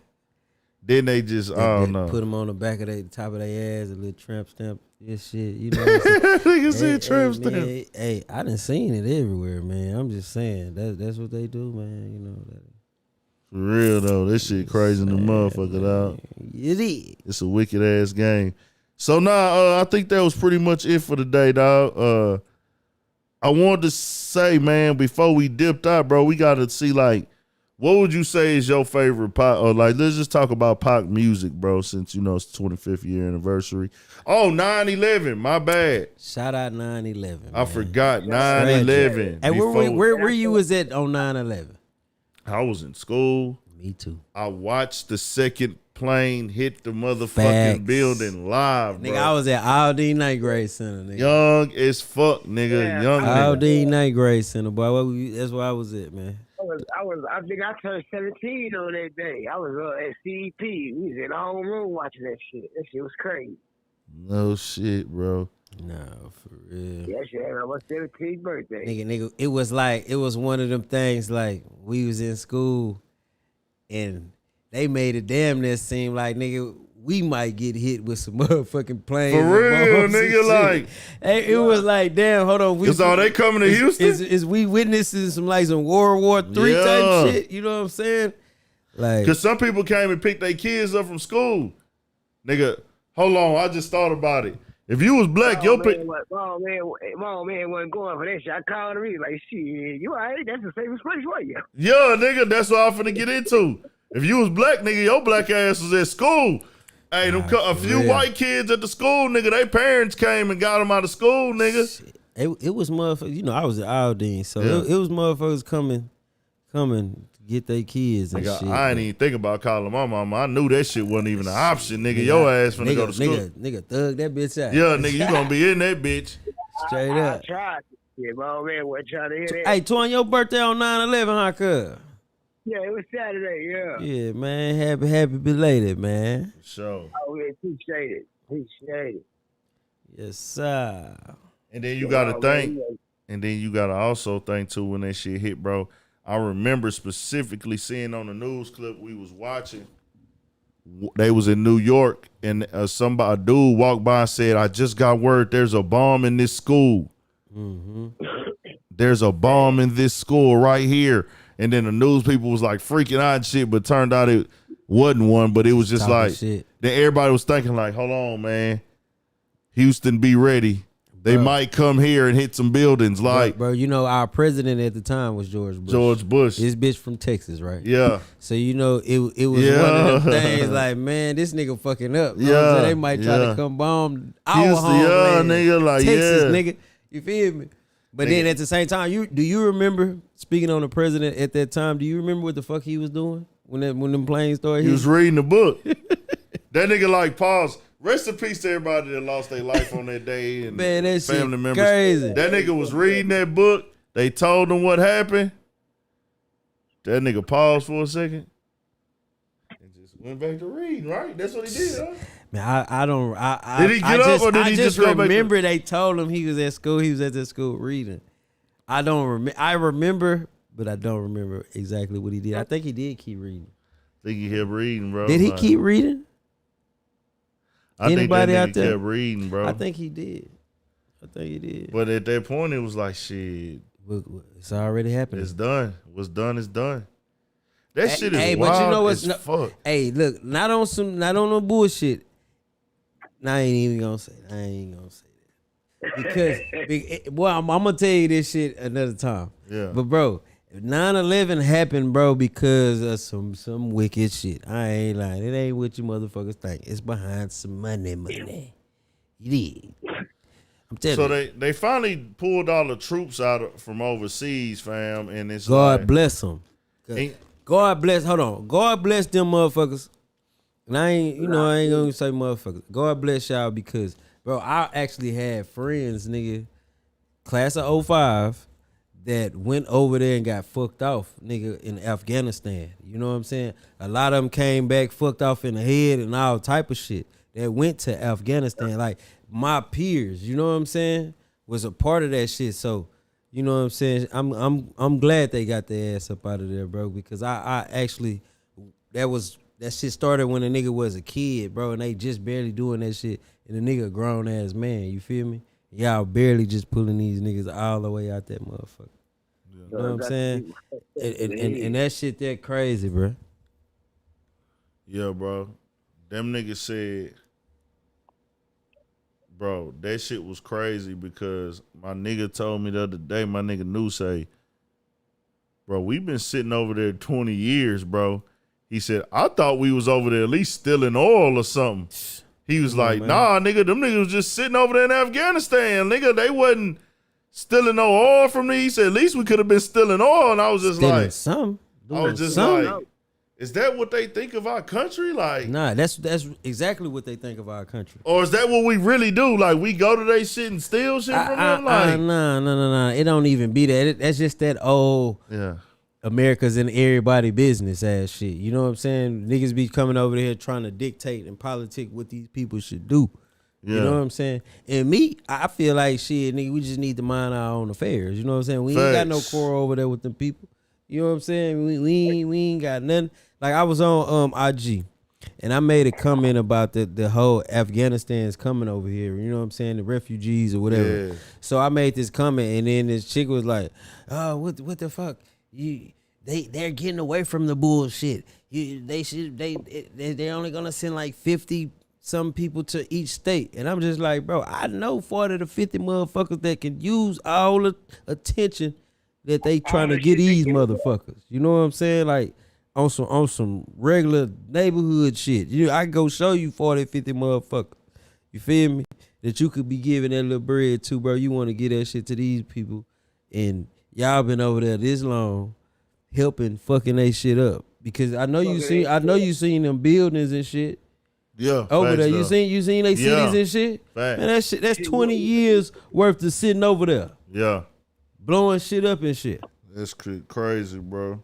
Then they just, I don't know. Put them on the back of the top of their ass, a little tramp stamp. This shit, you know what I'm saying? Nigga said tramp stamp. Hey, I done seen it everywhere, man. I'm just saying, that's what they do, man. You know that. For real though, this shit crazy in the motherfucker out. It is. It's a wicked ass game. So I think that was pretty much it for today, dog. I wanted to say, man, before we dipped out, bro, we got to see, like, what would you say is your favorite Pac? Or like, let's just talk about Pac music, bro, since, you know, it's 25th year anniversary. Oh, 9/11, my bad. Shout out 9/11. I forgot 9/11. Hey, where you was at on 9/11? I was in school. Me too. I watched the second plane hit the motherfucking Facts. building live, bro. Nigga, I was at Aldine Night Grade Center, nigga. Young as fuck, nigga. Yeah, Young nigga. Aldine Night Grade Center, boy. That's where I was at, man. I think I turned 17 on that day. I was at CEP. We was in our own room watching that shit. That shit was crazy. No shit, bro. No, for real. Yeah, shit had my 17th birthday. Nigga, it was one of them things like we was in school and they made it damn near seem like, nigga, we might get hit with some motherfucking planes. For and real, bombs and nigga, shit. like. Hey, it was like, damn, hold on. Is all they coming to Houston? Is we witnessing some like some World War III Yeah. type shit? You know what I'm saying? Like, Because some people came and picked their kids up from school. Nigga, hold on. I just thought about it. If you was black, your pick. My man wasn't going for that shit. I called him. He's like, shit, you all right? That's the safest place for you. Yeah, nigga, that's what I'm finna get into. If you was black, nigga, your black ass was at school. Hey, a few real. white kids at the school, nigga, their parents came and got them out of school, nigga. it was motherfuckers. You know, I was at Aldine, so Yeah. it was motherfuckers coming to get their kids and Nigga, shit. I ain't even think about calling my mama. I knew that shit wasn't even an option, nigga. Your ass finna go to school. Nigga, thug that bitch out. Yeah, nigga, you gonna be in that bitch. Straight I up. tried. Yeah, my man wasn't trying to hear that. Hey, Twan, your birthday on 9/11, huh, cuz? Yeah, it was Saturday, yeah. Yeah, man. Happy belated, man. So, Oh, yeah, appreciate it. Yes, sir. and then you gotta think, and then you gotta also think too when that shit hit, bro. I remember specifically seeing on the news clip we was watching. They was in New York, and a dude walked by and said, "I just got word there's a bomb in this school. There's a bomb in this school right here." And then the news people was like freaking out and shit, but turned out it wasn't one. But it was just Talking like, shit. then everybody was thinking like, hold on, man, Houston, be ready. They might come here and hit some buildings. Like, bro, you know our president at the time was George Bush. George Bush. This bitch from Texas, right? Yeah. So you know it was one of them things like, man, this nigga fucking up. You know what I'm saying? They might try to come bomb our Houston, homeland. nigga, like, Texas, yeah. nigga. You feel me? But then at the same time, do you remember, speaking on the president at that time, do you remember what the fuck he was doing when them planes started He hitting? was reading the book. That nigga like pause. Rest in peace to everybody that lost their life on that day and Man, that family shit members. crazy. That nigga was reading that book. They told him what happened. That nigga paused for a second and just went back to reading. Right? That's what he did. Huh? Man, I don't. Did he get up or did he just go back to- remember they told him he was at school. He was at the school reading. I don't remember. I remember, but I don't remember exactly what he did. I think he did keep reading. I think he kept reading, bro. Did he Like, keep reading? I anybody think that out nigga there? kept reading, bro. I think he did. But at that point, it was like, shit, It's already happening. it's done. What's done is done. That shit is Hey, wild but you know what's as fuck. Hey, look, not on no bullshit. Nah, I ain't even gonna say that. Because well, I'm gonna tell you this shit another time. Yeah. But bro, 9/11 happened, bro, because of some wicked shit. I ain't lying. It ain't what you motherfuckers think. It's behind some money. It is. I'm telling So you. they finally pulled all the troops out from overseas, fam, and it's God like, bless them. Ain't- God bless. Hold on. God bless them motherfuckers. And I ain't gonna say motherfuckers. God bless y'all because, bro, I actually had friends, nigga, class of 05, that went over there and got fucked off, nigga, in Afghanistan. You know what I'm saying? A lot of them came back fucked off in the head and all type of shit that went to Afghanistan. Like my peers, you know what I'm saying, was a part of that shit. So, you know what I'm saying? I'm glad they got their ass up out of there, bro, because I actually that shit started when a nigga was a kid, bro, and they just barely doing that shit, and the nigga a grown ass man. You feel me? Y'all barely just pulling these niggas all the way out that motherfucker. You know what I'm saying? And that shit that crazy, bro. yeah, bro. Them niggas said, bro, that shit was crazy because my nigga told me the other day, my nigga knew say, bro, we been sitting over there 20 years, bro. He said, I thought we was over there at least stealing oil or something. He was like, man. nah, nigga, them niggas was just sitting over there in Afghanistan. Nigga, they wasn't stealing no oil from me. He said, at least we could have been stealing oil. And I was just Stealing like, some. I was just like, is that what they think of our country? Like, nah, that's exactly what they think of our country. Or is that what we really do? Like, we go to their shit and steal shit from them? Like, nah. It don't even be that. That's just that old America's in everybody business ass shit. You know what I'm saying? Niggas be coming over here trying to dictate and politic what these people should do. Yeah. You know what I'm saying? And me, I feel like shit, nigga, we just need to mind our own affairs. You know what I'm saying? We ain't got no quarrel over there with them people. You know what I'm saying? We ain't got nothing. Like, I was on IG, and I made a comment about the whole Afghanistan's coming over here. You know what I'm saying? The refugees or whatever. Yeah. So I made this comment, and then this chick was like, "Oh, what the fuck? They're getting away from the bullshit. They're only gonna send like 50 some people to each state." And I'm just like, bro, I know 40 to 50 motherfuckers that can use all the attention that they trying to get these motherfuckers. You know what I'm saying? Like, on some regular neighborhood shit. I can go show you 40, 50 motherfuckers. You feel me? That you could be giving that little bread to, bro. You want to get that shit to these people. And y'all been over there this long helping fucking they shit up. Because I know you seen them buildings and shit. Yeah. Over there. You seen they cities and shit? Fact. Man, that shit, that's 20 years worth of sitting over there. Yeah. Blowing shit up and shit. That's crazy, bro.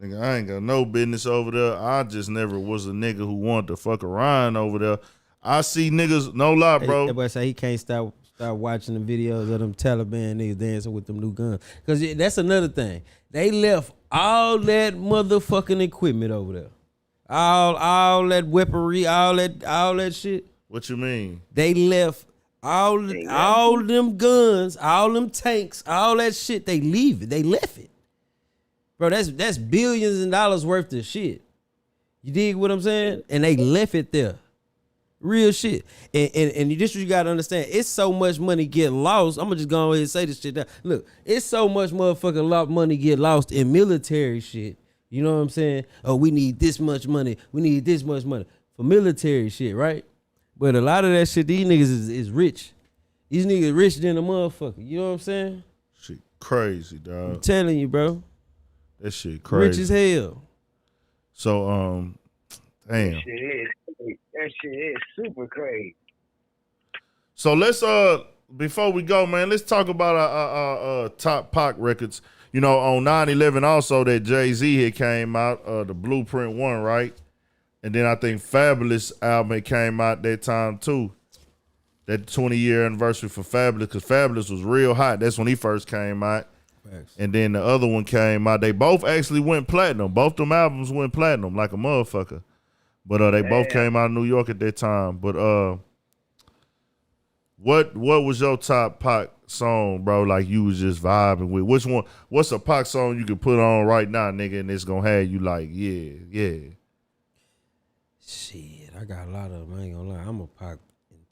Nigga, I ain't got no business over there. I just never was a nigga who wanted to fuck around over there. I see niggas, no lie, bro. That boy say he can't stop watching the videos of them Taliban niggas dancing with them new guns. Because that's another thing. They left all that motherfucking equipment over there. All that weaponry, all that shit. What you mean? They left all them guns, all them tanks, all that shit. They leave it. They left it. Bro, that's billions of dollars worth of shit. You dig what I'm saying? And they left it there. Real shit. And this you gotta understand. It's so much money get lost. I'm gonna just go ahead and say this shit down. Look, it's so much motherfucking money get lost in military shit. You know what I'm saying? Oh, we need this much money. We need this much money for military shit, right? But a lot of that shit, these niggas is rich. These niggas richer than a motherfucker. You know what I'm saying? Shit crazy, dog. I'm telling you, bro. That shit crazy. Rich as hell. So, damn. That shit is super crazy. So let's before we go, man, let's talk about our top Pac records. You know, on 9/11 also that Jay-Z had came out, the Blueprint 1, right? And then I think Fabulous album had came out that time too. That 20-year anniversary for Fabulous, because Fabulous was real hot. That's when he first came out. Thanks. And then the other one came out. They both actually went platinum. Both them albums went platinum like a motherfucker. But they both came out of New York at that time. But what was your top Pac song, bro? Like you was just vibing with? Which one? What's a Pac song you could put on right now, nigga, and it's gonna have you like, yeah. Shit, I got a lot of them. I ain't gonna lie. I'm a Pac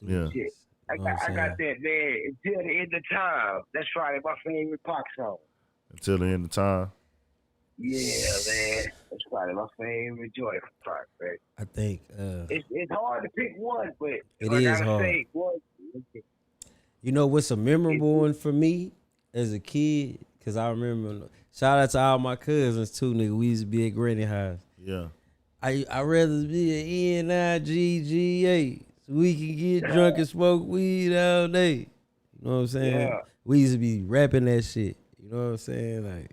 enthusiast. Yeah. I got that, man. Until the end of time. That's probably my favorite Pac song. Until the end of time. Yeah, man. That's probably my favorite joint for Pac, man. I think it's hard to pick one, but it is hard. Say one. You know what's a memorable one for me as a kid? Because I remember, shout out to all my cousins too, nigga. We used to be at Granny House. Yeah. I'd rather be an NIGGA. So we can get drunk and smoke weed all day. You know what I'm saying? Yeah. We used to be rapping that shit. You know what I'm saying? Like,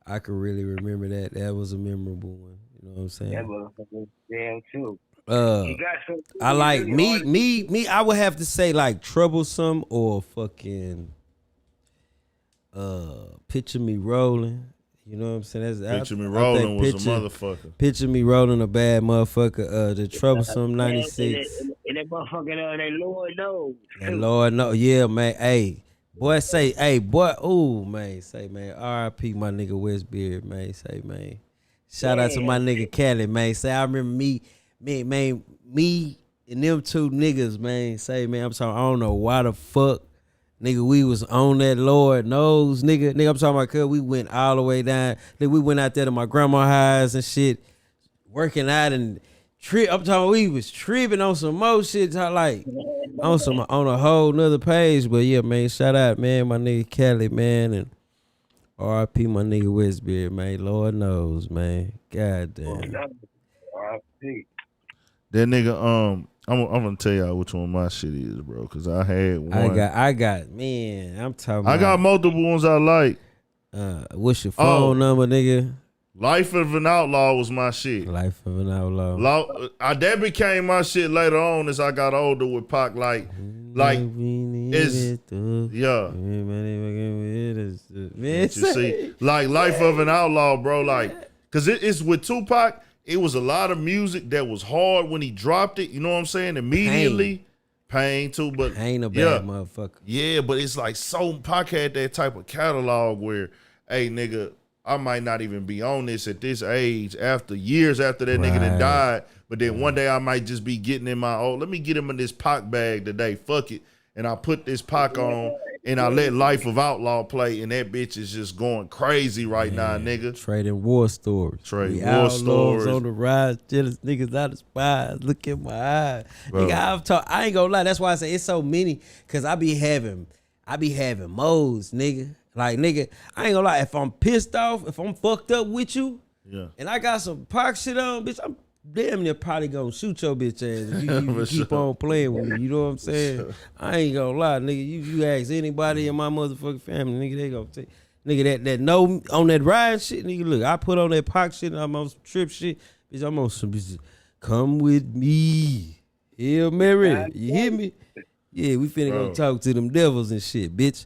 I could really remember that. That was a memorable one. You know what I'm saying? That motherfucker damn too. I like me. I would have to say like Troublesome or fucking Picture Me Rolling. You know what I'm saying? Picture Me Rolling was a motherfucker. Picture Me Rolling a bad motherfucker. The Troublesome 96. And that motherfucker, that Lord knows. And Lord knows. Yeah, man. Hey, boy, say, hey, boy. Ooh, man. Say, man. R.I.P. my nigga Westbeard, man. Say, man. Shout out to my nigga Cali, man. Say, I remember me and them two niggas, man. Say, man, I'm talking, I don't know why the fuck. Nigga, we was on that Lord knows, nigga. I'm talking about, cuz we went all the way down. Nigga, we went out there to my grandma's house and shit, working out and I'm talking, we was tripping on some more shit, like on a whole nother page. But yeah, man, shout out, man, my nigga Cali, man, and R.I.P. my nigga Westbeard, man. Lord knows, man. God damn. R.I.P. That nigga, I'm gonna tell y'all which one my shit is, bro. Cause I had one. I got, man. I'm talking. I got multiple ones I like. What's your phone number, nigga? Life of an Outlaw was my shit. Life of an Outlaw. That became my shit later on as I got older with Pac. Like it's yeah. You see, like Life of an Outlaw, bro. Like, cause it's with Tupac. It was a lot of music that was hard when he dropped it. You know what I'm saying? Immediately, pain too. But ain't a bad motherfucker. Yeah, but it's like Pac had that type of catalog where, hey, nigga, I might not even be on this at this age years after that nigga that died. But then one day I might just be getting in my let me get him in this Pac bag today. Fuck it. And I put this Pac on and I let Life of Outlaw play and that bitch is just going crazy right now, nigga. Trading war stories. Trading war stories. On the rise, jealous niggas out of spies. Look in my eyes. Nigga, I ain't gonna lie. That's why I say it's so many. Cause I be having modes, nigga. Like, nigga, I ain't gonna lie, if I'm pissed off, if I'm fucked up with you, and I got some Pac shit on, bitch, I'm damn near probably gonna shoot your bitch ass if you keep on playing with me. You know what I'm saying? I ain't gonna lie, nigga. You ask anybody in my motherfucking family, nigga, they gonna say, nigga, that know on that ride shit, nigga, look, I put on that Pac shit, I'm on some trip shit, bitch, I'm on some bitch, come with me. Hail Mary, you hear me? Yeah, we finna go talk to them devils and shit, bitch.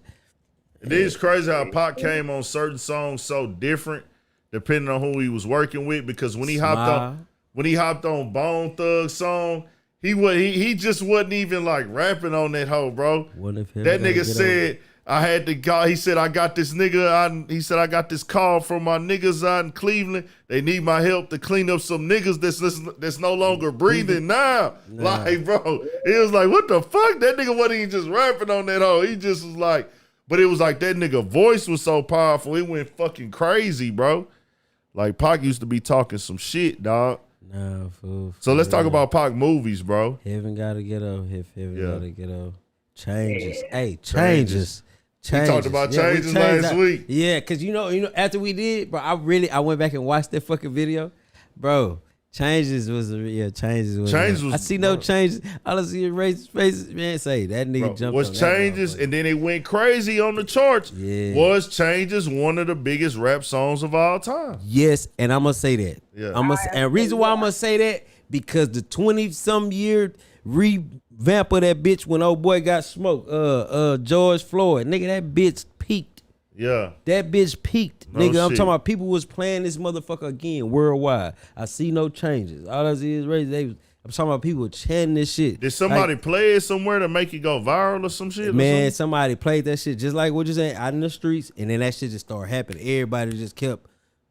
It is crazy how Pac came on certain songs so different depending on who he was working with. Because when he hopped on Bone Thug song, he just wasn't even like rapping on that hoe, bro. That nigga said I had to call. He said I got this nigga. He said I got this call from my niggas out in Cleveland. They need my help to clean up some niggas that's no longer breathing now. Like, bro, it was like, what the fuck? That nigga wasn't even just rapping on that hoe. He just was like. But it was like that nigga voice was so powerful, it went fucking crazy, bro. Like Pac used to be talking some shit, dog. Nah, fool. So let's talk about Pac movies, bro. Heaven gotta get up. Heaven gotta get up. Changes. Hey, changes. We talked about changes last week. Yeah, cause you know, after we did, bro, I went back and watched that fucking video, bro. Changes was. I see no changes. All I see is racist faces. Man, say that nigga jumped. Was changes, and then it went crazy on the charts. Yeah. Was changes one of the biggest rap songs of all time? Yes, and I'm gonna say that. Yeah. And reason why I'm gonna say that because the 20-some year revamp of that bitch when old boy got smoked. George Floyd, nigga, that bitch peaked. Yeah. That bitch peaked. Nigga, I'm talking about people was playing this motherfucker again worldwide. I see no changes. All I see is race. I'm talking about people chanting this shit. Did somebody play it somewhere to make it go viral or some shit? Man, somebody played that shit just like what you saying out in the streets, and then that shit just started happening. Everybody just kept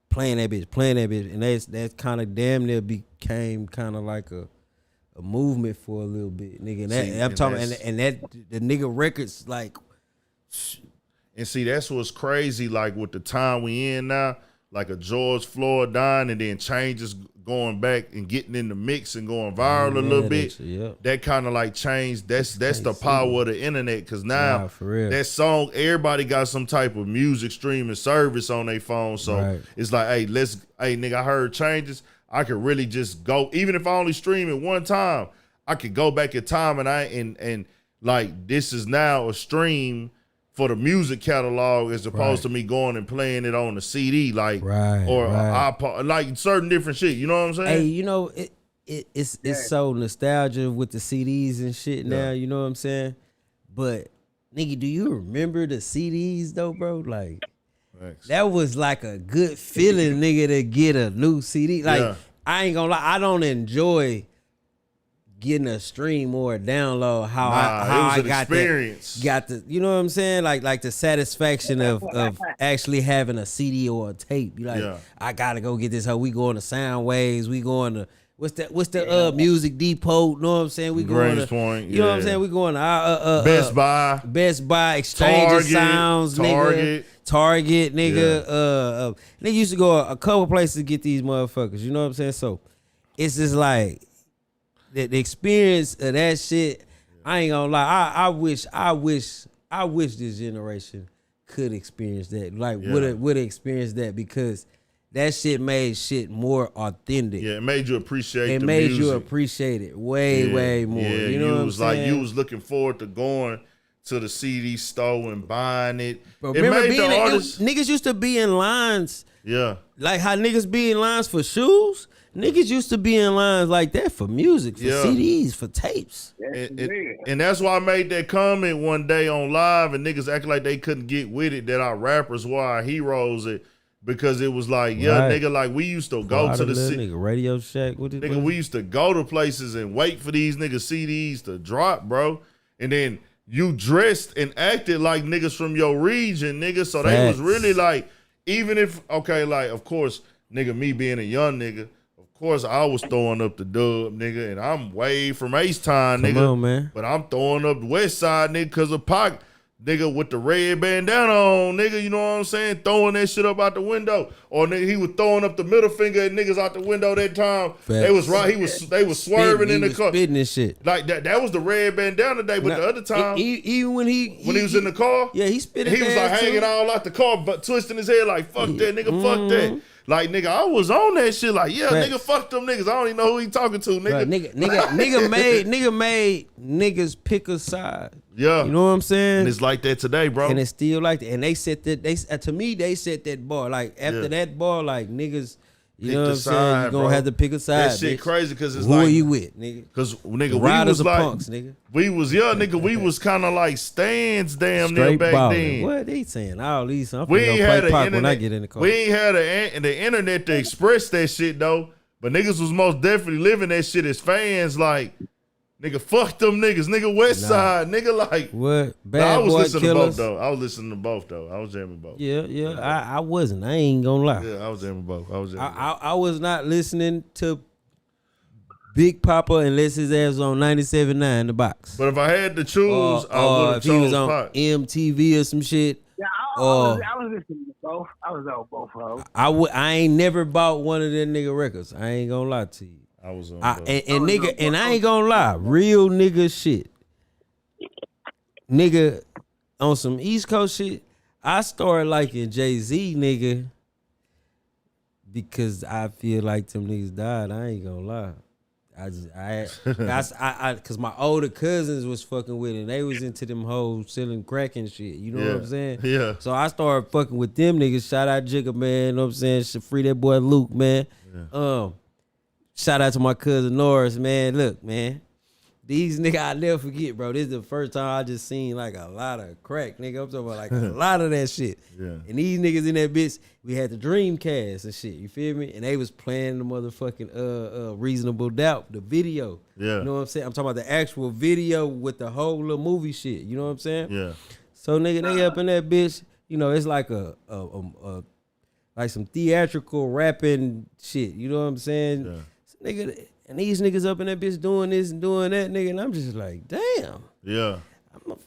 playing that bitch, and that's kind of damn near became kind of like a movement for a little bit, nigga. And I'm talking, and that the nigga records like. And see, that's what's crazy, like with the time we in now, like a George Floyd dying and then changes going back and getting in the mix and going viral a little bit. That kind of like changed. That's the power of the internet. Cause now that song, everybody got some type of music streaming service on their phone. So it's like, hey, nigga, I heard changes. I could really just go, even if I only stream it one time, I could go back in time and like this is now a stream for the music catalog as opposed to me going and playing it on the CD, like iPod, like certain different shit. You know what I'm saying? Hey, you know it's so nostalgia with the CDs and shit now. You know what I'm saying? But nigga, do you remember the CDs though, bro? Like that was like a good feeling, nigga, to get a new CD. Like I ain't gonna lie, I don't enjoy getting a stream or a download how I got the you know what I'm saying, like the satisfaction of actually having a CD or a tape. You like I gotta go get this. How we going to Soundwaves, we going to what's the Music Depot, you know what I'm saying, we going to Point, you know what I'm saying, we going to Best Buy, Exchange of Sounds, Target, nigga. They used to go a couple places to get these motherfuckers, you know what I'm saying. So it's just like the experience of that shit. I ain't gonna lie. I wish this generation could experience that. Like Yeah. would have experienced that because that shit made shit more authentic. Yeah, it made you appreciate It the made music. you appreciate it way more. Yeah, you know what I'm was like saying? you was looking forward to going to the CD store and buying it. But It remember made the artists. niggas used to be in lines Yeah. like how niggas be in lines for shoes. Niggas used to be in lines like that for music, for Yeah. CDs, for tapes. And that's why I made that comment one day on live, and niggas acting like they couldn't get with it that our rappers were our heroes. Because it was like, yeah, Right. nigga, like we used to go to the city. nigga Radio Shack. Nigga, we used to go to places and wait for these niggas CDs to drop, bro. And then you dressed and acted like niggas from your region, nigga. So they was Facts. really like, even if, okay, like, of course, nigga, me being a young nigga, of course, I was throwing up the dub, nigga, and I'm way from H-Town, nigga. Come on, man. But I'm throwing up the West Side, nigga, because of Pac, nigga, with the red bandana on, nigga, you know what I'm saying? Throwing that shit up out the window. Or nigga, he was throwing up the middle finger at niggas out the window that time. They was right, they was swerving in the car. Spitting and shit. Like that was the red bandana day, but the other time even when he was in the car, yeah, he spit. he was like hanging all out the car, but twisting his head like fuck that nigga, fuck that. Like nigga, I was on that shit. Like yeah, Facts. nigga, fuck them niggas. I don't even know who he talking to, nigga. Right, nigga made niggas pick a side. Yeah, You know what I'm saying? and it's like that today, bro. And it's still like that. And they set that to me, they set that bar. Like after Yeah. that bar, like niggas, you Pick know what the I'm saying? side, You're gonna bro. have to pick a side. That shit bitch. crazy because it's Who like are you with, nigga? Because nigga, The we riders was of like punks, nigga. we was nigga. We was kind of like stands damn near Straight back ballin'. then. What they saying? All these. I'm We finna ain't go had play the Pac internet. when I get in the car. We ain't had the internet to express that shit though. But niggas was most definitely living that shit as fans. Like nigga, fuck them niggas. Nigga, West Side. Nigga, like What? Bad I was boy listening killers. to both though. I was listening to both though. I was jamming both. Yeah. I wasn't. I ain't gonna lie. Yeah, I was jamming both. I was not listening to Big Papa unless his ass was on 97.9 The Box. But if I had to choose, I would Or have if he was chose on Pac. MTV or some shit. Yeah, I was listening to both. I was on both of them. I ain't never bought one of them nigga records. I ain't gonna lie to you. I was on. I both. and I ain't gonna lie, real nigga shit. Nigga on some East Coast shit, I started liking Jay-Z, nigga, because I feel like them niggas died. I ain't gonna lie. Cause my older cousins was fucking with it and they was into them hoes selling crack and shit. You know what I'm saying? Yeah. So I started fucking with them niggas. Shout out Jigga, man. You know what I'm saying? Should free that boy Luke, man. Shout out to my cousin Norris, man. Look, man. These niggas I never forget, bro. This is the first time I just seen like a lot of crack, nigga. I'm talking about like a lot of that shit. Yeah. And these niggas in that bitch, we had the Dreamcast and shit. You feel me? And they was playing the motherfucking Reasonable Doubt, the video. Yeah. You know what I'm saying? I'm talking about the actual video with the whole little movie shit. You know what I'm saying? Yeah. So nigga, they up in that bitch. You know, it's like a like some theatrical rapping shit. You know what I'm saying? Yeah. So, nigga, and these niggas up in that bitch doing this and doing that, nigga, and I'm just like, damn. Yeah.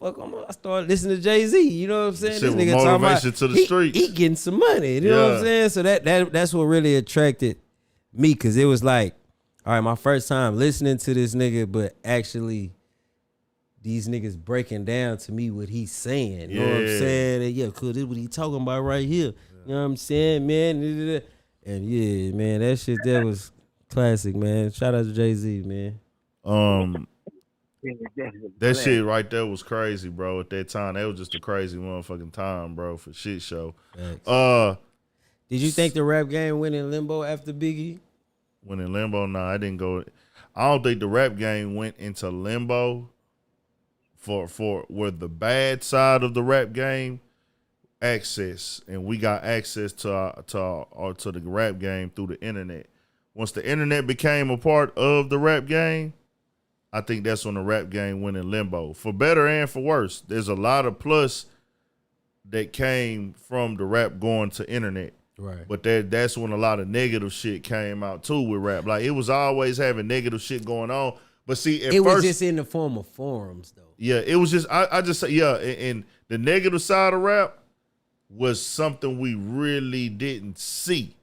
I started listening to Jay-Z. You know what I'm saying? Shit This was nigga talking about motivation to the he streets. getting some money. You know what I'm saying? So that's what really attracted me, because it was like, all right, my first time listening to this nigga, but actually these niggas breaking down to me what he's saying. You know what I'm Yeah. saying? And yeah, cause this what he talking about right here. You know what I'm saying, man? And yeah, man, that shit that was classic, man. Shout out to Jay-Z, man. That shit right there was crazy, bro. At that time, that was just a crazy motherfucking time, bro, for shit show. Thanks. Did you think the rap game went in limbo after Biggie? Went in limbo? Nah, I didn't go. I don't think the rap game went into limbo for where the bad side of the rap game access, and we got access to the rap game through the internet. Once the internet became a part of the rap game, I think that's when the rap game went in limbo. For better and for worse, there's a lot of plus that came from the rap going to internet. Right. But that's when a lot of negative shit came out too with rap. Like it was always having negative shit going on. But see, at it was first, just in the form of forums, though. yeah, it was just I just say and the negative side of rap was something we really didn't see.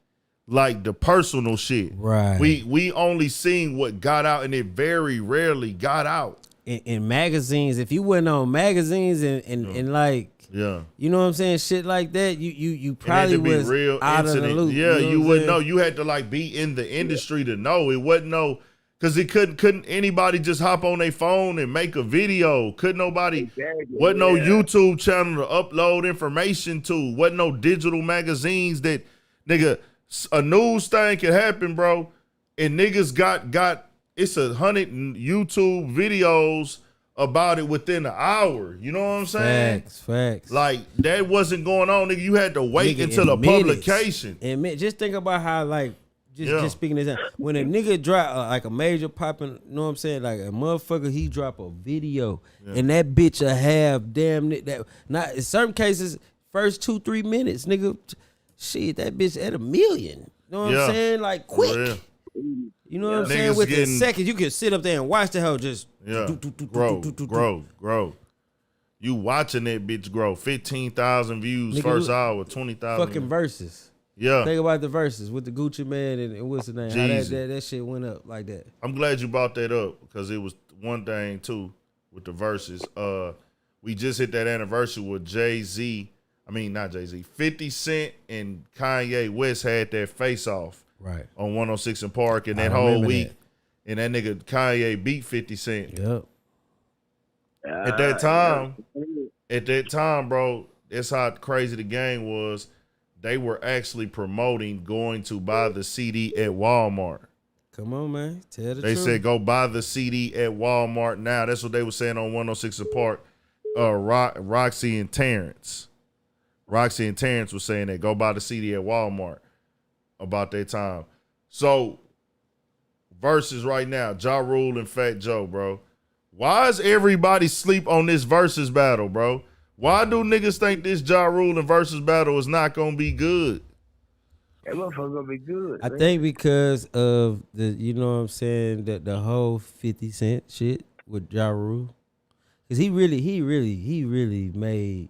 Like the personal shit. Right. We only seen what got out, and it very rarely got out. in magazines. If you wasn't on magazines and like, yeah, you know what I'm saying, shit like that, you probably and it had to was be real out incident. of the loop. Yeah, you know wouldn't know. You had to like be in the industry to know. It wasn't no, because it couldn't anybody just hop on their phone and make a video. Couldn't nobody. Wasn't no YouTube channel to upload information to. Wasn't no digital magazines that nigga. A news thing can happen, bro, and niggas got it's 100 YouTube videos about it within an hour. You know what I'm saying? Facts. Like, that wasn't going on, nigga. You had to wait Nigga, until the publication. And just think about how, like, just speaking this out, when a nigga drop like a major popping, you know what I'm saying? Like a motherfucker, he drop a video and that bitch will have damn that. Not in certain cases, first 2-3 minutes, nigga. Shit, that bitch at 1 million. You know what I'm saying? Like, quick. You know what I'm saying? Within seconds, you can sit up there and watch the hell just grow. You watching that bitch grow. 15,000 views nigga, first hour, 20,000. Fucking Verzuz. Yeah. Think about the Verzuz with the Gucci Man and what's the name? How that shit went up like that. I'm glad you brought that up because it was one thing too with the Verzuz. We just hit that anniversary with Jay-Z. I mean, not Jay-Z. 50 Cent and Kanye West had that face-off. Right. On 106 and Park, and that whole week, and that nigga Kanye beat 50 Cent. Yep. At that time, bro, that's how crazy the game was. They were actually promoting going to buy the CD at Walmart. Come on, man. Tell the truth. They said go buy the CD at Walmart now. That's what they were saying on 106 and Park. Roxy and Terrence. Roxy and Terrence was saying that go buy the CD at Walmart about that time. So, Verzuz right now, Ja Rule and Fat Joe, bro. Why is everybody sleep on this Verzuz battle, bro? Why do niggas think this Ja Rule and Verzuz battle is not gonna be good? That motherfucker gonna be good. I think because of the, you know what I'm saying, that the whole 50 Cent shit with Ja Rule. Cause he really made,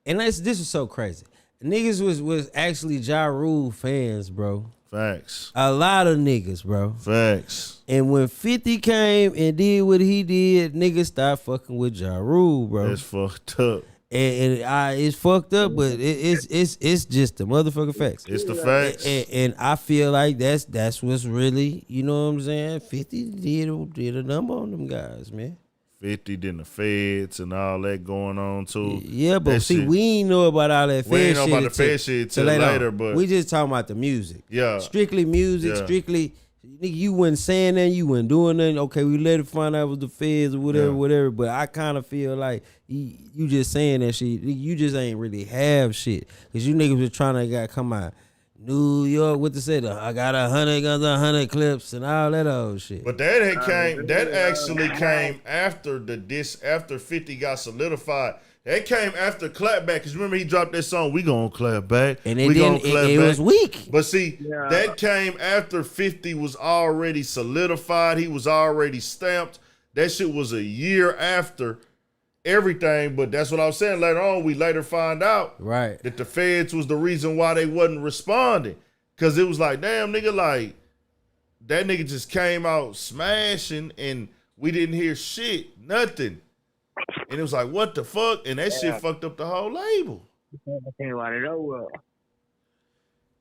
and this is so crazy. Niggas was actually Ja Rule fans, bro. Facts. A lot of niggas, bro. Facts. And when 50 came and did what he did, niggas stopped fucking with Ja Rule, bro. It's fucked up. And it's fucked up, but it's just the motherfucking facts. It's the facts. And I feel like that's what's really, you know what I'm saying? 50 did a number on them guys, man. 50 then the feds and all that going on too. Yeah, but see, we ain't know about all that fed shit. We ain't know about the fed shit till later, but we just talking about the music. Yeah. Strictly music, strictly, nigga, you wasn't saying nothing, you wasn't doing nothing. Okay, we let it find out it was the feds or whatever, but I kind of feel like you just saying that shit, you just ain't really have shit. Cause you niggas was trying to come out New York, what to say? I got 100 guns, 100 clips, and all that old shit. But that actually came after after 50 got solidified. That came after Clapback, because remember he dropped that song, We Gonna Clap Back. And it was weak. But see, that came after 50 was already solidified. He was already stamped. That shit was a year after everything, but that's what I was saying. Later on, we later find out that the feds was the reason why they wasn't responding. Cause it was like, damn nigga, like that nigga just came out smashing and we didn't hear shit, nothing. And it was like, what the fuck? And that shit fucked up the whole label.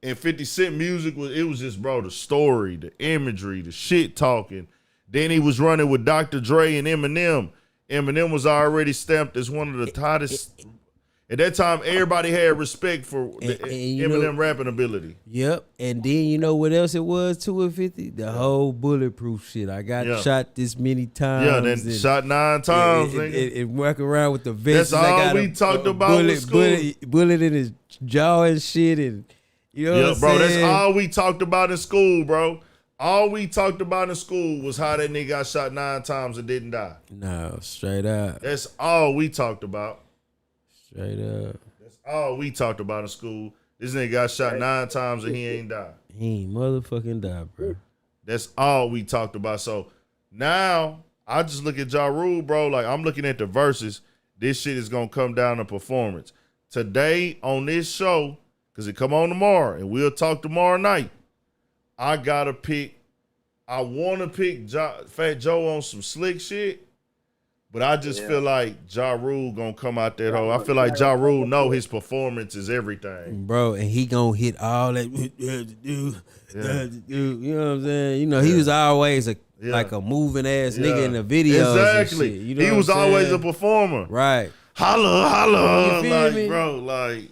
And 50 Cent music was just, bro, the story, the imagery, the shit talking. Then he was running with Dr. Dre and Eminem. Eminem was already stamped as one of the hottest. At that time, everybody had respect for Eminem rapping ability. Yep. And then you know what else it was too at 50? The whole bulletproof shit. I got shot this many times. Yeah, then shot 9 times. And walk around with the vest. That's all we talked about in school. Bullet in his jaw and shit. And you know what I'm bro, saying? That's all we talked about in school, bro. All we talked about in school was how that nigga got shot 9 times and didn't die. No, straight up. That's all we talked about. Straight up. That's all we talked about in school. This nigga got shot 9 times and he ain't died. He ain't motherfucking died, bro. That's all we talked about. So now I just look at Ja Rule, bro. Like I'm looking at the verses. This shit is gonna come down to performance. Today on this show, because it come on tomorrow, and we'll talk tomorrow night. I want to pick Fat Joe on some slick shit, But I just feel like Ja Rule gonna come out that hole. I feel like Ja Rule know his performance is everything. Bro, and he gonna hit all that. You know what I'm saying? You know, he was always like a moving ass nigga in the videos. Exactly. And shit, you know he was always a performer. Right. Holla, holla. You feel Like, me? bro, like.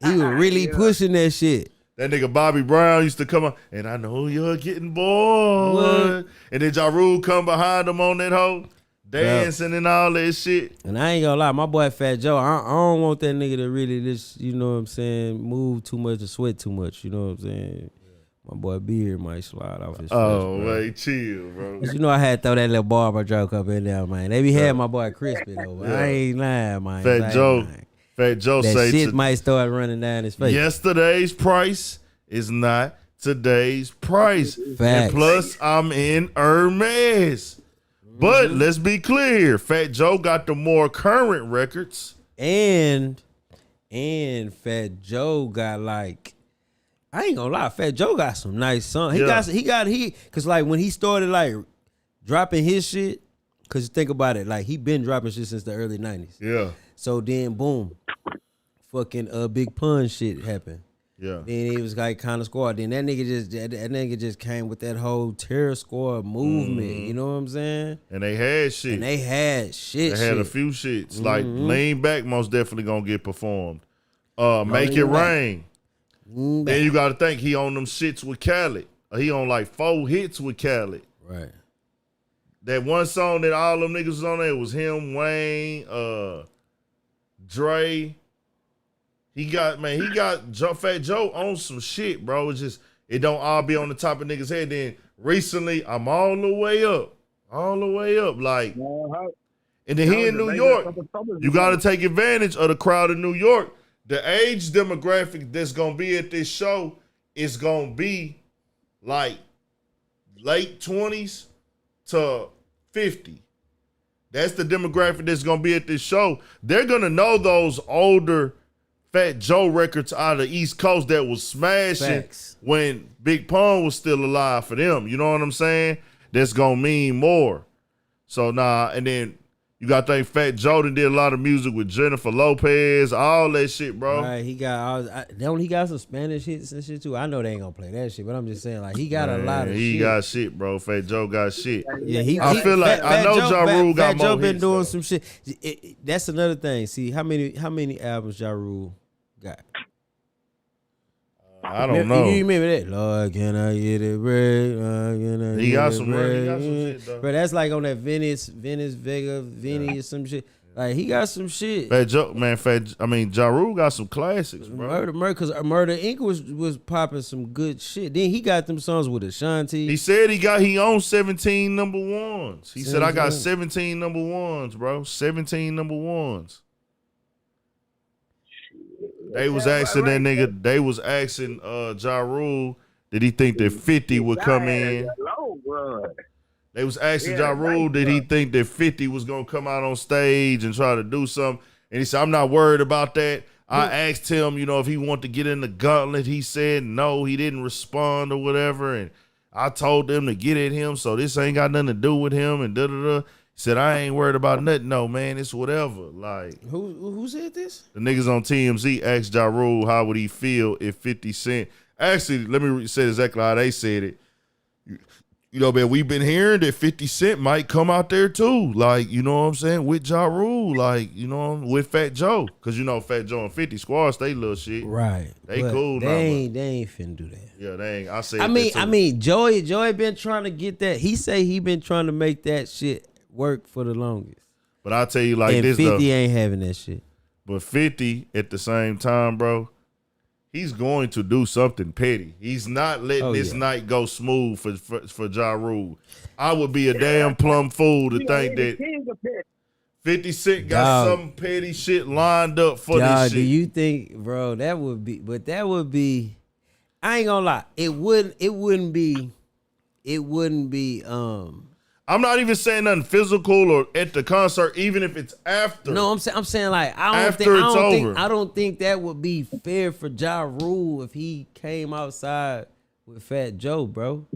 He was really pushing that shit. That nigga Bobby Brown used to come on, and I know you're getting bored. And then Ja Rule come behind him on that hoe, dancing and all that shit. And I ain't gonna lie, my boy Fat Joe, I don't want that nigga to really just, you know what I'm saying, move too much or sweat too much, you know what I'm saying? My boy Beard might slide off his face, wait, chill, bro. But you know I had to throw that little barber joke up in there, man. They be had my boy Crispy though, but I ain't lying, man. Fat Joe that say shit might start running down his face. Yesterday's price is not today's price. Facts. And plus, I'm in Hermes. But let's be clear, Fat Joe got the more current records. And Fat Joe got like, I ain't gonna lie, Fat Joe got some nice songs. Cause like when he started like dropping his shit, cause think about it, like he been dropping shit since the early 90s. Yeah. So then boom, fucking Big Pun shit happened. Yeah. Then he was like kind of squad. Then that nigga just came with that whole terror squad movement. You know what I'm saying? And they had shit. They had a few shits. Like Lean Back most definitely gonna get performed. Make It Rain. Then you gotta think he on them shits with Khaled. He on like 4 hits with Khaled. Right. That one song that all them niggas was on there was him, Wayne, Dre. He got Fat Joe on some shit, bro. It's just, it don't all be on the top of niggas' head. Then recently, I'm all the way up. Like, and then he in New York. You got to take advantage of the crowd in New York. The age demographic that's going to be at this show is going to be like late 20s to 50. That's the demographic that's going to be at this show. They're going to know those older Fat Joe records out of the East Coast that was smashing when Big Pun was still alive for them. You know what I'm saying? That's going to mean more. So, and then you got to think Fat Joe that did a lot of music with Jennifer Lopez, all that shit, bro. Right, he got he got some Spanish hits and shit too. I know they ain't gonna play that shit, but I'm just saying, like, he got a lot of shit. He got shit, bro. Fat Joe got shit. Yeah, I feel like I know Ja Rule got more hits. Fat Joe been doing though. some shit. That's another thing. See, how many albums Ja Rule got? I don't know. You remember that? Lord, can I get it break? He got some shit though. But that's like on that Venice Vega, Vinny or some shit. Like, he got some shit. Fat Joe, man. Ja Rule got some classics, bro. Because Murder Inc. was popping some good shit. Then he got them songs with Ashanti. He said he owns 17 number ones. He said, I got 17 number ones, bro. 17 number ones. They was asking that nigga, they was asking Ja Rule, did he think that 50 would come in? They was asking Ja Rule, did he think that 50 was going to come out on stage and try to do something? And he said, I'm not worried about that. I asked him, if he wanted to get in the gauntlet. He said no, he didn't respond or whatever. And I told them to get at him, so this ain't got nothing to do with him and da-da-da. He said, I ain't worried about nothing. No, man, it's whatever. Like, who said this? The niggas on TMZ asked Ja Rule how would he feel if 50 Cent. Actually, let me say exactly how they said it. Man, we've been hearing that 50 Cent might come out there too. Like, you know what I'm saying? With Ja Rule, like, with Fat Joe. Because, Fat Joe and 50 squash, they little shit. Right. They cool now. They ain't finna do that. Yeah, they ain't. I mean, Joey been trying to get that. He say he been trying to make that shit work for the longest. But I'll tell you like and this, 50 though. ain't having that shit. But 50, at the same time, bro, he's going to do something petty. He's not letting this night go smooth for Ja Rule. I would be a damn plumb fool to think that 50 Cent got some petty shit lined up for this shit. Do you think, bro, that would be, I ain't gonna lie, it wouldn't be, I'm not even saying nothing physical or at the concert, even if it's after. No, I'm saying like I don't think that would be fair for Ja Rule if he came outside with Fat Joe, bro.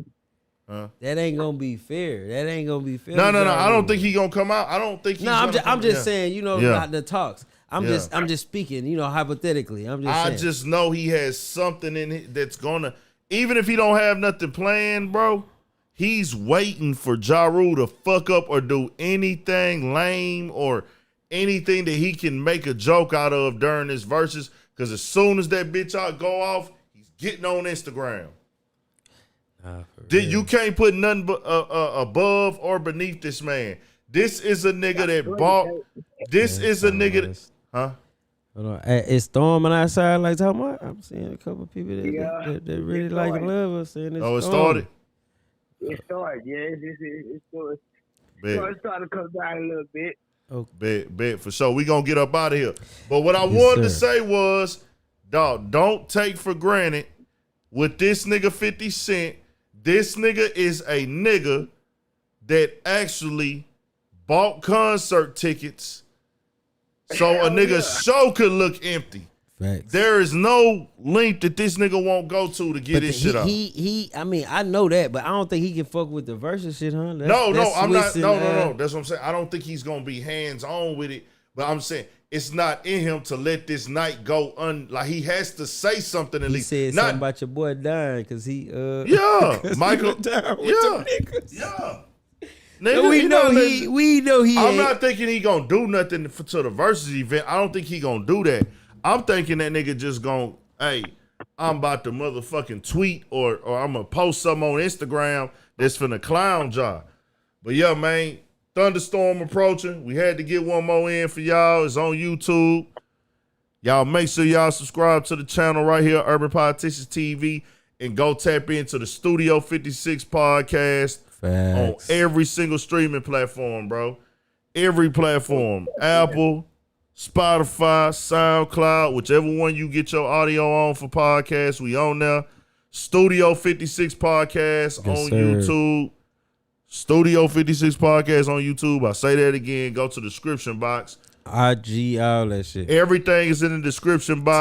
That ain't gonna be fair. That ain't gonna be fair. No. I don't think he gonna come out. I don't think he's I'm just saying, you know, not the talks. I'm just speaking, you know, hypothetically. I just know he has something in it that's gonna, even if he don't have nothing planned, bro, he's waiting for Ja Rule to fuck up or do anything lame or anything that he can make a joke out of during his verses. Because as soon as that bitch out go off, he's getting on Instagram. You can't put nothing but, above or beneath this man. This is a nigga that bought. This is a nigga that, Hold on. It's storming outside like talking about. I'm seeing a couple of people that really like and love us. Saying it's it started? It started, yeah. It's starting to come down a little bit. Bet for sure. We gonna get up out of here. But what I wanted to say was, dog, don't take for granted with this nigga 50 Cent. This nigga is a nigga that actually bought concert tickets so a nigga's show could look empty. Facts. There is no link that this nigga won't go to get his shit out. I mean, I know that, but I don't think he can fuck with the Verzuz shit, huh? No. That's what I'm saying. I don't think he's gonna be hands on with it. But I'm saying it's not in him to let this night go like he has to say something at least. He said something about your boy dying because he Michael down with them niggas. Yeah. Nigga, we know he. I'm not thinking he gonna do nothing to the Verzuz event. I don't think he gonna do that. I'm thinking that nigga just gonna, hey, I'm about to motherfucking tweet or I'm gonna post something on Instagram that's finna clown Ja. But yeah, man, thunderstorm approaching. We had to get one more in for y'all. It's on YouTube. Y'all make sure y'all subscribe to the channel right here, Urban Politicians TV, and go tap into the Studio 56 podcast. Facts. On every single streaming platform, bro. Every platform. Apple, Spotify, SoundCloud, whichever one you get your audio on for podcasts, we on there. Studio 56 podcast on YouTube. Studio 56 podcast on YouTube. I say that again. Go to the description box. IG, all that shit. Everything is in the description box.